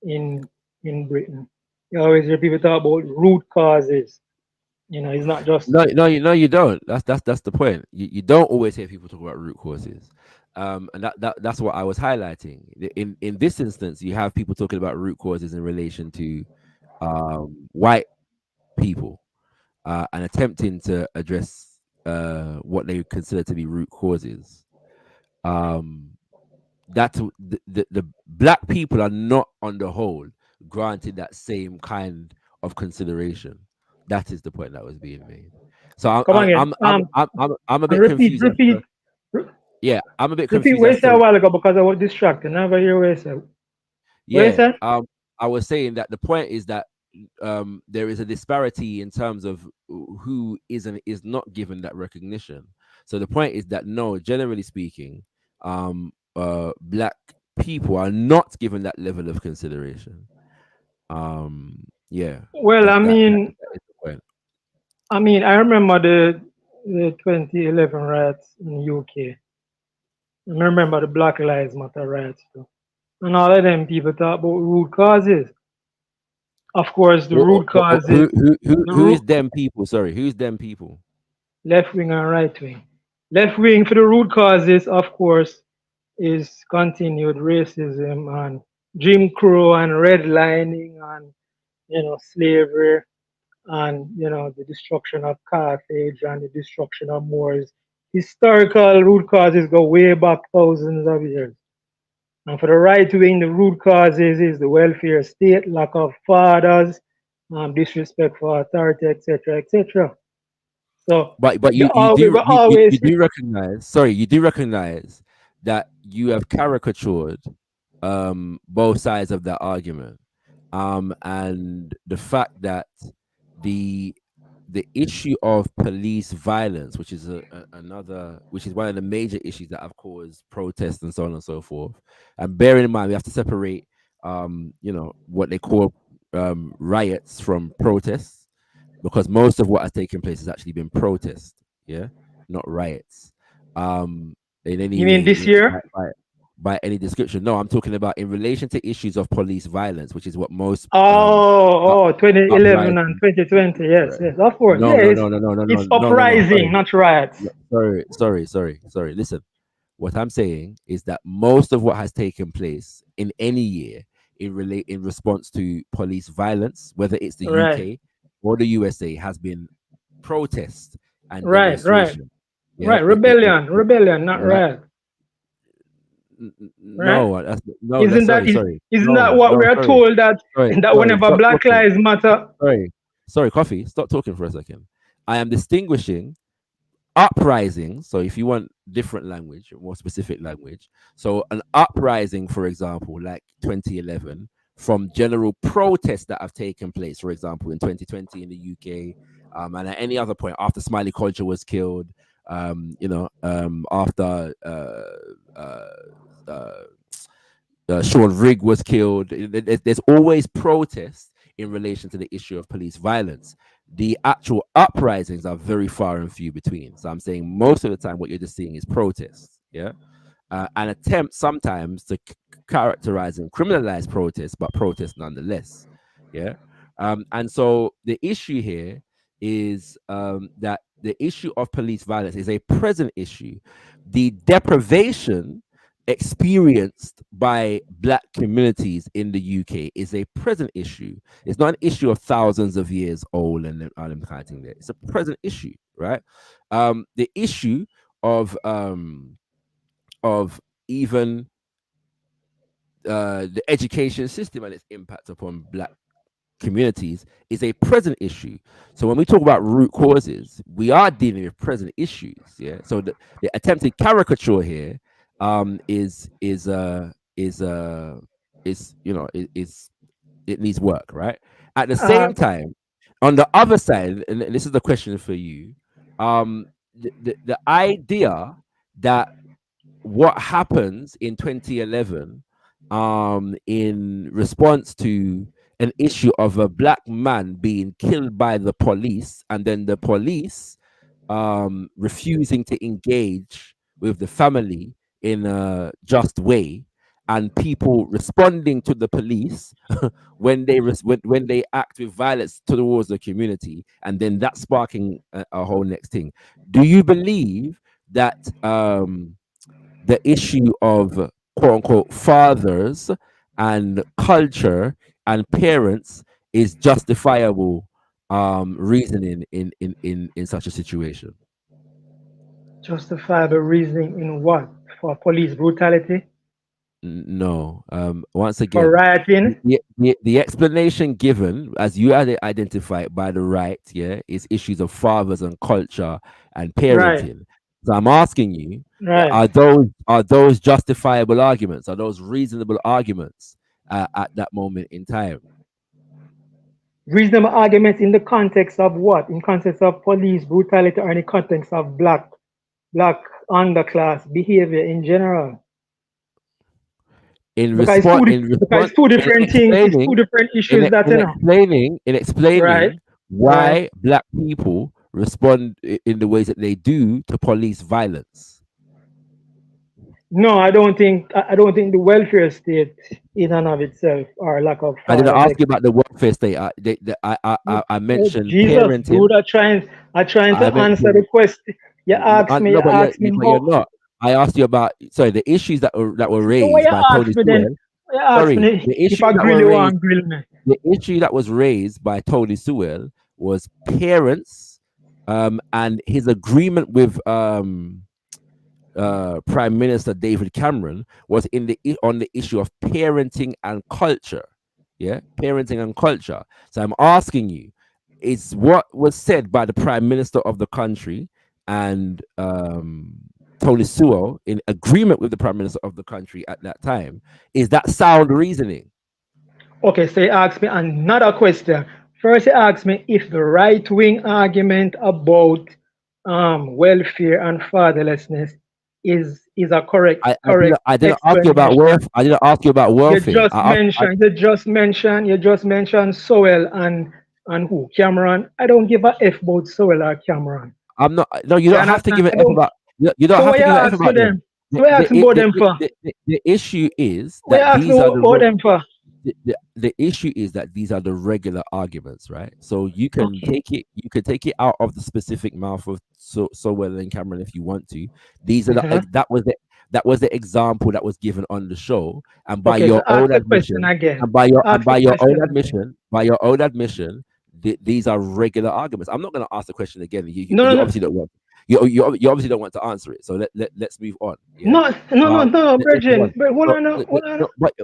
in Britain, you always hear people talk about root causes. It's not just No, you don't. That's the point. You don't always hear people talk about root causes, and that's what I was highlighting. In this instance, you have people talking about root causes in relation to white people and attempting to address what they consider to be root causes. That the black people are not, on the whole, granted that same kind of consideration. That is the point that was being made. So I'm a bit confused. Repeat. Yeah, I'm a bit Repeat confused. what you said a while ago because I was distracted. Never hear what you said. Yeah, I was saying that the point is that there is a disparity in terms of who is and is not given that recognition. So the point is that no, generally speaking, black people are not given that level of consideration. Yeah. Well, I mean, I remember the 2011 riots in the UK. I remember the Black Lives Matter riots too. And all of them people talk about root causes. Of course, the root causes. Who is them people? Sorry, who's them people? Left wing and right wing. Left wing for the root causes, of course, is continued racism and Jim Crow and redlining and slavery and the destruction of Carthage and the destruction of Moors. Historical root causes go way back thousands of years. And for the right wing, the root causes is the welfare state, lack of fathers, disrespect for authority, etc., etc. So, but you do recognize. Sorry, you do recognize that you have caricatured both sides of that argument, and the fact that the issue of police violence, which is which is one of the major issues that have caused protests and so on and so forth. And bearing in mind, we have to separate, what they call riots from protests, because most of what has taken place has actually been protests, not riots. In any you mean this year? By any description. No, I'm talking about in relation to issues of police violence, which is what most 2011 and 2020. Yes, of course. No, it's uprising, not riots. Sorry. Listen, what I'm saying is that most of what has taken place in any year in response to police violence, whether it's the UK or the USA, has been protest and Right, demonstration. Yeah, right. Rebellion, not right. riot. Right? No, no, sorry. Isn't No, that what we are sorry. told that whenever Stop Black talking. Lives Matter? Sorry, Coffee, stop talking for a second. I am distinguishing uprising. So if you want different language, more specific language, so an uprising, for example, like 2011, from general protests that have taken place, for example, in 2020 in the UK, and at any other point after Smiley Culture was killed, after Sean Rigg was killed. There's always protests in relation to the issue of police violence. The actual uprisings are very far and few between. So I'm saying most of the time what you're just seeing is protests, yeah? An attempt sometimes to characterize and criminalize protests, but protests nonetheless, yeah? And so the issue here is that the issue of police violence is a present issue. The deprivation experienced by Black communities in the UK is a present issue. It's not an issue of thousands of years old and all them kind of thing there. It's a present issue, right? The issue of even the education system and its impact upon Black communities is a present issue. So when we talk about root causes, we are dealing with present issues. Yeah. So the attempted caricature here is it needs work, right? At the same time, on the other side, and this is the question for you, the idea that what happens in 2011 in response to an issue of a Black man being killed by the police, and then the police refusing to engage with the family in a just way, and people responding to the police when they act with violence towards the community, and then that sparking a whole next thing. Do you believe that the issue of quote unquote fathers and culture and parents is justifiable reasoning in such a situation? Justifiable reasoning in what? For police brutality? No. Once again, for rioting? The explanation given, as you identified by the right, yeah, is issues of fathers and culture and parenting. Right. So I'm asking you, right, are those justifiable arguments? Are those reasonable arguments at that moment in time? Reasonable arguments in the context of what? In context of police brutality, or in the context of black underclass behavior in general? Because it's two different things, it's two different issues that, in explaining right, why right, Black people respond in the ways that they do to police violence. No, I don't think the welfare state in and of itself, or lack of. I didn't ask you about the welfare state. I mentioned parenting. Dude, I'm trying to answer the question. You asked me. You're not. I asked you about the issues that were raised by Tony Sewell. The issue that was raised by Tony Sewell was parents, and his agreement with Prime Minister David Cameron was on the issue of parenting and culture. Yeah, parenting and culture. So I'm asking you, is what was said by the Prime Minister of the country and Tony Sewell in agreement with the Prime Minister of the country at that time, is that sound reasoning? Okay, so he asked me another question. First, he asked me if the right-wing argument about welfare and fatherlessness is a correct. I didn't ask you about welfare. I didn't ask you about welfare. You just mentioned Sewell and who? Cameron. I don't give a F about Sewell or Cameron. I'm not. No, you don't have to give an F about. You don't have to give an F about them. The issue is that these are the issue is that these are the regular arguments, right? So you can take it out of the specific mouth of Sewell and Cameron if you want to. These are that was the example that was given on the show, and by your own admission, these are regular arguments. I'm not going to ask the question again. You No, no, obviously don't want. You obviously don't want to answer it. So let's move on. Yeah? no, no, no, Let's move Virgin. on. But hold on,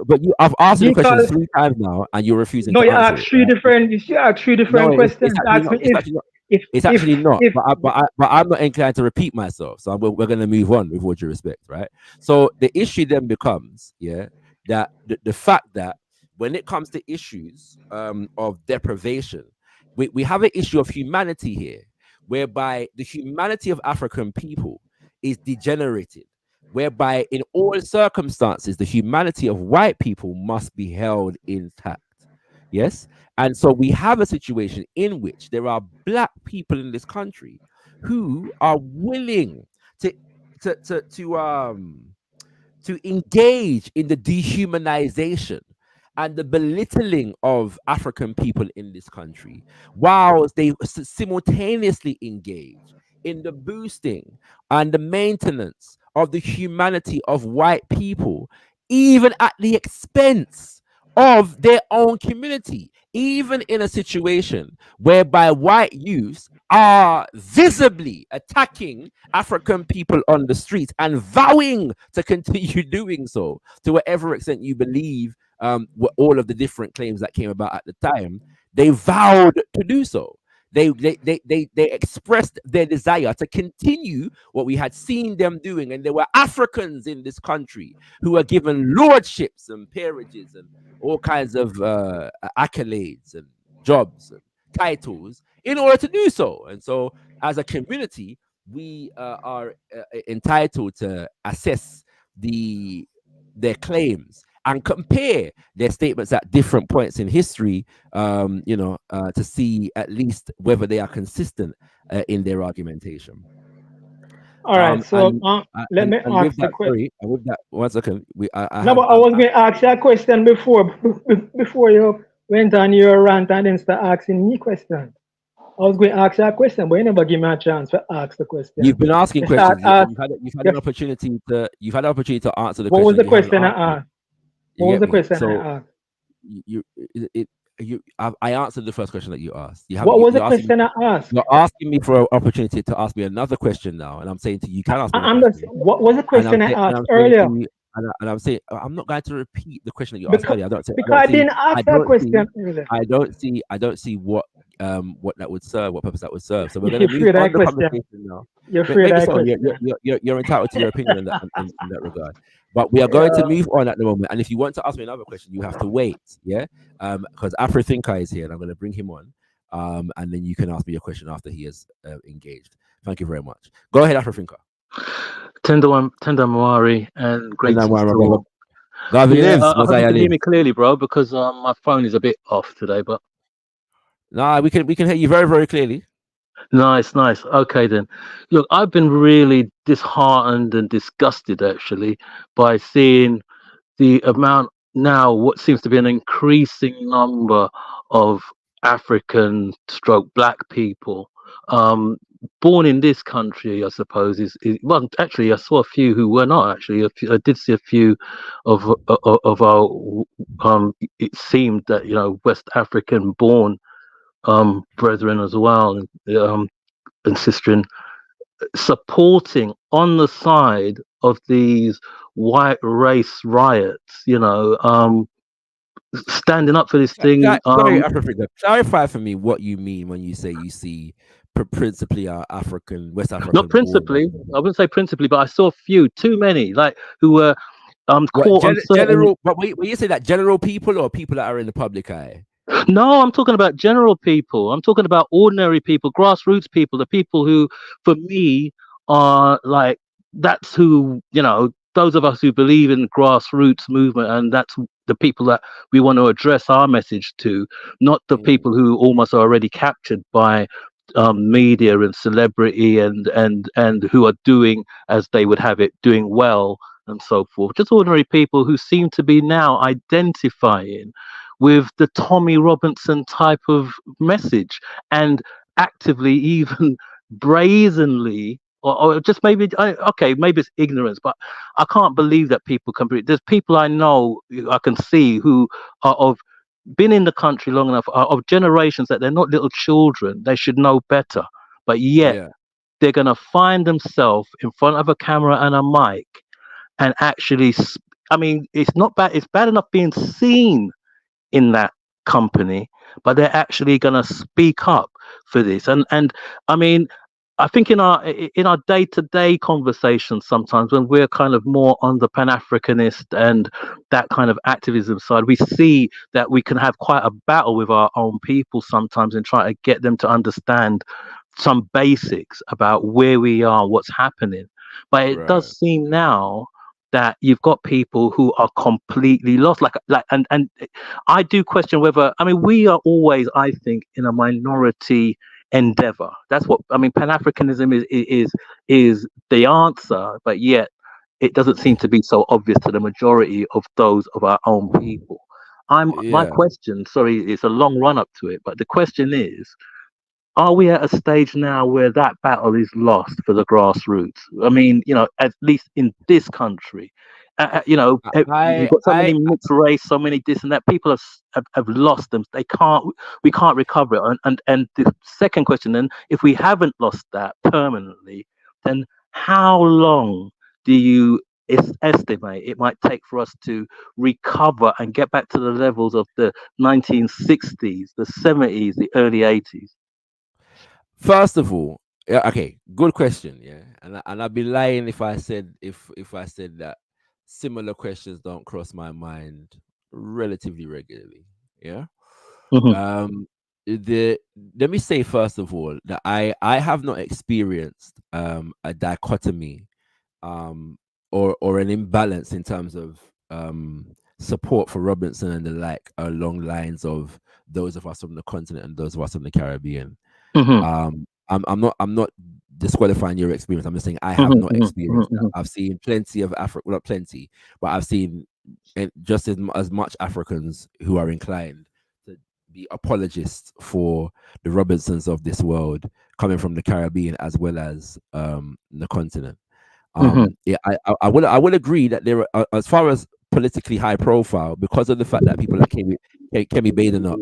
But I've asked you the question because 3 times now, and you're refusing no, to you answer asked it. three Right? different. You asked three different No, questions. it's actually Ask not. me It's actually not. It's if actually not. if But I'm not inclined to repeat myself. So we're going to move on with all due respect, right? So the issue then becomes, that the fact that when it comes to issues of deprivation, we have an issue of humanity here, whereby the humanity of African people is degenerated, whereby in all circumstances the humanity of white people must be held intact. Yes. And so we have a situation in which there are black people in this country who are willing to engage in the dehumanization and the belittling of African people in this country, while they simultaneously engage in the boosting and the maintenance of the humanity of white people, even at the expense of their own community, even in a situation whereby white youths are visibly attacking African people on the streets and vowing to continue doing so to whatever extent you believe what all of the different claims that came about at the time. They vowed to do so. They expressed their desire to continue what we had seen them doing, and there were Africans in this country who were given lordships and peerages and all kinds of accolades and jobs and titles in order to do so. And so, as a community, we are entitled to assess their claims and compare their statements at different points in history, to see at least whether they are consistent in their argumentation. all right. So let me ask the question. Sorry, and with that, 1 second. No, but I was going to ask you a question before you went on your rant and then start asking me questions. I was going to ask you a question, but you never give me a chance to ask the question. You've been asking You questions. start You've had an opportunity to. You've had an opportunity to answer the What question. was the You haven't question I answered it. asked? You What was get the me? question So I asked? I answered the first question that you asked. What was the question I asked? You're asking me for an opportunity to ask me another question now, and I'm saying to you, you can ask me. What was the question I asked earlier? And I'm saying I'm not going to repeat the question that you asked Because, earlier. I didn't ask that question earlier. I don't see what that would serve, what purpose that would serve. So we're going to You're move on the free conversation now. You're free Maybe that so. question. You're entitled to your opinion in that regard. But we are going to move on at the moment. And if you want to ask me another question, you have to wait. Yeah. Because Afrikan is here, and I'm going to bring him on. And then you can ask me your question after he has engaged. Thank you very much. Go ahead, Afrikan. Tender Mwari and great Garvey lives. I hope you can hear me clearly, bro, because my phone is a bit off today. But nah, we can hear you very, very clearly. Nice. Okay, then. Look, I've been really disheartened and disgusted, actually, by seeing the amount now, what seems to be an increasing number of African / black people born in this country, I suppose, well, actually, I saw a few who were not, actually. I did see a few of our, it seemed that, West African born brethren as well, and sister, supporting on the side of these white race riots, standing up for this thing. Sorry, Africa, clarify for me what you mean when you say you see principally African, West African. Not principally, I wouldn't say principally, but I saw a few, too many, who were caught on general. But when you say that, general people or people that are in the public eye? No, I'm talking about general people. I'm talking about ordinary people, grassroots people, the people who, for me, are that's who, those of us who believe in grassroots movement, and that's the people that we want to address our message to, not the people who almost are already captured by media and celebrity and who are doing as they would have it, doing well and so forth. Just ordinary people who seem to be now identifying with the Tommy Robinson type of message, and actively, even brazenly, or just maybe, maybe it's ignorance, but I can't believe that people can. There's people I know, I can see, who are of been in the country long enough, are of generations that they're not little children. They should know better, but yet Yeah. they're going to find themselves in front of a camera and a mic and actually, I mean, it's not bad. It's bad enough being seen in that company, but they're actually going to speak up for this. And I mean, I think in our day-to-day conversations, sometimes when we're kind of more on the Pan-Africanist and that kind of activism side, we see that we can have quite a battle with our own people sometimes and try to get them to understand some basics about where we are, what's happening. But it Right. does seem now that you've got people who are completely lost. And I do question whether, I mean, we are always, I think, in a minority endeavor. That's what I mean. Pan-Africanism is the answer, but yet it doesn't seem to be so obvious to the majority of those of our own people. My Yeah. question, sorry, it's a long run up to it, but the question is, are we at a stage now where that battle is lost for the grassroots? I mean, you know, at least in this country, you know, we've got so many mixed race, so many this and that. People have lost them. We can't recover it. And the second question, then, if we haven't lost that permanently, then how long do you estimate it might take for us to recover and get back to the levels of the 1960s, the 70s, the early 80s? First of all, yeah, okay, good question. Yeah, and I'd be lying if I said that similar questions don't cross my mind relatively regularly. Yeah. Mhm. Let me say first of all that I have not experienced a dichotomy or an imbalance in terms of support for Robinson and the like along lines of those of us from the continent and those of us from the Caribbean. Mhm. I'm not disqualifying your experience. I'm just saying I have not experienced that. I've seen plenty of Africa, well, not plenty, but I've seen just as much Africans who are inclined to be apologists for the Robinsons of this world coming from the Caribbean as well as the continent. Yeah, I will agree that there are, as far as politically high profile, because of the fact that people like Kemi Badenoch,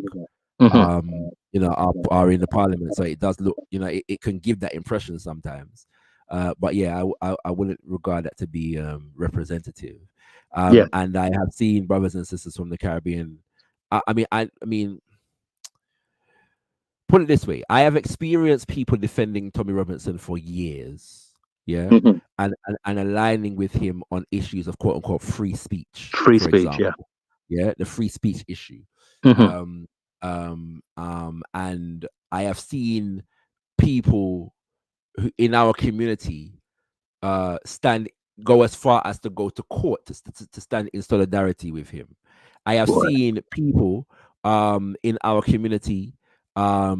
you know, are in the parliament, so it does look, you know, it can give that impression sometimes. But yeah, I wouldn't regard that to be representative. Yeah. And I have seen brothers and sisters from the Caribbean. I mean, put it this way: I have experienced people defending Tommy Robinson for years. Yeah. Mhm. And aligning with him on issues of quote unquote free speech, Free for speech, yeah. example. Yeah, the free speech issue. Mhm. And I have seen people in our community go as far as to go to court to stand in solidarity with him. I have Right. seen people in our community uh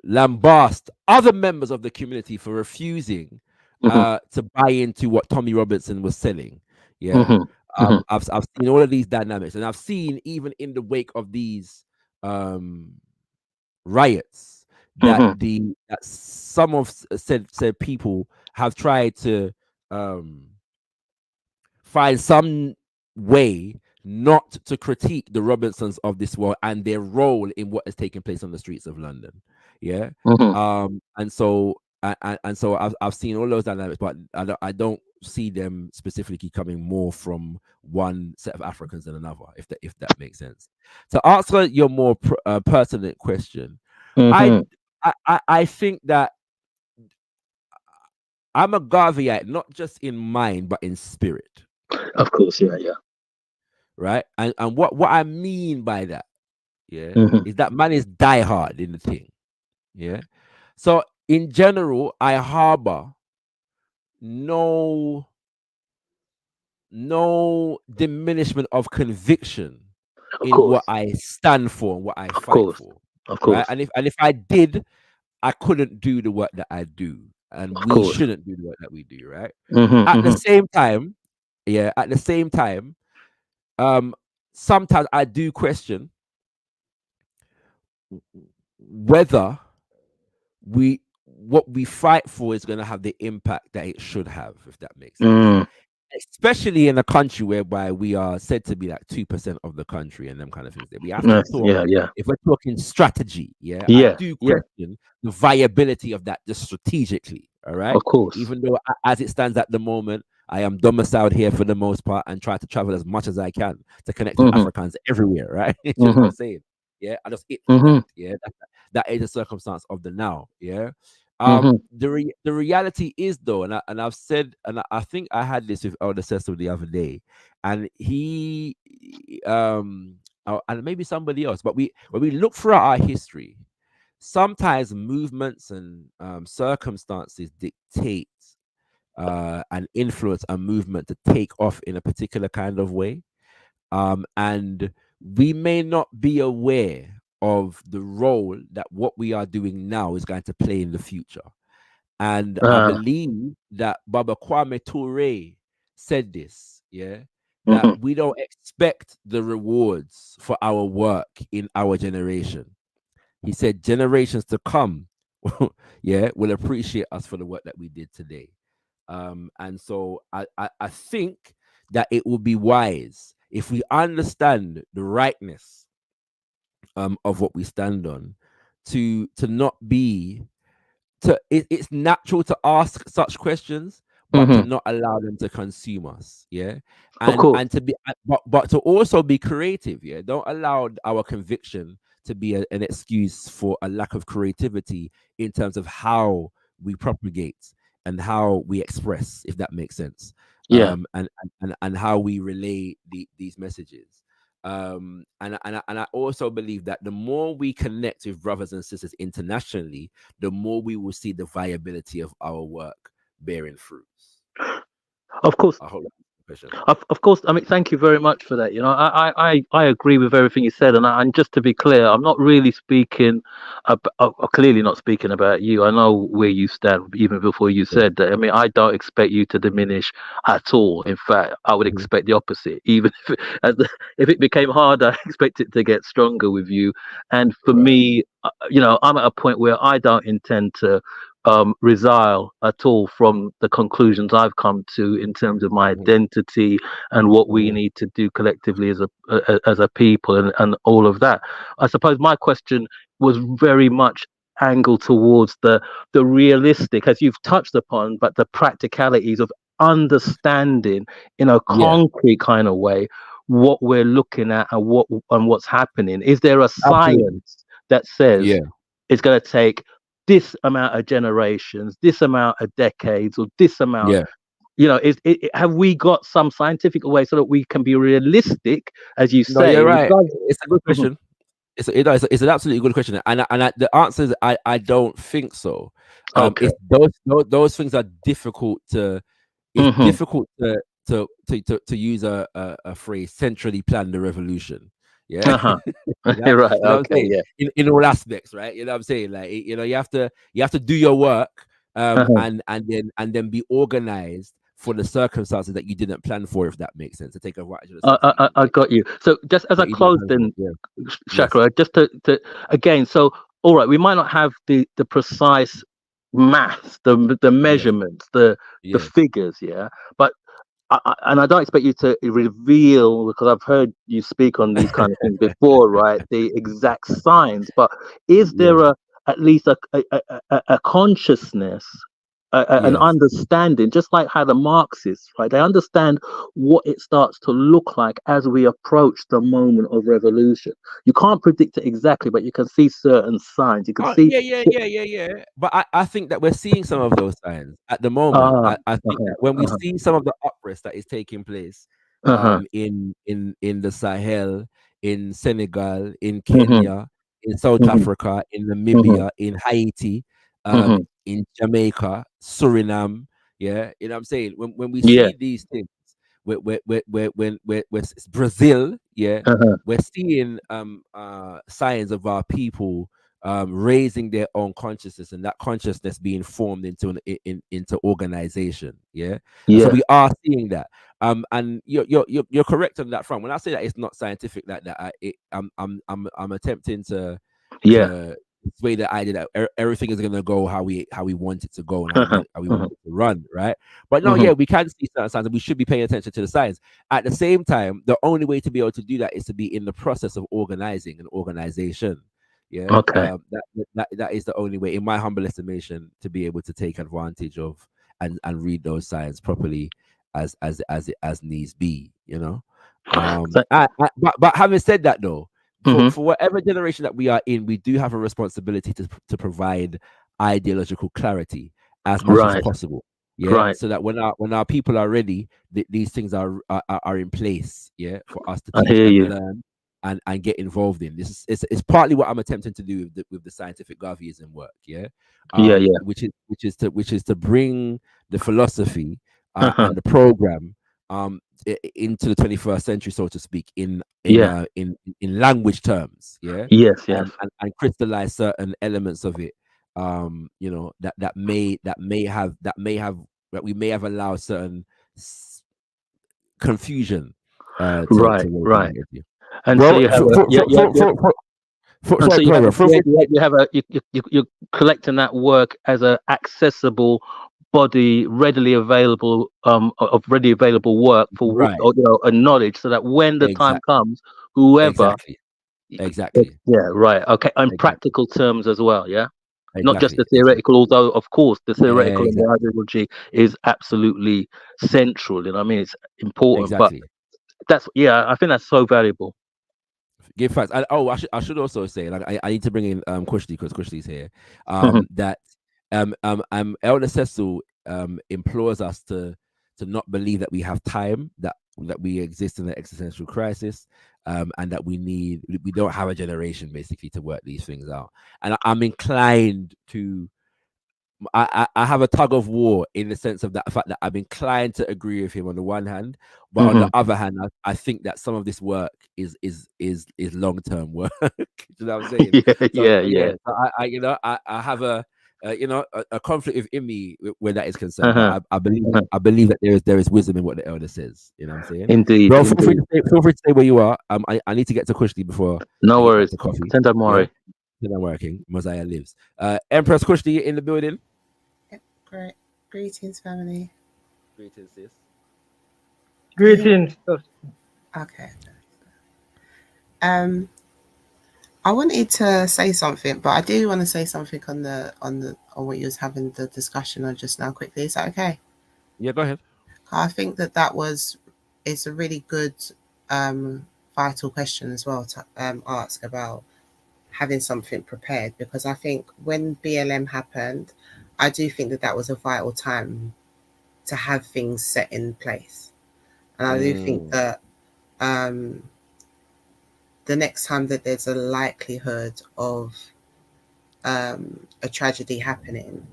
lambast other members of the community for refusing Mhm. to buy into what Tommy Robinson was selling. Yeah. Mhm. Mhm. I've seen all of these dynamics, and I've seen even in the wake of these riots that Mhm. that some of said people have tried to find some way not to critique the Robinsons of this world and their role in what is taking place on the streets of London. Yeah. Mhm. And so and so I've seen all those dynamics, but I don't see them specifically coming more from one set of Africans than another, if that makes sense. To answer your more pertinent question, I, Mhm. I think that I'm a Garveyite, not just in mind but in spirit. Of course, yeah, yeah. Right. And what I mean by that, yeah, Mhm. is that man is diehard in the thing. Yeah. So in general, I harbor no diminishment of conviction Of in what course. I stand for and what I Of fight course. for. Of Right. course. And if I did, I couldn't do the work that I do. And Of we course. shouldn't do the work that we do, right? Mhm. At the Mhm. same time, yeah, at the same time, sometimes I do question whether what we fight for is going to have the impact that it should have, if that makes sense. Mm. especially in a country whereby we are said to be like 2% of the country and them kind of things. That we have to Yes, talk. yeah, yeah, If we're talking strategy, I yeah, do yeah. question the viability of that just strategically. All right, Of course. even though as it stands at the moment, I am domiciled here for the most part and try to travel as much as I can to connect with Mm-hmm. Africans everywhere. Right, you know what Mm-hmm. I'm saying? Yeah, I just it like Mm-hmm. that. Yeah, that is a circumstance of the now. Yeah. Mm-hmm. The reality is though, and I've said, and I think I had this with Elder Cecil the other day, and he, and maybe somebody else, but when we look throughout our history, sometimes movements and circumstances dictate and influence a movement to take off in a particular kind of way, and we may not be aware of the role that what we are doing now is going to play in the future. And I believe that Baba Kwame Ture said this, that Mm-hmm. we don't expect the rewards for our work in our generation. He said generations to come, will appreciate us for the work that we did today. And so I think that it will be wise if we understand the rightness of what we stand on, to not be it's natural to ask such questions, but to Mm-hmm. not allow them to consume us. Of And course. to be but to also be creative. Don't allow our conviction to be an excuse for a lack of creativity in terms of how we propagate and how we express, if that makes sense. Yeah. And how we relay these messages. And I also believe that the more we connect with brothers and sisters internationally, the more we will see the viability of our work bearing fruits. Of course. I hope that's the question. Of course. I mean, thank you very much for that. I agree with everything you said, and just to be clear, I'm not really speaking, clearly not speaking about you. I know where you stand, even before you said that. I mean, I don't expect you to diminish at all. In fact, I would expect the opposite. Even if it became harder, I expect it to get stronger with you. And for me, I'm at a point where I don't intend to resile at all from the conclusions I've come to in terms of my identity and what we need to do collectively as a people and all of that. I suppose my question was very much angled towards the realistic, as you've touched upon, but the practicalities of understanding in a concrete kind of way what we're looking at and what's happening. Is there a science that says it's going to take this amount of generations, this amount of decades, or this amount? Have we got some scientific way so that we can be realistic, as you No, say? you're right. It's a good question. It's an absolutely good question, and the answer is I don't think so. Okay. Those things are difficult to. It's difficult to use a phrase, centrally plan the revolution. Right. Okay. Yeah. In all aspects, right? You know what I'm saying? Like, you have to do your work, and then be organized for the circumstances that you didn't plan for, if that makes sense. To take advantage of the I got you. So just as I close then, Shakra, just to again, so all right, we might not have the precise maths, the measurements, the figures, but and I don't expect you to reveal, because I've heard you speak on these kind of things before, right? The exact signs, but is there at least a consciousness, an understanding, just like how the Marxists, right? They understand what it starts to look like as we approach the moment of revolution. You can't predict it exactly, but you can see certain signs. You can see. Yeah. But I think that we're seeing some of those signs at the moment. I think that when we see some of the uprising that is taking place in the Sahel, in Senegal, in Kenya, in South Africa, in Namibia, in Haiti, in Jamaica, Suriname, you know what I'm saying? When we see these things, when it's Brazil, we're seeing signs of our people raising their own consciousness, and that consciousness being formed into organization. So we are seeing that. And you're correct on that front. When I say that it's not scientific like that, I'm attempting to sway the idea that everything is going to go how we want it to go and how we want it to run, right? But no, yeah, we can see certain signs, and we should be paying attention to the signs. At the same time, the only way to be able to do that is to be in the process of organizing and organization. Yeah. Okay. That is the only way, in my humble estimation, to be able to take advantage of and read those signs properly as needs be, you know. But having said that, though, for whatever generation that we are in, we do have a responsibility to provide ideological clarity as much as possible. Yeah, Right. so that when our people are ready, these things are in place. Yeah, for us to I teach hear and you. learn and get involved in. This is it's partly what I'm attempting to do with the scientific Garveyism work. Yeah, which is to bring the philosophy and the program into the 21st century, so to speak, in language terms. Yeah. Yes. And crystallize certain elements of it. You know, that we may have allowed certain confusion. Right. And well, so you have you're collecting that work as a accessible body, readily available ready available work for a knowledge, so that when the time comes, whoever exactly okay, in practical terms as well, not just the theoretical, although of course the theoretical and the ideology is absolutely central, you know what I mean, it's important, but that's I think that's so valuable. Give facts. I should also say, like, I need to bring in Kushti, because Kushti's here. That Elder Cecil implores us to not believe that we have time, that we exist in an existential crisis, and that we don't have a generation basically to work these things out. And I'm inclined to. I have a tug of war in the sense of that fact that I'm inclined to agree with him on the one hand, but on the other hand, I think that some of this work is long-term work. You know what I'm saying? So I have a conflict within me where that is concerned. But I believe that there is wisdom in what the elder says. You know what I'm saying? Indeed. Well, feel free to stay where you are. I need to get to Kushti before. No worries. Coffee. Send that worry. I'm working. Mosiah lives. Empress Kushti in the building. Great. Greetings, family. Greetings, sis. Greetings. Okay. I wanted to say something, but I do want to say something on what you was having the discussion on just now quickly. Is that okay? Yeah, go ahead. I think that it's a really good vital question as well to ask about having something prepared, because I think when BLM happened, I do think that was a vital time to have things set in place. And I do think that the next time that there's a likelihood of a tragedy happening,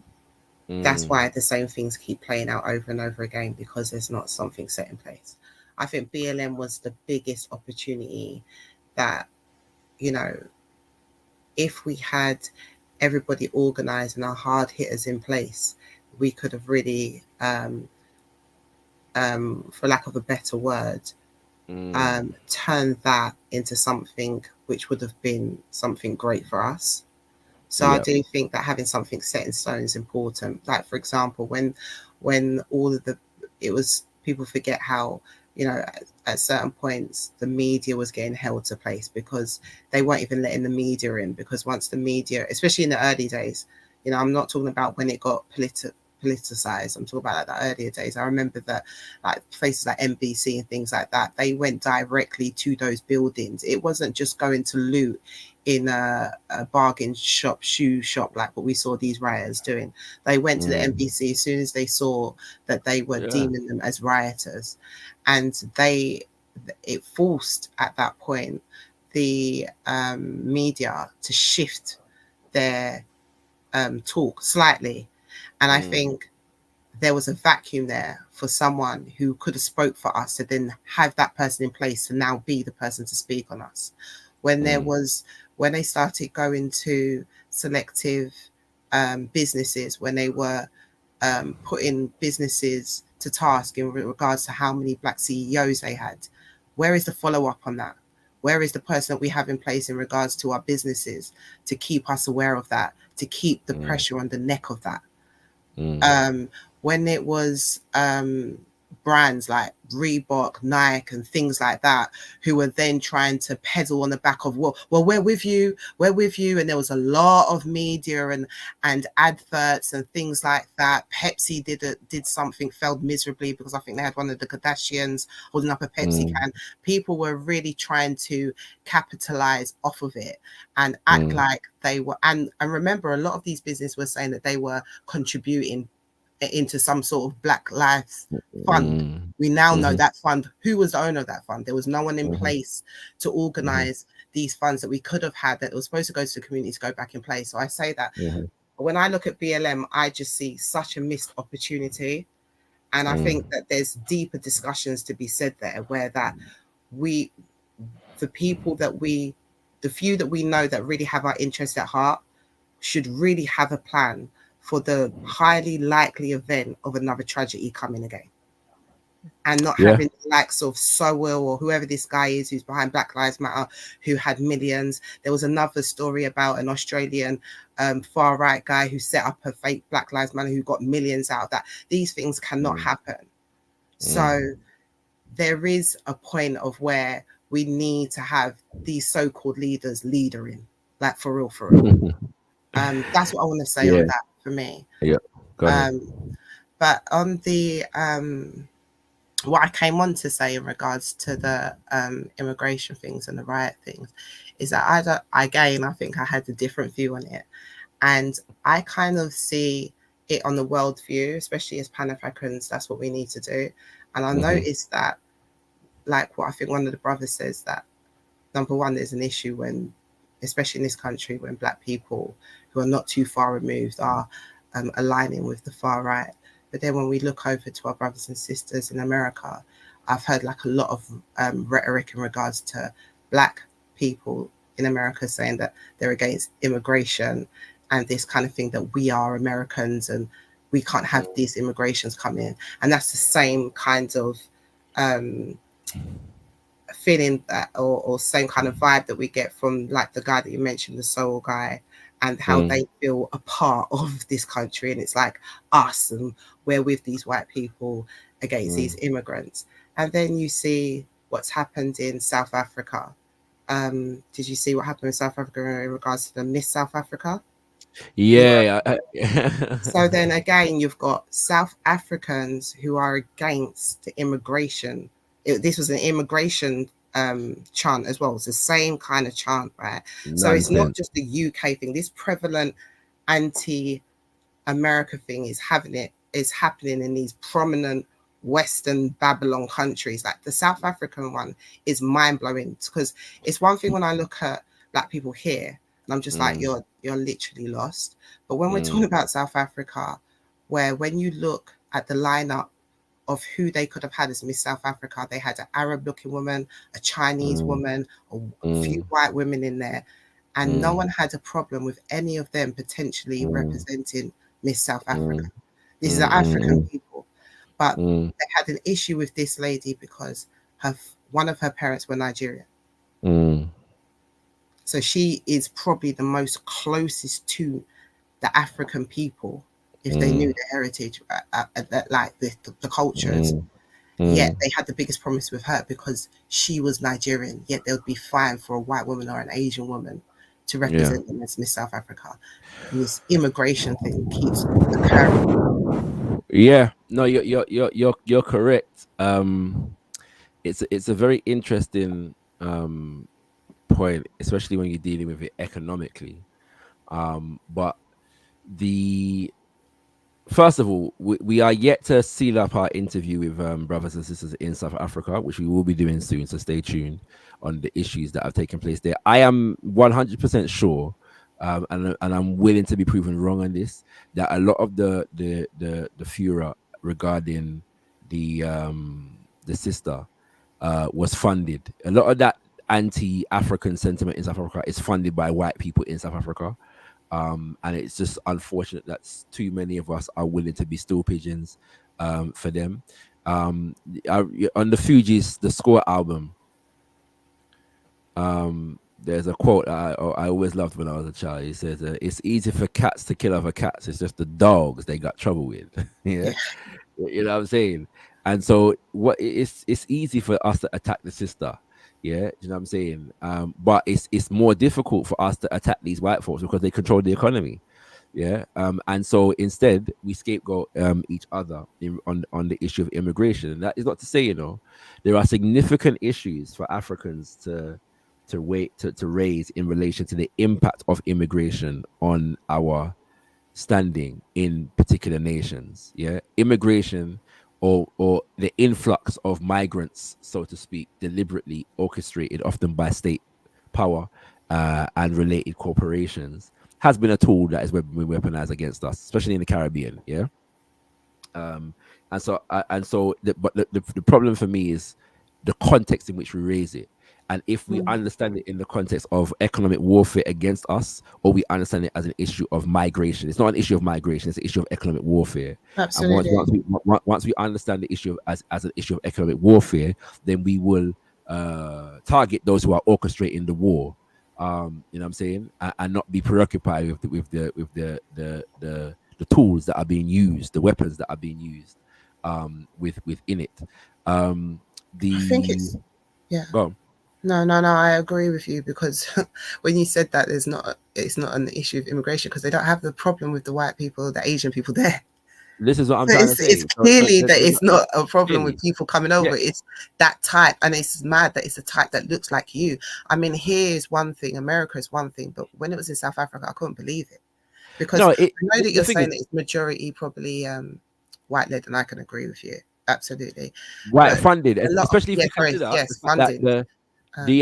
that's why the same things keep playing out over and over again, because there's not something set in place. I think BLM was the biggest opportunity that, if we had everybody organized and our hard hitters in place, we could have really, for lack of a better word, turned that into something which would have been something great for us. So I do think that having something set in stone is important. Like, for example, when all of people forget how, at certain points the media was getting held to place because they weren't even letting the media in, because once the media, especially in the early days, I'm not talking about when it got politicized, I'm talking about the earlier days. I remember that like places like NBC and things like that, they went directly to those buildings. It wasn't just going to loot in a bargain shop, shoe shop, like what we saw these rioters doing. They went to the NBC as soon as they saw that they were deeming them as rioters, and it forced at that point the media to shift their talk slightly. And I think there was a vacuum there for someone who could have spoke for us to then have that person in place to now be the person to speak on us. When they started going to selective businesses, when they were putting businesses to task in regards to how many black CEOs they had, where is the follow-up on that? Where is the person that we have in place in regards to our businesses to keep us aware of that, to keep the pressure on the neck of that? When it was brands like Reebok, Nike, and things like that, who were then trying to peddle on the back of, well, we're with you, and there was a lot of media and adverts and things like that. Pepsi did something, failed miserably because I think they had one of the Kardashians holding up a Pepsi can. People were really trying to capitalize off of it and act like they were, and remember, a lot of these businesses were saying that they were contributing into some sort of Black Lives Fund. We now know that fund, who was the owner of that fund. There was no one in place to organize these funds that we could have had that was supposed to go to the community to go back in place. So I say that when I look at BLM, I just see such a missed opportunity. And I think that there's deeper discussions to be said there, where that the few that we know that really have our interests at heart should really have a plan for the highly likely event of another tragedy coming again, and not having the likes of Sowell or whoever this guy is who's behind Black Lives Matter, who had millions. There was another story about an Australian far right guy who set up a fake Black Lives Matter who got millions out of that. These things cannot happen. So there is a point of where we need to have these so-called leaders leadering, like for real. That's what I want to say on that. For me, but on the what I came on to say in regards to the immigration things and the riot things is that I think I had a different view on it, and I kind of see it on the world view, especially as Pan-Africans. That's what we need to do. And I noticed that, like what I think one of the brothers says, that number one, there's an issue when, especially in this country, when Black people who are not too far removed are aligning with the far right. But then when we look over to our brothers and sisters in America, I've heard like a lot of rhetoric in regards to Black people in America saying that they're against immigration and this kind of thing, that we are Americans and we can't have these immigrations come in. And that's the same kind of feeling that, or same kind of vibe that we get from like the guy that you mentioned, the Soul guy, and how they feel a part of this country, and it's like us, and we're with these white people against these immigrants. And then you see what's happened in South Africa. Did you see what happened in South Africa in regards to the Miss South Africa? Yeah. So then again, you've got South Africans who are against the immigration. This was an immigration chant as well. It's the same kind of chant, right? So it's not just the UK thing. This prevalent anti-America thing is happening in these prominent Western Babylon countries. Like the South African one is mind-blowing, because it's one thing when I look at Black people here and I'm just like, you're literally lost. But when we're talking about South Africa, where when you look at the lineup of who they could have had as Miss South Africa, they had an Arab-looking woman, a Chinese woman, a few white women in there, and no one had a problem with any of them potentially representing Miss South Africa. This is an African people, but they had an issue with this lady because one of her parents were Nigerian. So she is probably the most closest to the African people, if they knew the heritage, like the cultures. Yet they had the biggest promise with her because she was Nigerian, yet they would be fine for a white woman or an Asian woman to represent them as Miss South Africa. And this immigration thing keeps occurring. Yeah, no, you're correct. It's a very interesting point, especially when you're dealing with it economically. But first of all, we are yet to seal up our interview with brothers and sisters in South Africa, which we will be doing soon. So stay tuned on the issues that have taken place there. I am 100% sure, and I'm willing to be proven wrong on this, that a lot of the furor regarding the sister was funded. A lot of that anti-African sentiment in South Africa is funded by white people in South Africa. And it's just unfortunate that too many of us are willing to be stool pigeons for them. On the Fugees, the Score album, There's a quote I always loved when I was a child. He says, "It's easy for cats to kill other cats. It's just the dogs they got trouble with." Yeah, you know what I'm saying. And so, it's easy for us to attack the sister. Yeah, you know what I'm saying. But it's more difficult for us to attack these white folks because they control the economy. Yeah. And so instead we scapegoat each other on the issue of immigration. And that is not to say, there are significant issues for Africans to raise in relation to the impact of immigration on our standing in particular nations. Yeah. Immigration or the influx of migrants, so to speak, deliberately orchestrated often by state power and related corporations, has been a tool that has been weaponized against us, especially in the Caribbean. Yeah. And so the problem for me is the context in which we raise it. And if we understand it in the context of economic warfare against us, or we understand it as an issue of migration, it's not an issue of migration, it's an issue of economic warfare. Absolutely. And once we understand the issue as an issue of economic warfare, then we will target those who are orchestrating the war. You know what I'm saying, and not be preoccupied with the tools that are being used, the weapons that are being used within it. I think it's Go on. No, I agree with you, because when you said that it's not an issue of immigration, because they don't have the problem with the white people, the Asian people there. This is what I'm trying to say. It's clearly that it's not a problem with people coming over. Yeah. It's that type, and it's mad that it's a type that looks like you. I mean, here's one thing, America is one thing, but when it was in South Africa, I couldn't believe it, because I know that you're saying that it's majority probably white-led, and I can agree with you absolutely. White funded, especially if you consider funded. The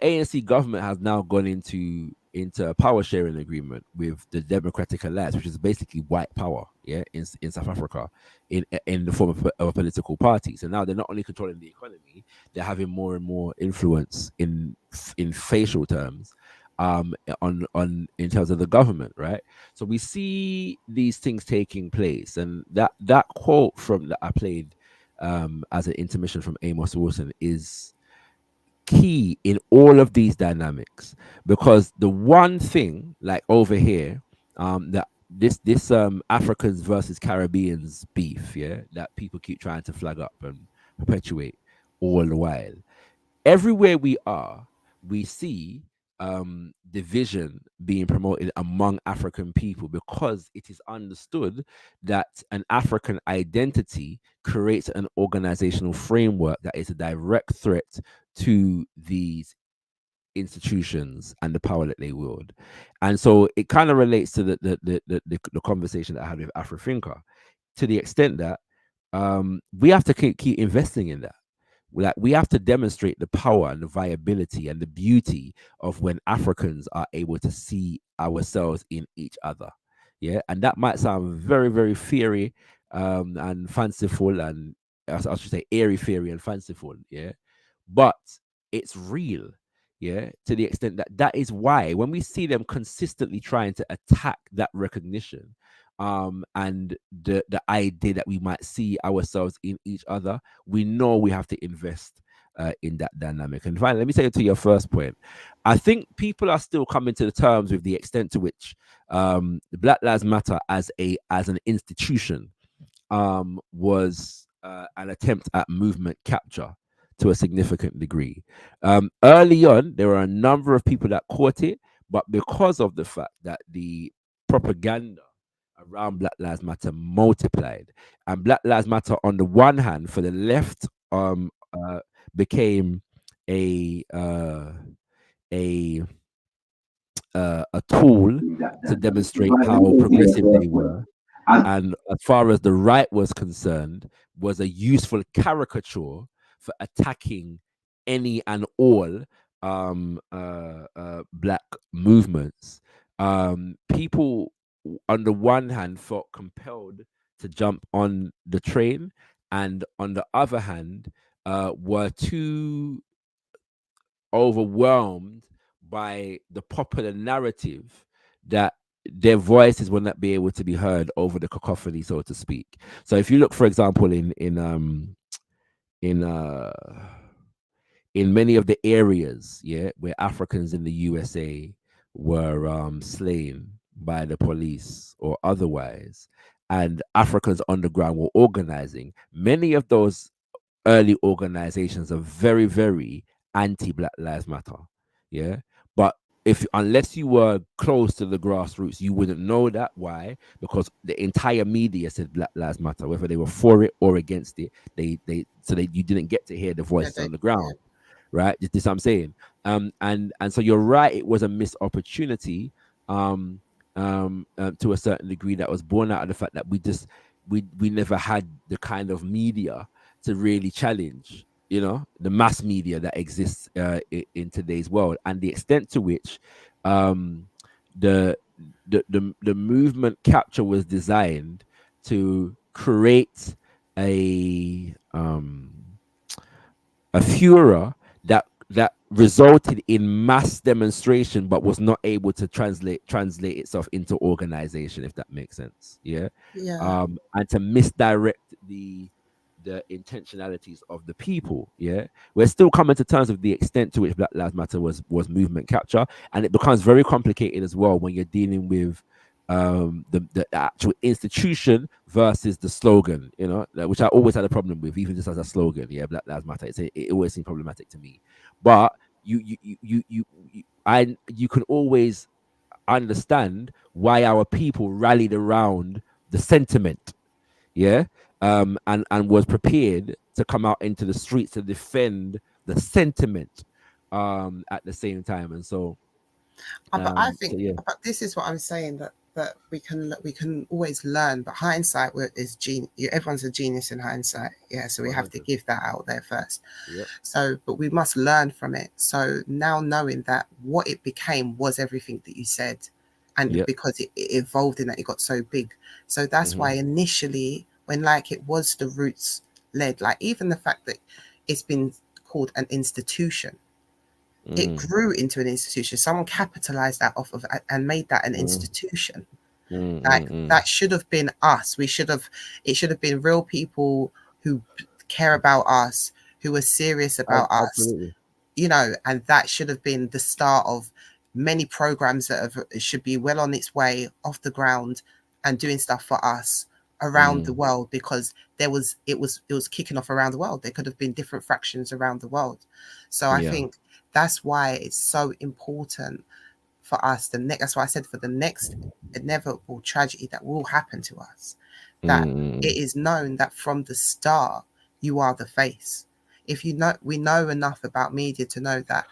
ANC government has now gone into a power sharing agreement with the Democratic Alliance, which is basically white power, in South Africa, in the form of a political party. So now they're not only controlling the economy, they're having more and more influence in facial terms, in terms of the government, right? So we see these things taking place, and that quote that I played as an intermission from Amos Wilson is key in all of these dynamics, because the one thing, like over here, that this Africans versus Caribbeans beef, that people keep trying to flag up and perpetuate all the while, everywhere we are, we see division being promoted among African people, because it is understood that an African identity creates an organizational framework that is a direct threat to these institutions and the power that they wield. And so it kind of relates to the conversation that I had with Afrifinka, to the extent that we have to keep investing in that. Like, we have to demonstrate the power and the viability and the beauty of when Africans are able to see ourselves in each other. Yeah. And that might sound very, very fairy and fanciful, and I should say airy, fairy and fanciful. Yeah. But it's real. Yeah. To the extent that is why when we see them consistently trying to attack that recognition, and the idea that we might see ourselves in each other, we know we have to invest in that dynamic. And finally, let me say to your first point, I think people are still coming to the terms with the extent to which the Black Lives Matter as an institution was an attempt at movement capture to a significant degree. Early on, there were a number of people that caught it, but because of the fact that the propaganda around Black Lives Matter multiplied, and Black Lives Matter, on the one hand, for the left, became a tool to demonstrate how progressive they were, and as far as the right was concerned, was a useful caricature for attacking any and all Black movements. People, on the one hand, felt compelled to jump on the train, and on the other hand, were too overwhelmed by the popular narrative that their voices will not be able to be heard over the cacophony, so to speak. So if you look, for example, in in many of the areas, where Africans in the USA were slain by the police or otherwise, and Africans underground were organizing, many of those early organizations are very, very anti-Black Lives Matter. But unless you were close to the grassroots, you wouldn't know that. Why? Because the entire media said Black Lives Matter, whether they were for it or against it. You didn't get to hear the voices on the ground, right? This what I'm saying. And so you're right. It was a missed opportunity, to a certain degree, that was born out of the fact that we never had the kind of media to really challenge, the mass media that exists in today's world, and the extent to which the movement capture was designed to create a furor that resulted in mass demonstration, but was not able to translate itself into organization, if that makes sense. And to misdirect the intentionalities of the people. We're still coming to terms with the extent to which Black Lives Matter was movement capture, and it becomes very complicated as well when you're dealing with the actual institution versus the slogan, which I always had a problem with, even just as a slogan. Black Lives Matter. It always seemed problematic to me. But you can always understand why our people rallied around the sentiment, and was prepared to come out into the streets to defend the sentiment at the same time. And so, but I think, but this is what I'm saying, that we can always learn, but hindsight is everyone's a genius in hindsight. So we have to give that out there first. So, but we must learn from it. So now knowing that what it became was everything that you said, and because it evolved in that, it got so big. So that's why initially, when it was the roots led, even the fact that it's been called an institution, it grew into an institution. Someone capitalized that off of and made that an institution. That should have been us. It should have been real people who care about us, who are serious about us, and that should have been the start of many programs that should be well on its way off the ground and doing stuff for us around the world, because it was kicking off around the world. There could have been different fractions around the world. So I think that's why it's so important for us. That's why I said, for the next inevitable tragedy that will happen to us, that it is known that from the start you are the face. We know enough about media to know that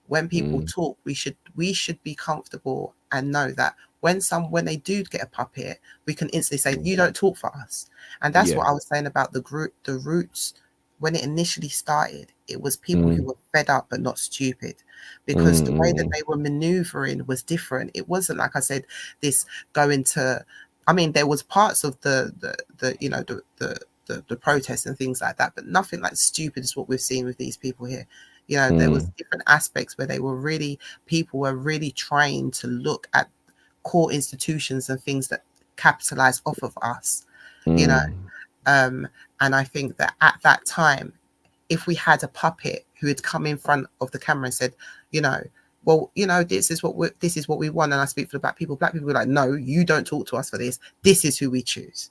when people talk, we should be comfortable and know that when they do get a puppet, we can instantly say, you don't talk for us. And that's what I was saying about the roots. When it initially started, it was people who were fed up but not stupid, because the way that they were maneuvering was different. It wasn't, like I said, this going to, there was parts of the protests and things like that, but nothing like stupid as what we've seen with these people here. There was different aspects where people were really trained to look at core institutions and things that capitalize off of us, and I think that at that time, if we had a puppet who had come in front of the camera and said, this is what we want, and I speak for the black people were like, no, you don't talk to us for this. This is who we choose.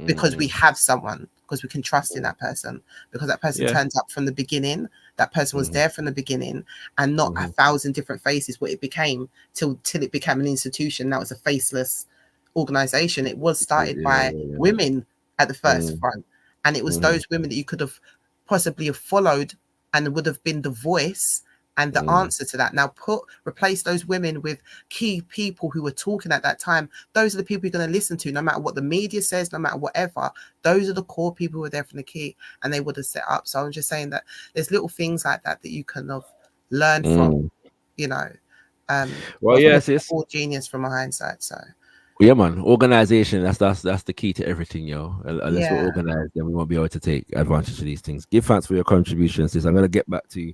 Because we have someone, because we can trust in that person, because that person turns up from the beginning, that person was there from the beginning, and not 1,000 different faces, what it became till it became an institution. That was a faceless organization. It was started by women at the first front, and it was those women that you could have possibly have followed and would have been the voice and the answer to that. Now replace those women with key people who were talking at that time. Those are the people you're going to listen to, no matter what the media says, no matter whatever. Those are the core people who are there from the key, and they would have set up. So I'm just saying that there's little things like that you can have learned from, well, yes, it's all genius from a hindsight. So yeah, man, organization, that's the key to everything, yo. Unless we're organized, then we won't be able to take advantage of these things. Give thanks for your contributions, sis. I'm gonna get back to you.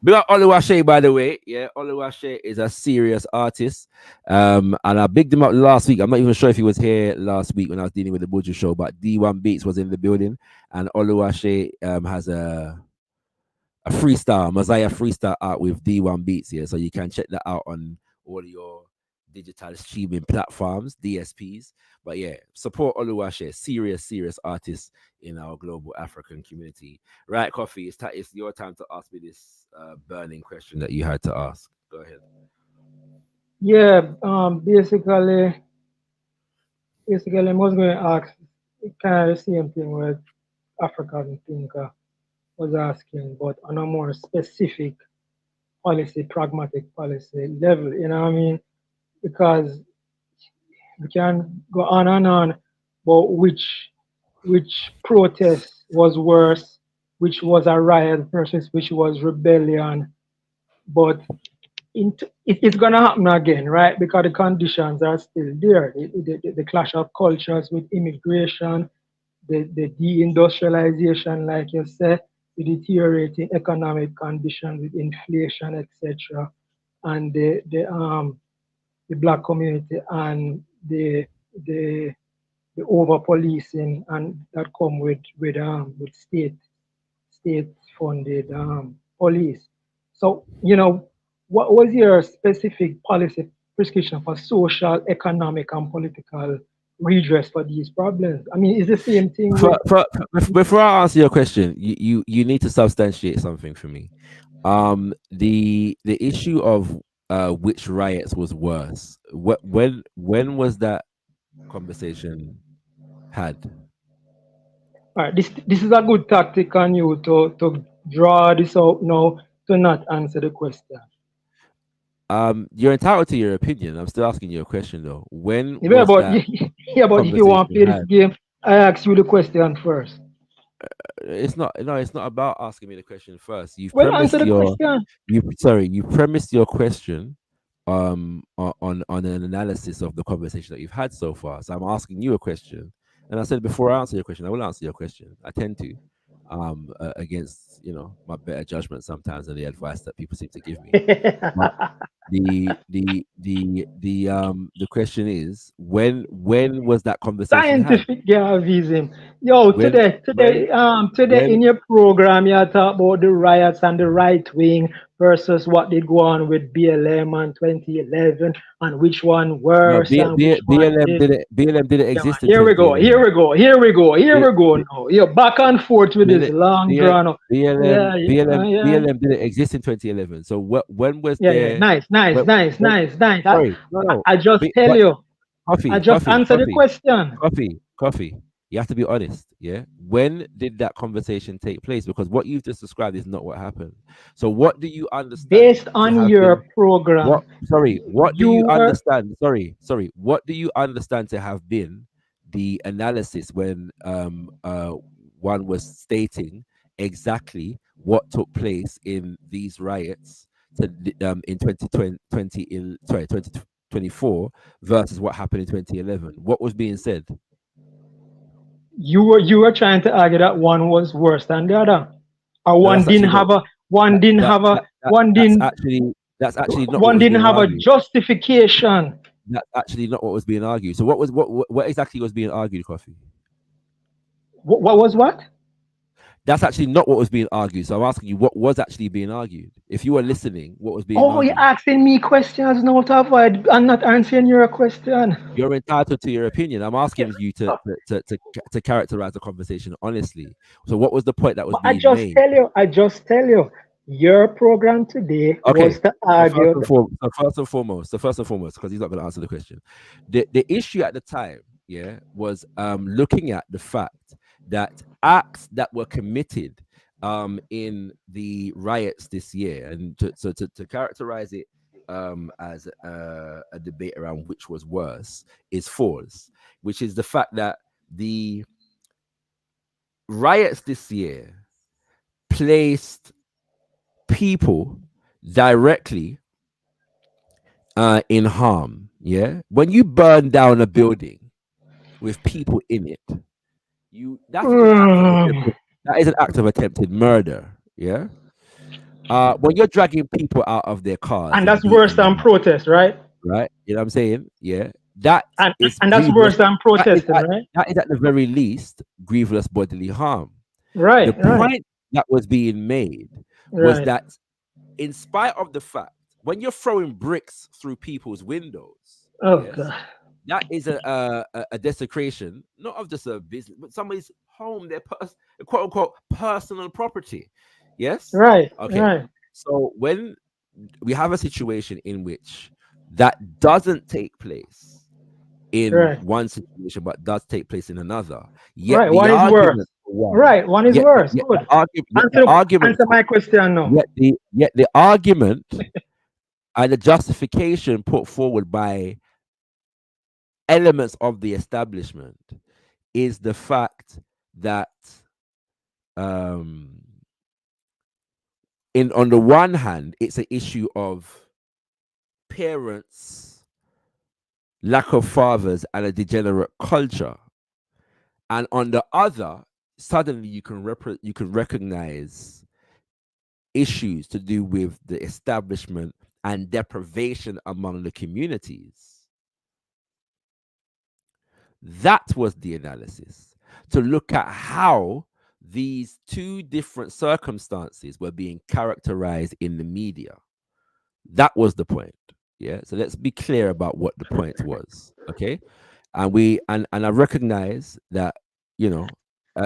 Big up Oluwase, by the way. Oluwase is a serious artist. And I bigged him up last week. I'm not even sure if he was here last week when I was dealing with the Buju show, but D1 Beats was in the building, and Oluwase has a a freestyle, Messiah freestyle out with D1 Beats here. So you can check that out on all your digital streaming platforms, DSPs. But yeah, support Oluwase, serious artist in our global African community. Right, Coffee, it's your time to ask me this burning question that you had to ask. Go ahead. Yeah, basically, I was going to ask kind of the same thing with African thinker was asking, but on a more specific policy, pragmatic policy level, you know what I mean? Because we can go on and on about which protest was worse, which was a riot versus which was rebellion, but it's gonna happen again, right? Because the conditions are still there. The clash of cultures with immigration, the deindustrialization, like you said, the deteriorating economic conditions with inflation, etc., and the black community and the over policing and that come with state funded police. So what was your specific policy prescription for social, economic, and political redress for these problems? I mean, it's the same thing. Before I answer your question, you need to substantiate something for me. The issue of which riots was worse. When was that conversation had? All right, this is a good tactic on you to draw this out now to not answer the question. You're entitled to your opinion. I'm still asking you a question though. When Yeah, was but that but if you want to play this game, I ask you the question first. It's not about asking me the question first. You've Well, premised answer the your question. you premised your question on an analysis of the conversation that you've had so far. So I'm asking you a question, and I said before I answer your question, I will answer your question. I tend to against my better judgment sometimes and the advice that people seem to give me. But the question is when was that conversation Scientific Garveysm. Yo, today when in your program you talk about the riots and the right wing versus what did go on with BLM and 2011 and which one worse and which one did. BLM didn't exist in Here we go 2011. now. You're back and forth with this long drawn out. BLM didn't exist in 2011. So when was there? Nice. Sorry, no. I just tell you. Coffee. I just answer the question. Coffee. You have to be honest. Yeah. When did that conversation take place? Because what you've just described is not what happened. So what do you understand? Based on your program. What do you understand? Sorry. What do you understand to have been the analysis when one was stating exactly what took place in these riots in 2024 versus what happened in 2011? What was being said? You were trying to argue that one was worse than the other, or one didn't have a justification. That's actually not what was being argued. So what exactly was being argued, Coffee? What was what? That's actually not what was being argued. So I'm asking you, what was actually being argued? If you were listening, what was being argued? You're asking me questions now to avoid and not answering your question. You're entitled to your opinion. I'm asking you to characterize the conversation honestly. So what was the point that was being made? I just tell you, your program today was to argue. First and foremost, because he's not going to answer the question. The issue at the time, was looking at the fact that acts that were committed in the riots this year, and to characterize it as a debate around which was worse, is false, which is the fact that the riots this year placed people directly in harm. When you burn down a building with people in it, that is an act of attempted murder. When you're dragging people out of their cars, and that's worse than protest, right? Right, you know what I'm saying? That's worse than protesting, right? That is at the very least grievous bodily harm. Right. The point that was being made was Right. that in spite of the fact when you're throwing bricks through people's windows, Oh yes, God. that is a desecration, not of just a business, but somebody's home, their quote unquote personal property. Yes. Right. Okay. Right. So when we have a situation in which that doesn't take place in Right. one situation, but does take place in another, yet Right. the One is worse. argument for one, Right. One is yet, worse. yet Good. the argument Answer my question now. yet the argument and the justification put forward by elements of the establishment is the fact that on the one hand it's an issue of parents, lack of fathers, and a degenerate culture, and on the other suddenly you can recognize issues to do with the establishment and deprivation among the communities. That was the analysis, to look at how these two different circumstances were being characterized in the media. That was the point. Yeah. So let's be clear about what the point was. Okay. And I recognize that,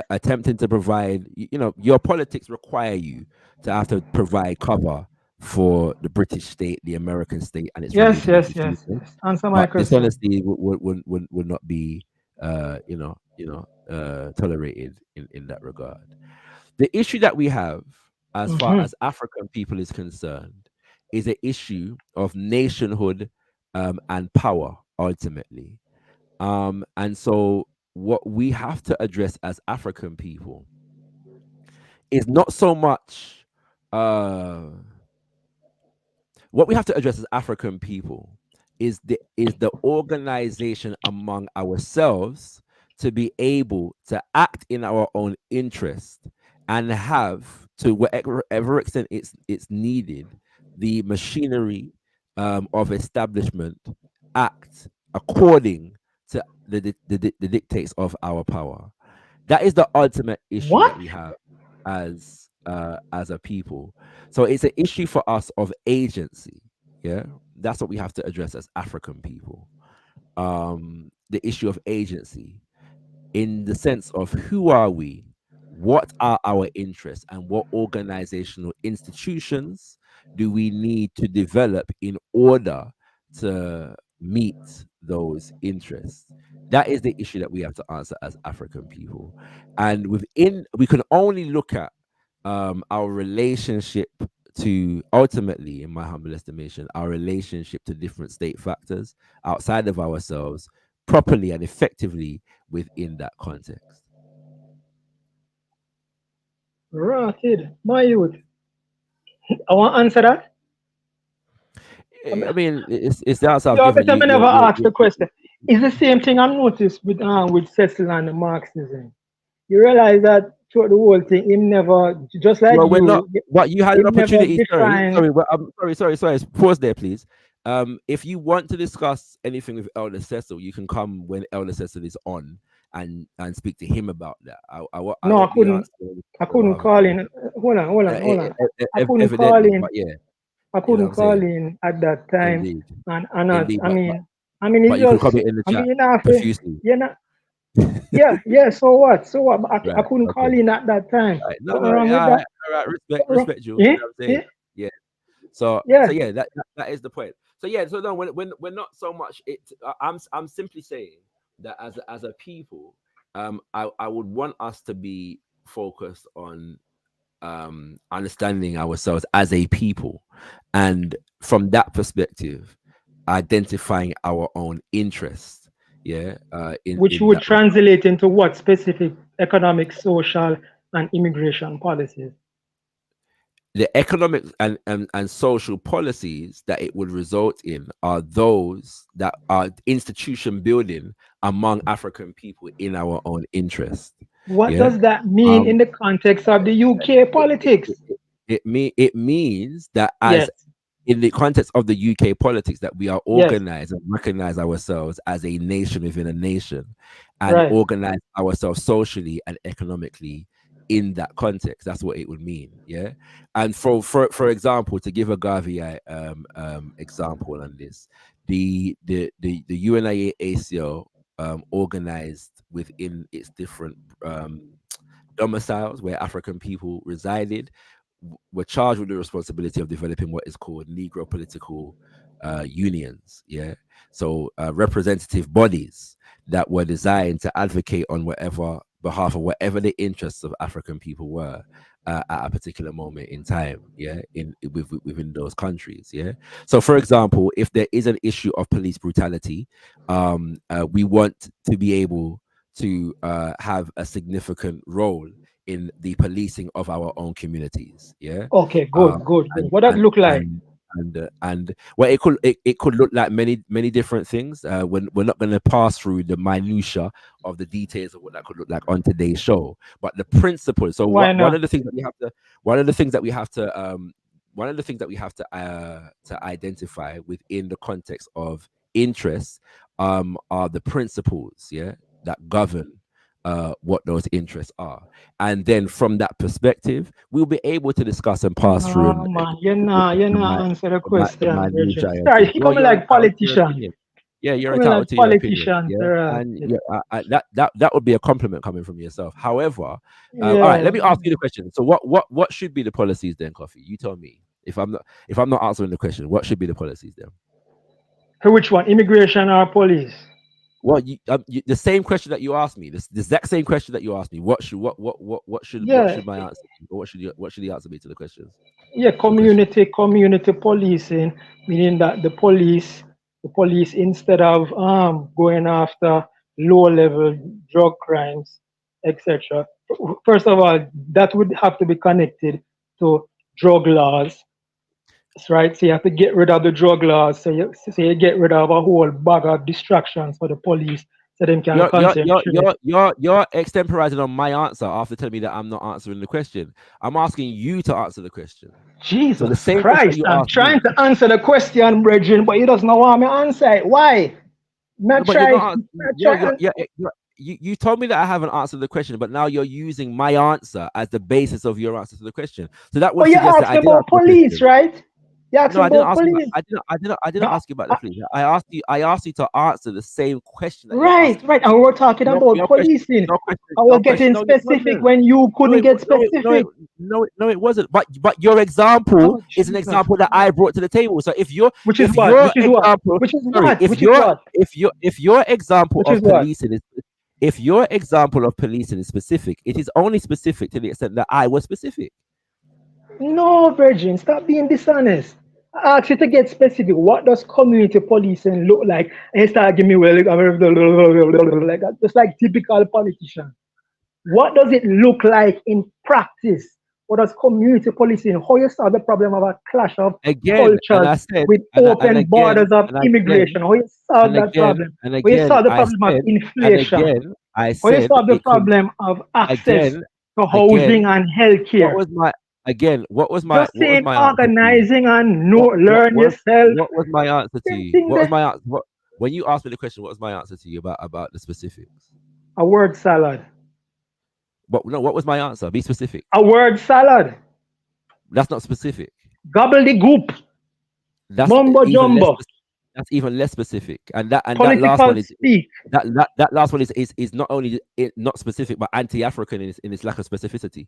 attempting to provide, your politics require you to have to provide cover for the British state, the American state, and its Yes. related Yes. Yes. institutions. Yes. Answer my But question. dishonesty would not be, tolerated in that regard. The issue that we have, as far as African people is concerned, is an issue of nationhood and power ultimately. And so what we have to address as African people is not so much what we have to address as African people is the organization among ourselves to be able to act in our own interest and have, to whatever extent it's needed, the machinery of establishment act according to the dictates of our power. That is the ultimate issue that we have as a people. So it's an issue for us of agency. Yeah, that's what we have to address as African people. The issue of agency, in the sense of who are we, what are our interests, and what organizational institutions do we need to develop in order to meet those interests. That is the issue that we have to answer as African people. And we can only look at our relationship to, ultimately, in my humble estimation, our relationship to different state factors outside of ourselves properly and effectively within that context. Rotted, my youth. I want to answer that. I mean, it's the answer I've Yeah, given but I you. never asked the question. It's the same thing I noticed with Cecil and the Marxism. You realize that throughout the whole thing, him never, just like Well, we're you, not. What you had an him never opportunity. defined. Sorry. Pause there, please. If you want to discuss anything with Elder Cecil, you can come when Elder Cecil is on and speak to him about that. I couldn't call in. Hold on. I couldn't call in. But yeah, I couldn't call in at that time. Indeed. And Indeed, I mean, but it's you could just, comment in the chat profusely. Yeah. So what? But I Right, couldn't call in at that time. Right. No, What's wrong with that? all right. Respect you. You know what I'm saying? Yeah. So yeah, that is the point. So yeah, so no, we're not so much. I'm simply saying that as a people, I would want us to be focused on understanding ourselves as a people, and from that perspective, identifying our own interests. Yeah, which would translate into what specific economic, social, and immigration policies? The economic and social policies that it would result in are those that are institution building among African people in our own interest. What does that mean in the context of the UK politics? It means that in the context of the UK politics, that we are organized and recognize ourselves as a nation within a nation, and organize ourselves socially and economically in that context. That's what it would mean. Yeah. And for example, to give a Garvey example on this, the UNACL organized within its different domiciles where African people resided, were charged with the responsibility of developing what is called Negro political unions. Yeah. So representative bodies that were designed to advocate on whatever behalf of whatever the interests of African people were at a particular moment in time. Yeah. Within those countries. Yeah. So for example, if there is an issue of police brutality, we want to be able to have a significant role in the policing of our own communities. Yeah. Okay, good. What that look like? And well, it could look like many different things. We're not going to pass through the minutia of the details of what that could look like on today's show, but the principle. So one of the things that we have to identify within the context of interests are the principles, yeah, that govern what those interests are, and then from that perspective, we'll be able to discuss and pass through. You're not answer the question. Sorry, you coming like politician. Yeah, you're entitled to your opinion. Yeah? And that would be a compliment coming from yourself. However, all right, let me ask you the question. So, what should be the policies then, Coffee? You tell me. If I'm not answering the question, what should be the policies then? For which one, immigration or police? Well, the same question that you asked me, the exact same question that you asked me. What should my answer be? Or what should the answer be to the questions? Yeah, community policing, meaning that the police instead of going after low-level drug crimes, etc. First of all, that would have to be connected to drug laws. Right, so you have to get rid of the drug laws. So you get rid of a whole bag of distractions for the police, so they can concentrate. You're extemporizing on my answer after telling me that I'm not answering the question. I'm asking you to answer the question. Jesus Christ! I'm trying to answer the question, Bridget, but you doesn't want me to answer it. Why? You told me that I haven't answered the question, but now you're using my answer as the basis of your answer to the question. So that would suggest that I didn't about police, right? No, I didn't ask you about the police. I asked you to answer the same question. Right. And we were talking about policing. I was getting specific when you couldn't get specific. No, it wasn't. But your example is an example that I brought to the table. So if your example of policing is specific, it is only specific to the extent that I was specific. No, Virgin, stop being dishonest. I asked you to get specific. What does community policing look like? And you start giving me like that, just like typical politician. What does it look like in practice? What does community policing? How you solve the problem of a clash of cultures with open borders of immigration? How you solve that problem? How you solve the problem of inflation? How you solve the problem of access to housing and healthcare? What was my organizing and learn yourself? What was my answer to you? What was my answer? When you asked me the question, what was my answer to you about the specifics? A word salad. But no, what was my answer? Be specific. A word salad. That's not specific. Gobbledygook. That's mumbo jumbo. That's even less specific. And that last one is that last one is not only not specific but anti-African in its lack of specificity.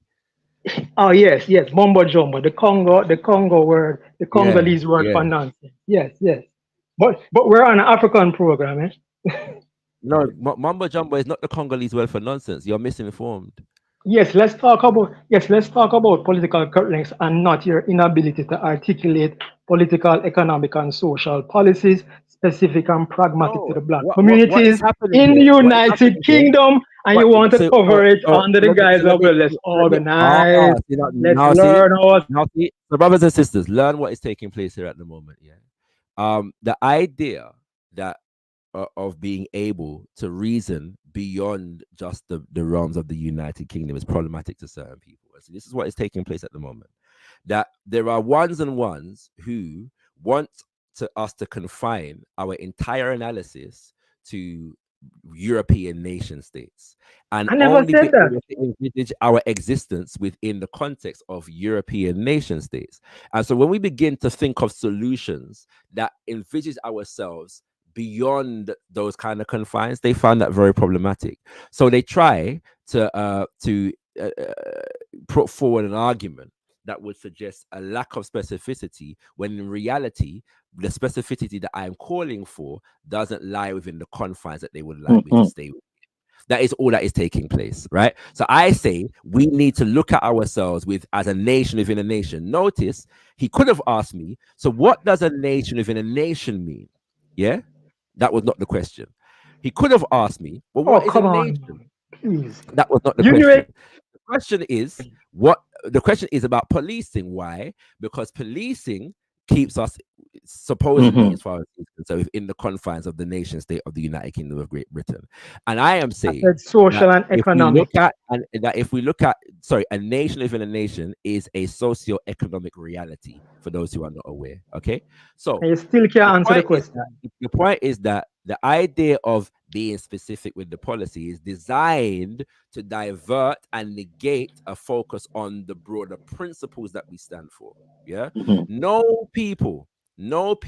Oh yes, mumbo jumbo, the Congo word, the Congolese word for nonsense. Yes. But we're on an African program, eh? No, mumbo jumbo is not the Congolese word for nonsense. You're misinformed. Yes, let's talk about political correctness and not your inability to articulate political, economic, and social policies specific and pragmatic to the black communities in the United Kingdom, and you want to cover it under the guise of let's organize, let's learn. So brothers and sisters, learn what is taking place here at the moment. Yeah, the idea that of being able to reason beyond just the realms of the United Kingdom is problematic to certain people. So this is what is taking place at the moment. That there are ones who want us to confine our entire analysis to European nation states, and I never only said be that. able to envisage our existence within the context of European nation states. And so when we begin to think of solutions that envisage ourselves beyond those kind of confines, they found that very problematic. So they try to put forward an argument that would suggest a lack of specificity, when in reality, the specificity that I am calling for doesn't lie within the confines that they would like me to stay with. That is all that is taking place, right? So I say we need to look at ourselves as a nation within a nation. Notice he could have asked me, so what does a nation within a nation mean? Yeah, that was not the question. He could have asked me, well, what is a nation? Please. That was not the question. The question is the question is about policing. Why? Because policing keeps us supposedly, as far as it's concerned, within the confines of the nation state of the United Kingdom of Great Britain. And I am saying social and economic. If we look at a nation within a nation is a socio-economic reality for those who are not aware. Okay, so and you still can't answer the question. The point is that the idea of being specific with the policy is designed to divert and negate a focus on the broader principles that we stand for. Yeah, no people, put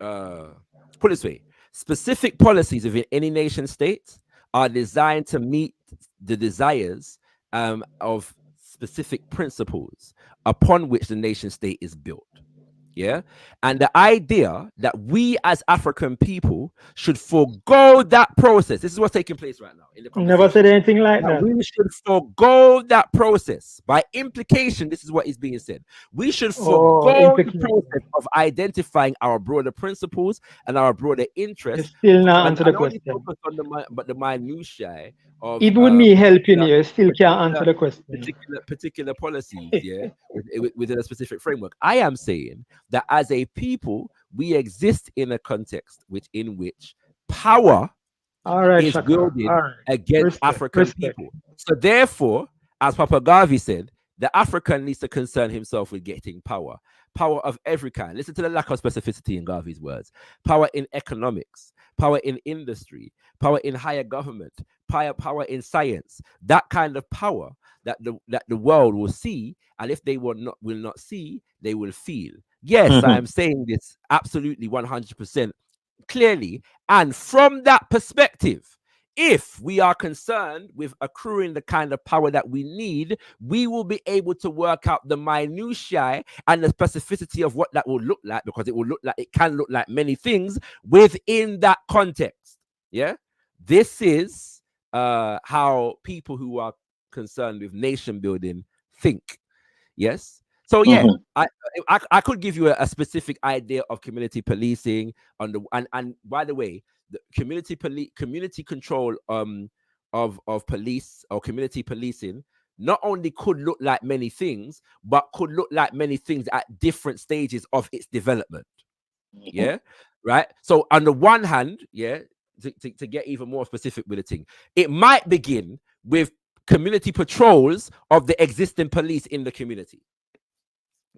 it this way, specific policies within any nation state are designed to meet the desires of specific principles upon which the nation state is built. Yeah, and the idea that we as African people should forego that process. This is what's taking place right now in the conversation. Never said anything like that. We should forego that process. By implication, this is what is being said. We should forego the process of identifying our broader principles and our broader interests. Still not answer the question. But the minutiae of it would me helping you. Still can't answer the question. Particular policies, yeah, within a specific framework. I am saying that as a people, we exist in a context in which power is wielded against African people. So therefore, as Papa Garvey said, the African needs to concern himself with getting power of every kind. Listen to the lack of specificity in Garvey's words. Power in economics, power in industry, power in higher government, power in science. That kind of power that the world will see, and if they will not see, they will feel. Yes, I am saying this absolutely 100% clearly. And from that perspective, if we are concerned with accruing the kind of power that we need, we will be able to work out the minutiae and the specificity of what that will look like, because it can look like many things within that context. Yeah, this is how people who are concerned with nation building think. Yes. So yeah, I could give you a specific idea of community policing and by the way, the community control of police or community policing not only could look like many things, but could look like many things at different stages of its development. Yeah, right. So on the one hand, yeah, to get even more specific with the thing, it might begin with community patrols of the existing police in the community.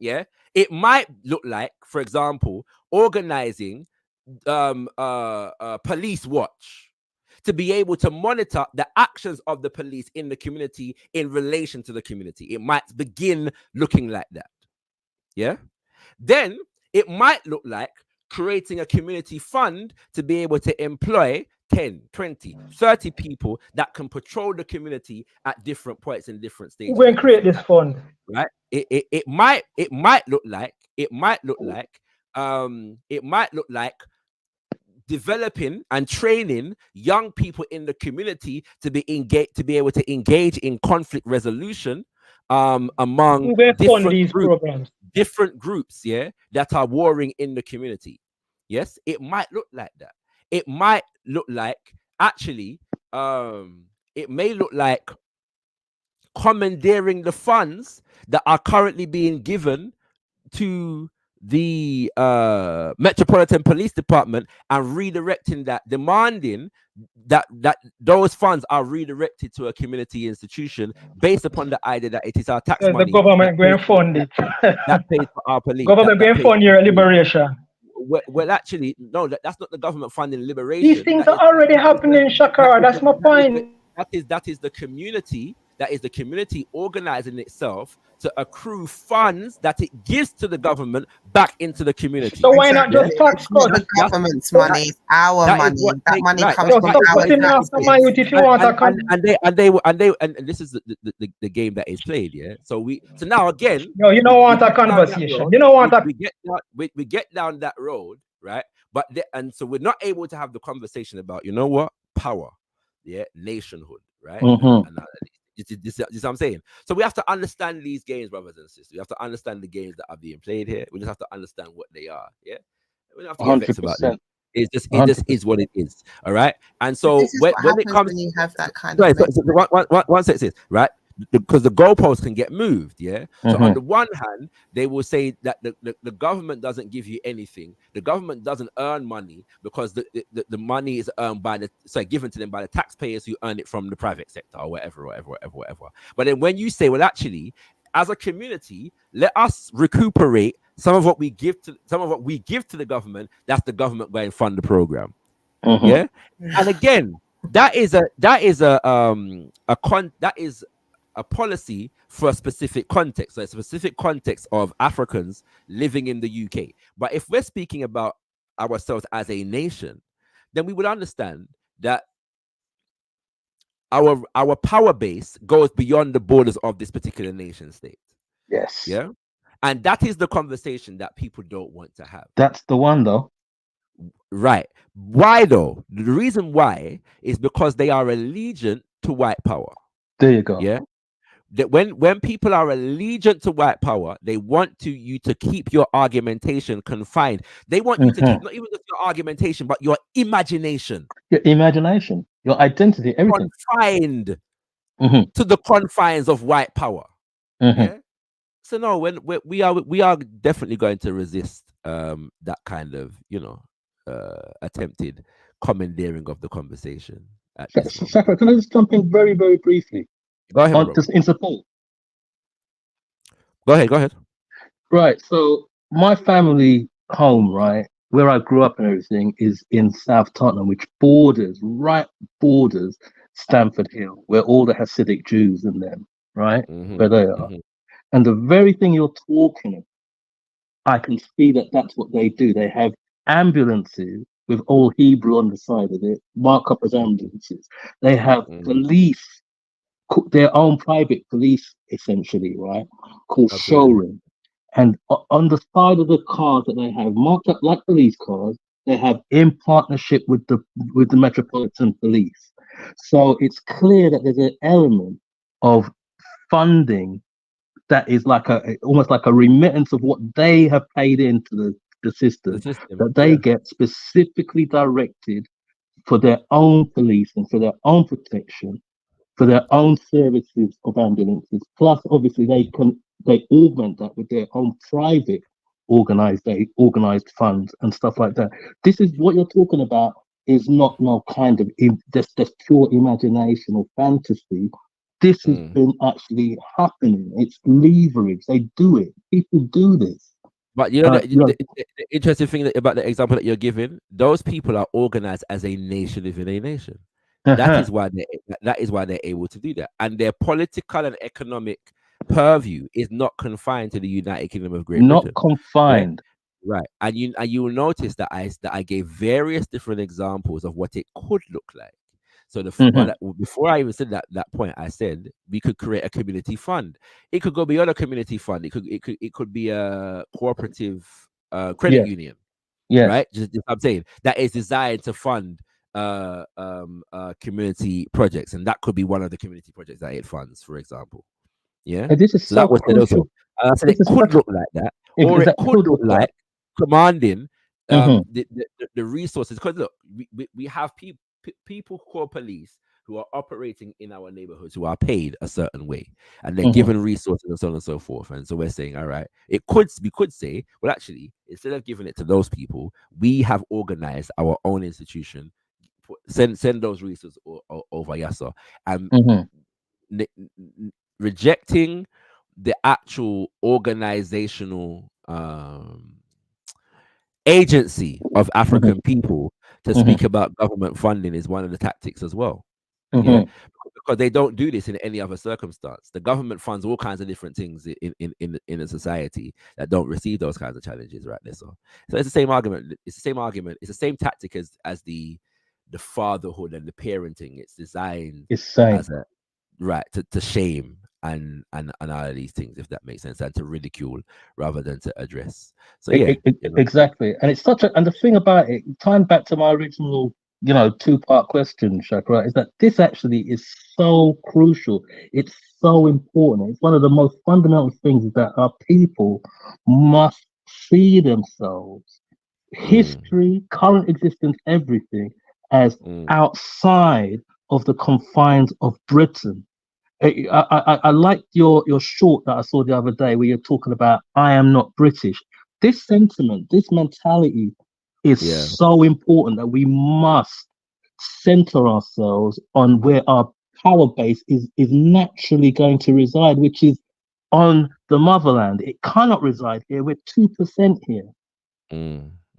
Yeah, it might look like, for example, organizing police watch to be able to monitor the actions of the police in the community in relation to the community. It might begin looking like that. Yeah, then it might look like creating a community fund to be able to employ 10, 20, 30 people that can patrol the community at different points in different stages. We're going to create this fund, right? It might look like developing and training young people in the community to be able to engage in conflict resolution among different groups, yeah, that are warring in the community. Yes, it might look like that. It might look like actually, it may look like commandeering the funds that are currently being given to the Metropolitan Police Department and redirecting that, demanding that those funds are redirected to a community institution based upon the idea that it is our tax money. The government going to fund it. That pays for our police. Government going to fund your liberation. well, actually, no, that's not the government funding liberation. These things are already happening, Shakara. That's my point. That is the community. That is the community organizing itself to accrue funds that it gives to the government back into the community. So why not just tax cut? The government's money, it's our money. That money comes from our if you want and this is the game that is played. Yeah. So now again. No, you don't want a conversation. You don't want that. We get down that road, right? But and so we're not able to have the conversation about, you know what, power, yeah, nationhood, right? This is what I'm saying. So we have to understand these games, brothers and sisters. We have to understand the games that are being played here. We just have to understand what they are. Yeah, we don't have to get vexed about them. It just is what it is. All right. And so when it comes, when you have that kind of one second, right? Because the goalposts can get moved, yeah. So on the one hand, they will say that the government doesn't give you anything. The government doesn't earn money because the money is earned given to them by the taxpayers who earn it from the private sector or whatever. But then when you say, well, actually, as a community, let us recuperate some of what we give to the government. That's the government going to fund the program, yeah. And again, that is a policy for a specific context. So a specific context of Africans living in the UK. But if we're speaking about ourselves as a nation, then we would understand that our power base goes beyond the borders of this particular nation state. Yes. Yeah. And that is the conversation that people don't want to have. That's the one, though. Right. Why, though? The reason why is because they are allegiant to white power. There you go. Yeah. That when people are allegiant to white power, they want you to keep your argumentation confined. They want you to keep not even just your argumentation, but your imagination. Your imagination, your identity, everything confined to the confines of white power. Yeah. So no, when we are definitely going to resist that kind of attempted commandeering of the conversation. Shaka, can I just jump in very, very briefly? Go ahead. Just in support. Go ahead. Right. So my family home, right, where I grew up and everything, is in South Tottenham, which borders Stamford Hill, where all the Hasidic Jews in them, right, where they are. And the very thing you're talking about, I can see that that's what they do. They have ambulances with all Hebrew on the side of it, mark up as ambulances. They have police, their own private police, essentially, right, called showroom. And on the side of the cars that they have marked up like police cars, they have in partnership with the Metropolitan Police. So it's clear that there's an element of funding that is like almost like a remittance of what they have paid into the system that they get specifically directed for their own police and for their own protection, for their own services of ambulances. Plus, obviously, they augment that with their own private organized funds and stuff like that. This is what you're talking about. Is not no kind of just pure imagination or fantasy. This has been actually happening. It's leverage. They do it. People do this. But the interesting thing about the example that you're giving, those people are organized as a nation within a nation. That is why they're able to do that. And their political and economic purview is not confined to the United Kingdom of Great Britain. Not confined. Right. And you will notice that I gave various different examples of what it could look like. So before I even said that point, I said we could create a community fund. It could go beyond a community fund. It could be a cooperative credit union. Yeah. Right. Just I'm saying that is designed to fund community projects, and that could be one of the community projects that it funds, for example. Yeah. And this is so that was also. I said it could look like that, or it could look like commanding the resources. Because look, we have people called police who are operating in our neighborhoods who are paid a certain way, and they're given resources and so on and so forth. And so we're saying, all right, we could say, well, actually, instead of giving it to those people, we have organized our own institution, send those resources over Yasser, and rejecting the actual organizational agency of African people to speak about government funding is one of the tactics as well. Yeah, because they don't do this in any other circumstance. The government funds all kinds of different things in a society that don't receive those kinds of challenges, right? There, so it's the same argument. It's the same argument. It's the same tactic as the fatherhood and the parenting. It's designed as a right to shame and all of these things, if that makes sense, and to ridicule rather than to address. So yeah, exactly. And it's and the thing about it, tying back to my original, two-part question, Shakra, is that this actually is so crucial. It's so important. It's one of the most fundamental things, is that our people must see themselves, history, current existence, everything, as outside of the confines of Britain. I liked your short that I saw the other day, where you're talking about I am not British. This sentiment, this mentality is so important, that we must center ourselves on where our power base is naturally going to reside, which is on the motherland. It cannot reside here. We're 2% here.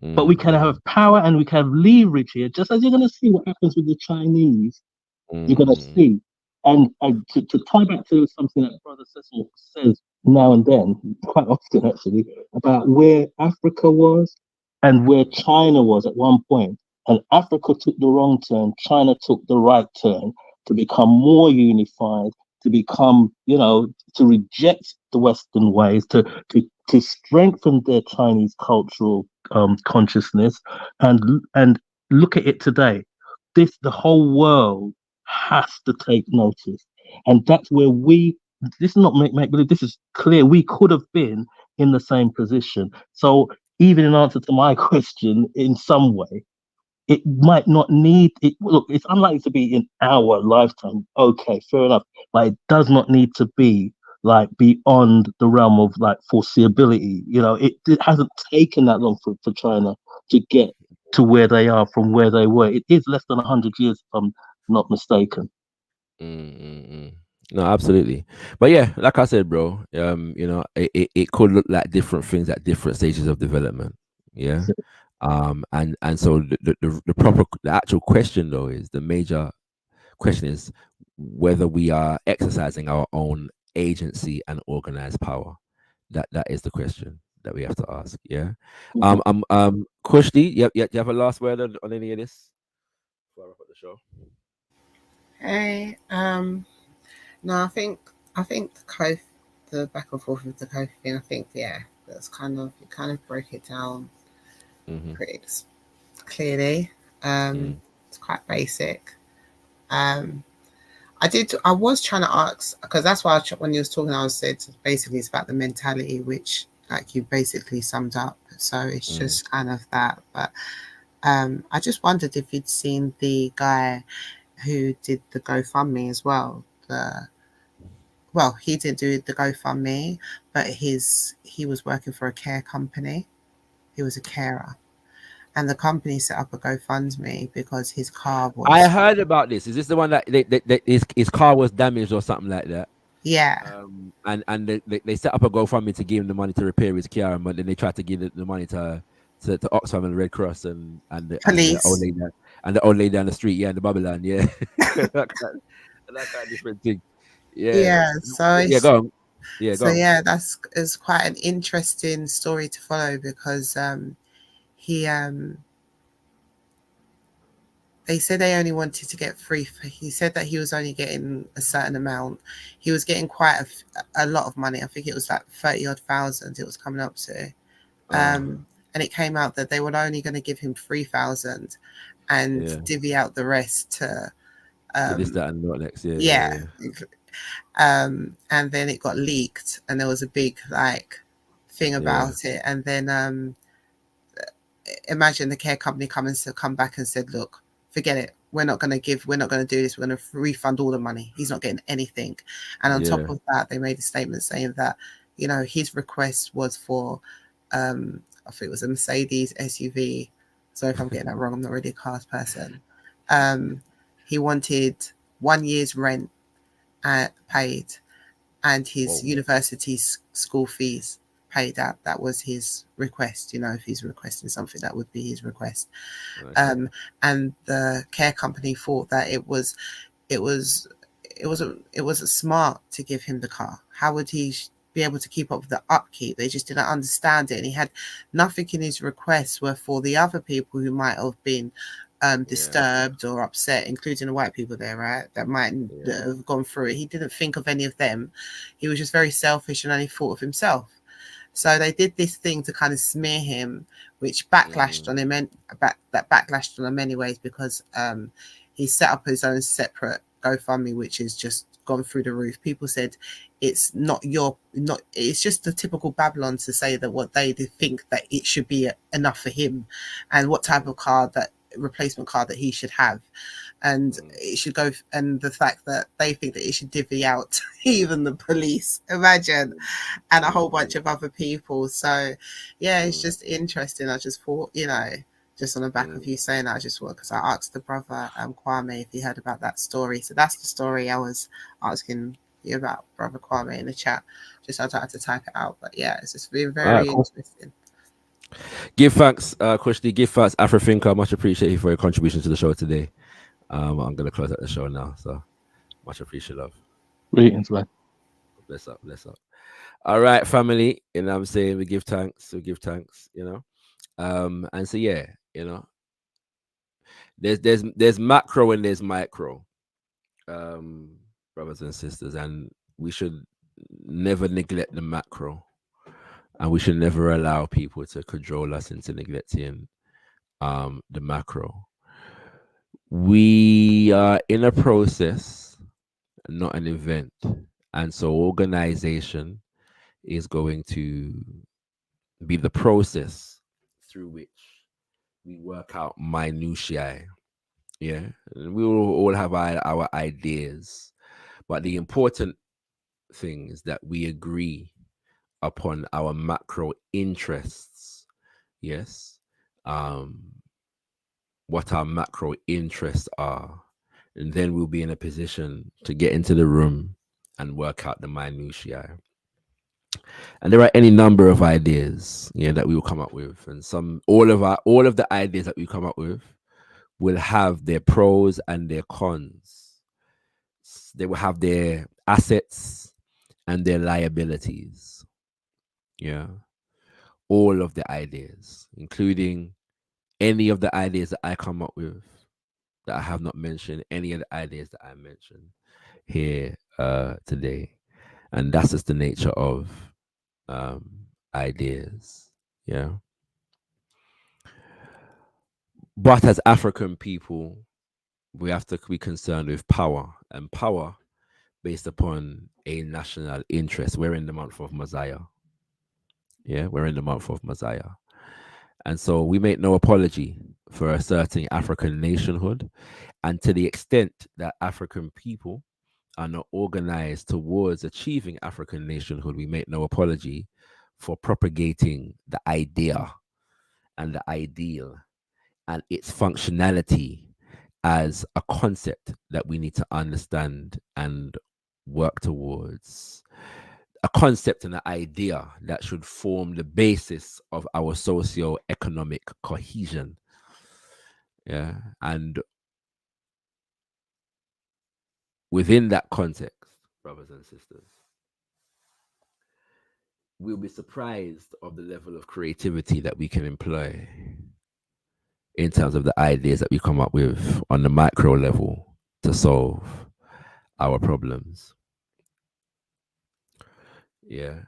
But we can have power and we can have leverage here, just as you're going to see what happens with the Chinese. You're going to see. And to tie back to something that Brother Cecil says now and then, quite often actually, about where Africa was and where China was at one point. And Africa took the wrong turn, China took the right turn to become more unified, to become, to reject the Western ways, to strengthen their Chinese cultural consciousness, and look at it today. The whole world has to take notice, and that's where this is not make believe. This is clear. We could have been in the same position. So even in answer to my question, in some way, it might not need it. Look, it's unlikely to be in our lifetime. Okay, fair enough, but it does not need to be like beyond the realm of like foreseeability. It hasn't taken that long for China to get to where they are from where they were. It is less than 100 years, if I'm not mistaken. No, absolutely. But yeah, like I said, bro, it could look like different things at different stages of development. Yeah. And so the actual question though is, the major question is whether we are exercising our own agency and organized power. That is the question that we have to ask. Yeah. Kushti, you have a last word on any of this before I wrap up the show? Hey, no, I think the back and forth with the Kofi thing, I think, that's kind of break it down pretty clearly. It's quite basic. I was trying to ask, because that's why when you was talking, I said basically it's about the mentality, which like you basically summed up. So it's just kind of that. But I just wondered if you'd seen the guy who did the GoFundMe as well. He didn't do the GoFundMe, but he was working for a care company. He was a carer. And the company set up a GoFundMe because his car was... I heard about this. Is this the one that his car was damaged or something like that? Yeah. And they set up a GoFundMe to give him the money to repair his car, but then they tried to give the money to Oxfam and the Red Cross and the police and the old lady down the street, and the Babylon, that kind of different thing. Go on. Yeah, that's quite an interesting story to follow, because they said they only wanted to get free. He said that he was only getting a certain amount. He was getting quite a lot of money. I think it was like 30,000 it was coming up to. And it came out that they were only going to give him 3,000 and divvy out the rest to this, that, and what next. And then it got leaked, and there was a big thing about it. And then imagine the care company come back and said, look, forget it, we're not going to do this, we're going to refund all the money. He's not getting anything. And on top of that, they made a statement saying that his request was for I think it was a Mercedes SUV. So if I'm getting that wrong, I'm not really a cars person. He wanted 1 year's rent paid, and his university school fees pay that. That was his request. You know, if he's requesting something, that would be his request. Okay. And the care company thought that it wasn't smart to give him the car. How would he be able to keep up with the upkeep? They just didn't understand it, and he had nothing in his requests were for the other people who might have been disturbed or upset, including the white people there, right? That might have gone through it. He didn't think of any of them. He was just very selfish and only thought of himself. So they did this thing to kind of smear him, which backlashed on him, and that backlashed on him in many ways, because he set up his own separate GoFundMe, which has just gone through the roof. People said it's it's just the typical Babylon to say that what they think that it should be enough for him, and what type of car, that replacement car that he should have, and it should go, and the fact that they think that it should divvy out even the police, imagine, and a whole bunch of other people. So yeah, it's just interesting. I just thought, you know, just on the back of you saying that, I just thought, because I asked the brother Kwame if he heard about that story. So that's the story I was asking you about, brother Kwame, in the chat. Just I had to type it out, but yeah, it's just been very interesting. Give thanks, Kushti. Give thanks, Afrikan. Much appreciated for your contribution to the show today. I'm gonna close out the show now, so much appreciated, love. Greetings, man. Bless up, bless up. All right, family. You know what I'm saying? We give thanks, you know. And so yeah, you know, there's macro and there's micro, brothers and sisters, and we should never neglect the macro. And we should never allow people to control us into neglecting the macro. We are in a process, not an event. And so organization is going to be the process through which we work out minutiae. Yeah. And we will all have our ideas. But the important thing is that we agree upon our macro interests. Yes. What our macro interests are. And then we'll be in a position to get into the room and work out the minutiae. And there are any number of ideas, that we will come up with. And all of the ideas that we come up with will have their pros and their cons. They will have their assets and their liabilities. Yeah. All of the ideas, including any of the ideas that I come up with that I have not mentioned, any of the ideas that I mentioned here today. And that's just the nature of ideas. Yeah. But as African people, we have to be concerned with power, and power based upon a national interest. We're in the month of Messiah. Yeah, we're in the month of Messiah. And so we make no apology for asserting African nationhood. And to the extent that African people are not organized towards achieving African nationhood, we make no apology for propagating the idea and the ideal and its functionality as a concept that we need to understand and work towards. A concept and an idea that should form the basis of our socio-economic cohesion. Yeah. And within that context, brothers and sisters, we'll be surprised of the level of creativity that we can employ in terms of the ideas that we come up with on the micro level to solve our problems. Yeah.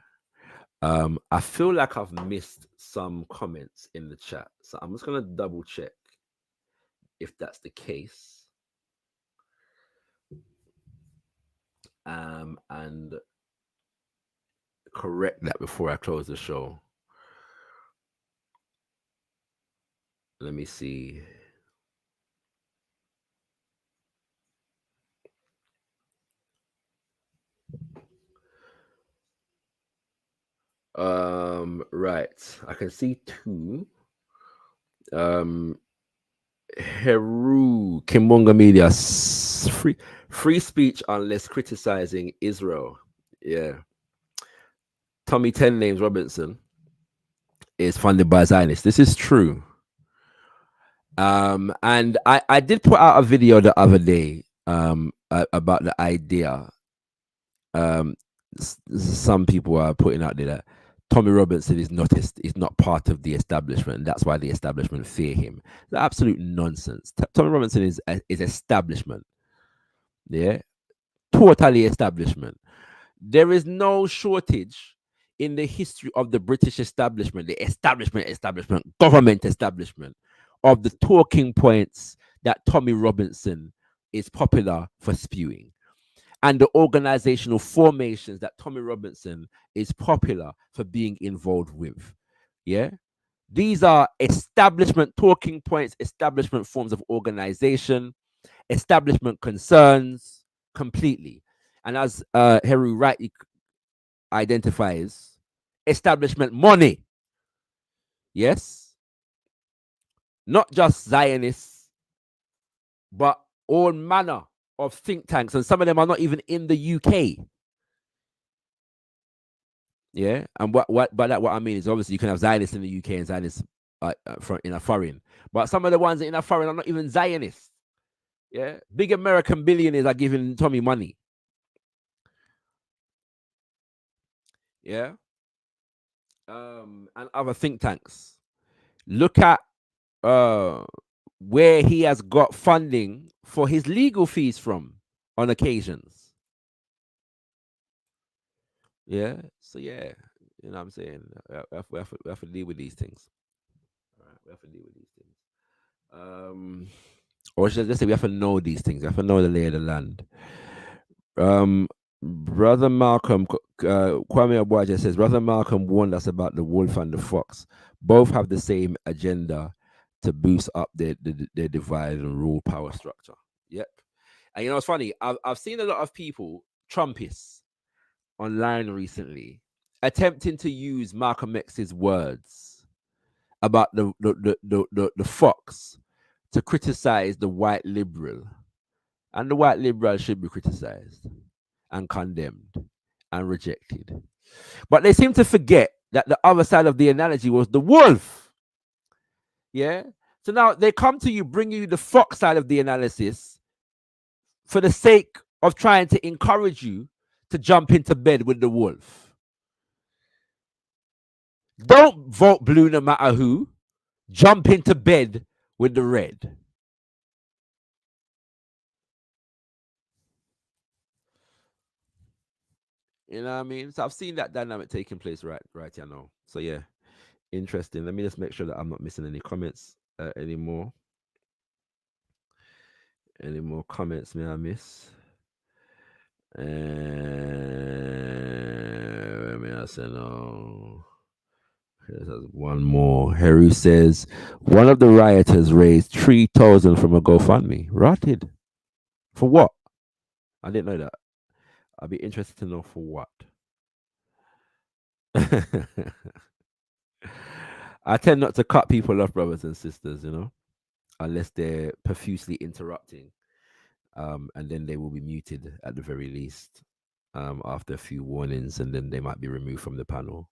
I feel like I've missed some comments in the chat, so I'm just going to double check if that's the case. And correct that before I close the show. Let me see. Right. I can see two. Heru Kimbunga Media, free speech unless criticizing Israel. Yeah. Tommy 10 Names Robinson is funded by Zionists. This is true. And I did put out a video the other day about the idea. Some people are putting out there that Tommy Robinson is not part of the establishment, and that's why the establishment fear him. It's absolute nonsense. Tommy Robinson is establishment. Yeah, totally establishment. There is no shortage in the history of the British establishment, the establishment, government establishment, of the talking points that Tommy Robinson is popular for spewing, and the organizational formations that Tommy Robinson is popular for being involved with. Yeah, these are establishment talking points, establishment forms of organization, establishment concerns completely. And as Heru rightly identifies, establishment money. Yes, not just Zionists, but all manner of think tanks, and some of them are not even in the UK. Yeah, and what I mean is, obviously you can have Zionists in the UK and Zionists in a foreign, but some of the ones in a foreign are not even Zionists. Yeah, big American billionaires are giving Tommy money. Yeah, and other think tanks. Look at where he has got funding for his legal fees from on occasions. Yeah, so yeah, you know what I'm saying? We have to deal with these things. All right, we have to deal with these things. Or should I just say we have to know these things? We have to know the lay of the land. Brother Malcolm, Kwame Abuaja says, Brother Malcolm warned us about the wolf and the fox. Both have the same agenda to boost up their divide and rule power structure. Yep. And you know, it's funny. I've seen a lot of people, Trumpists, online recently, attempting to use Malcolm X's words about the fox to criticize the white liberal. And the white liberal should be criticized and condemned and rejected. But they seem to forget that the other side of the analogy was the wolf. Yeah. So now they come to you, bring you the fox side of the analysis for the sake of trying to encourage you to jump into bed with the wolf. Don't vote blue no matter who. Jump into bed with the red. You know what I mean? So I've seen that dynamic taking place right here now. So yeah, interesting. Let me just make sure that I'm not missing any comments anymore. Any more comments may I miss? Let me say no. There's one more. Harry says one of the rioters raised 3,000 from a GoFundMe. Rotted. For what? I didn't know that. I'd be interested to know for what. I tend not to cut people off, brothers and sisters, you know, unless they're profusely interrupting. And then they will be muted at the very least after a few warnings, and then they might be removed from the panel.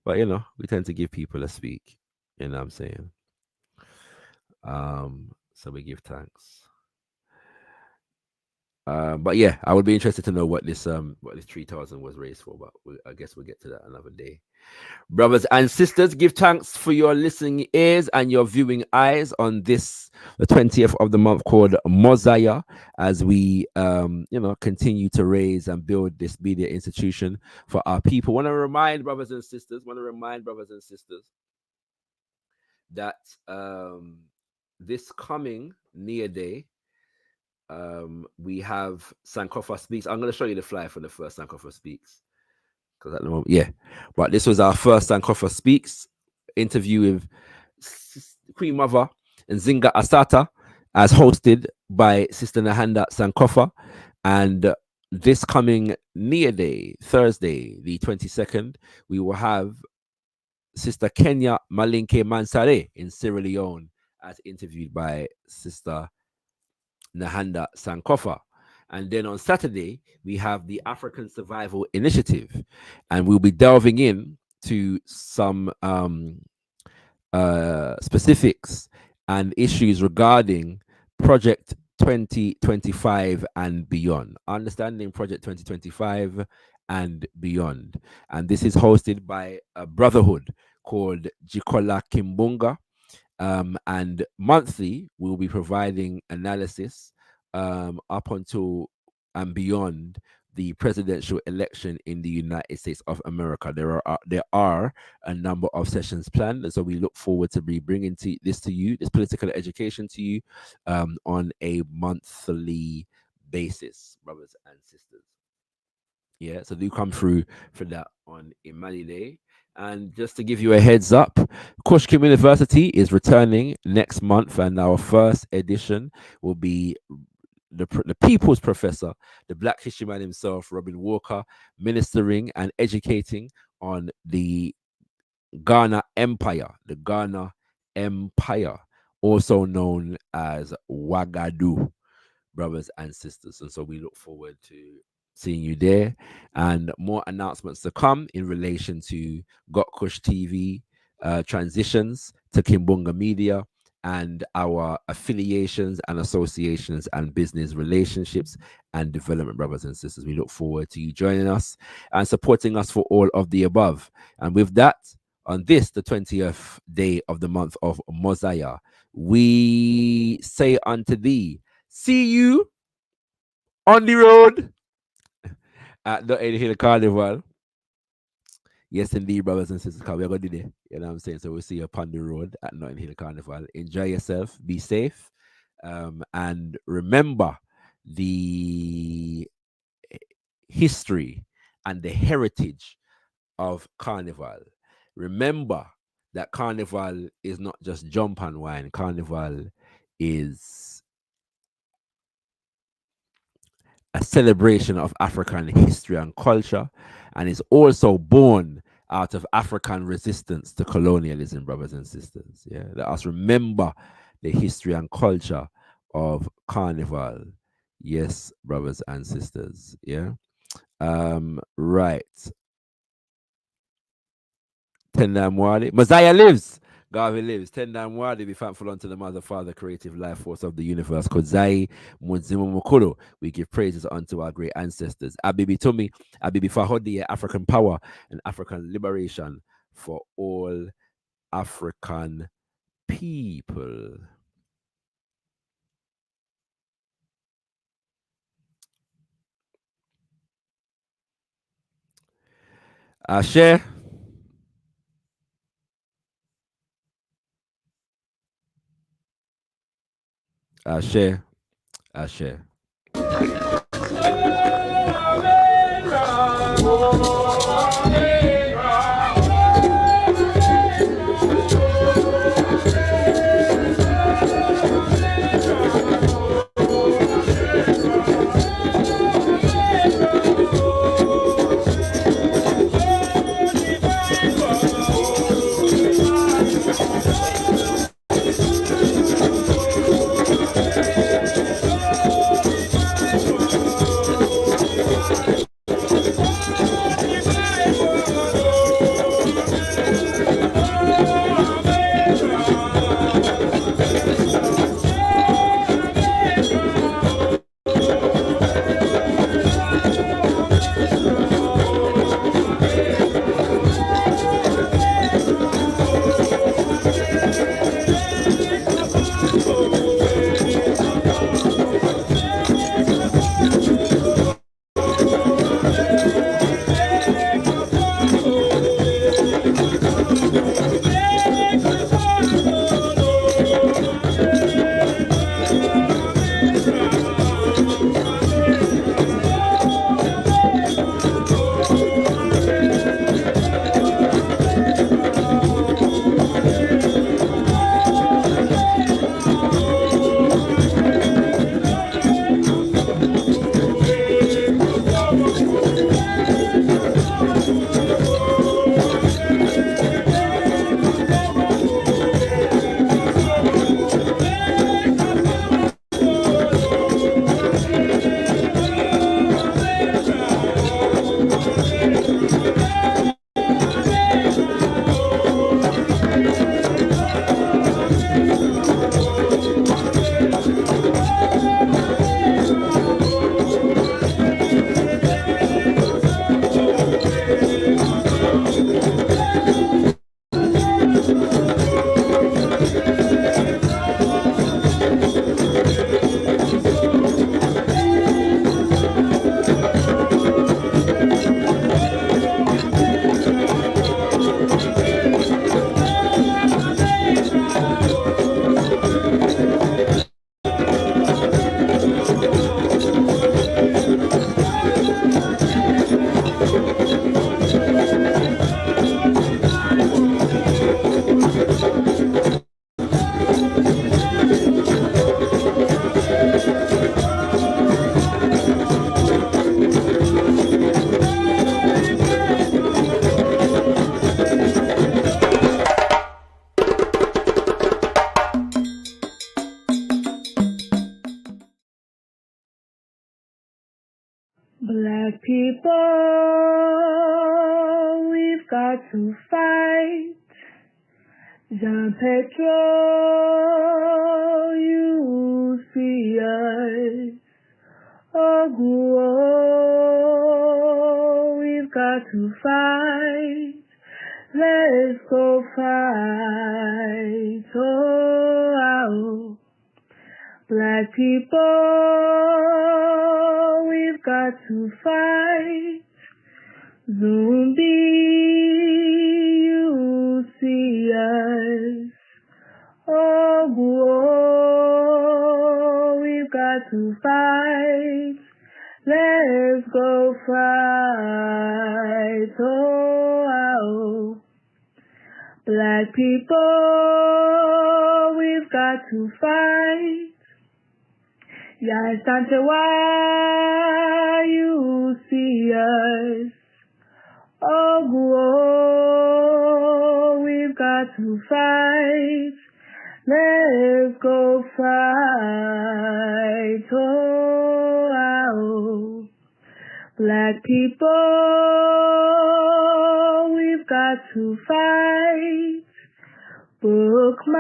But, you know, we tend to give people a speak, you know what I'm saying? So we give thanks. But yeah, I would be interested to know what this 3,000 was raised for, but I guess we'll get to that another day. Brothers and sisters, give thanks for your listening ears and your viewing eyes on this, the 20th of the month, called Mosiah, as we continue to raise and build this media institution for our people. Want to remind brothers and sisters that this coming near day, we have Sankofa Speaks. I'm going to show you the flyer for the first Sankofa Speaks, because at the moment, yeah. But this was our first Sankofa Speaks interview with Queen Mother and Zinga Asata, as hosted by Sister Nahanda Sankofa. And this coming near day, Thursday, the 22nd, we will have Sister Kenya Malinke Mansare in Sierra Leone, as interviewed by Sister Nahanda Sankofa. And then on Saturday, we have the African Survival Initiative. And we'll be delving in to some specifics and issues regarding Project 2025 and beyond. Understanding Project 2025 and beyond. And this is hosted by a brotherhood called Jikola Kimbunga. And monthly, we'll be providing analysis up until and beyond the presidential election in the United States of America. There are a number of sessions planned, and so we look forward to be bringing this to you, this political education to you, on a monthly basis, brothers and sisters. Yeah, so do come through for that on Imani Day. And just to give you a heads up, Kushkim University is returning next month, and our first edition will be the People's Professor, the Black History Man himself, Robin Walker, ministering and educating on the Ghana Empire, also known as Wagadu, brothers and sisters. And so we look forward to seeing you there, and more announcements to come in relation to Got Kush TV transitions to Kimbunga Media, and our affiliations and associations and business relationships and development, brothers and sisters. We look forward to you joining us and supporting us for all of the above. And with that, on this, the 20th day of the month of Mosiah, we say unto thee, see you on the road at the Hill Carnival. Yes, indeed, brothers and sisters, because we're going to do that. You know what I'm saying? So we'll see you upon the road at Notting Hill Carnival. Enjoy yourself, be safe, and remember the history and the heritage of Carnival. Remember that Carnival is not just jump and wine. Carnival is a celebration of African history and culture, and is also born out of African resistance to colonialism, brothers and sisters. Yeah, let us remember the history and culture of Carnival. Yes, brothers and sisters. Yeah. Right. Tendamwadi. Mosiah lives. Garvey lives. Tendamwadi, be thankful unto the Mother, Father, creative life force of the universe. Kozai Mudzimu Mukuru. We give praises unto our great ancestors. Abibi Tumi, Abibi Fahodi, African power and African liberation for all African people. Ashe. Ashe. Ashe. people, we've got to fight. Jean Petro, you see us. Oh, we've got to fight. Let's go fight. Oh, black people, we've got to fight. Zumbi, you see us. Oh, we've got to fight. Let's go fight. Oh, black people, we've got to fight. Yes, Santa, why you see us? Oh, we've got to fight. Let's go fight. Oh, black people, we've got to fight. Bookman,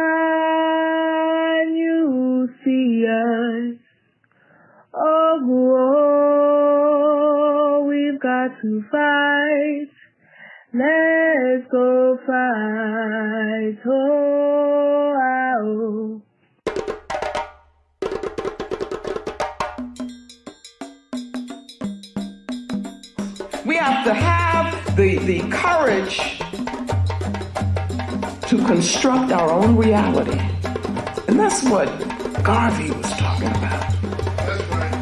you see us. Oh, we've got to fight. Let's go fight. Oh, we have to have the courage to construct our own reality. And that's what Garvey was talking about.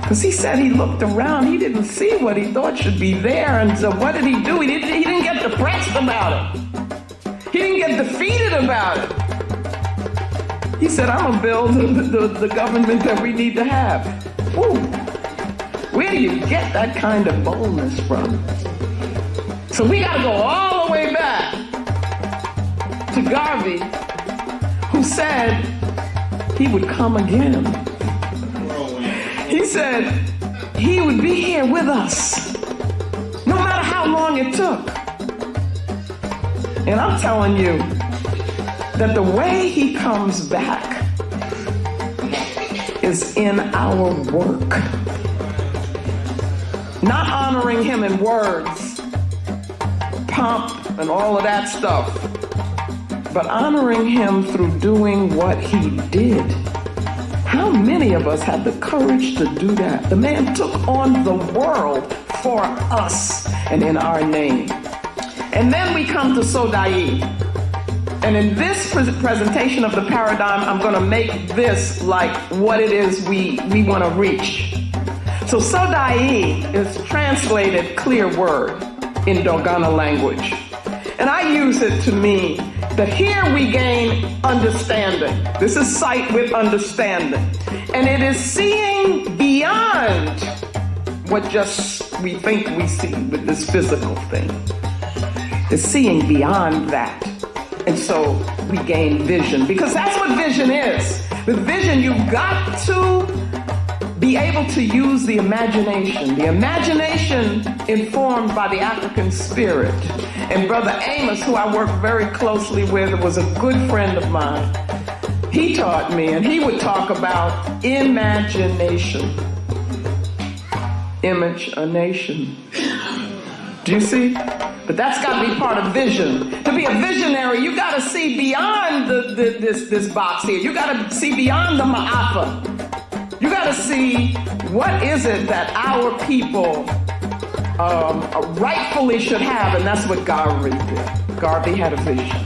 Because he said he looked around, he didn't see what he thought should be there, and so what did he do? He didn't get depressed about it. He didn't get defeated about it. He said, I'm going to build the government that we need to have. Ooh, where do you get that kind of boldness from? So we got to go all the way back to Garvey, who said he would come again. He said he would be here with us, no matter how long it took. And I'm telling you that the way he comes back is in our work. Not honoring him in words, pomp, and all of that stuff, but honoring him through doing what he did. How many of us have the courage to do that? The man took on the world for us and in our name. And then we come to Sodai. And in this presentation of the paradigm, I'm going to make this like what it is we want to reach. So Sodai is translated clear word in Dogana language. And I use it to mean that here we gain understanding. This is sight with understanding. And it is seeing beyond what just we think we see with this physical thing. It's seeing beyond that. And so we gain vision, because that's what vision is. With vision, you've got to be able to use the imagination informed by the African spirit. And Brother Amos, who I work very closely with, was a good friend of mine. He taught me, and he would talk about imagination. Image a nation. Do you see? But that's got to be part of vision. To be a visionary, you got to see beyond this box here. You got to see beyond the ma'afa. You got to see what is it that our people rightfully should have, and that's what Garvey did. Garvey had a vision.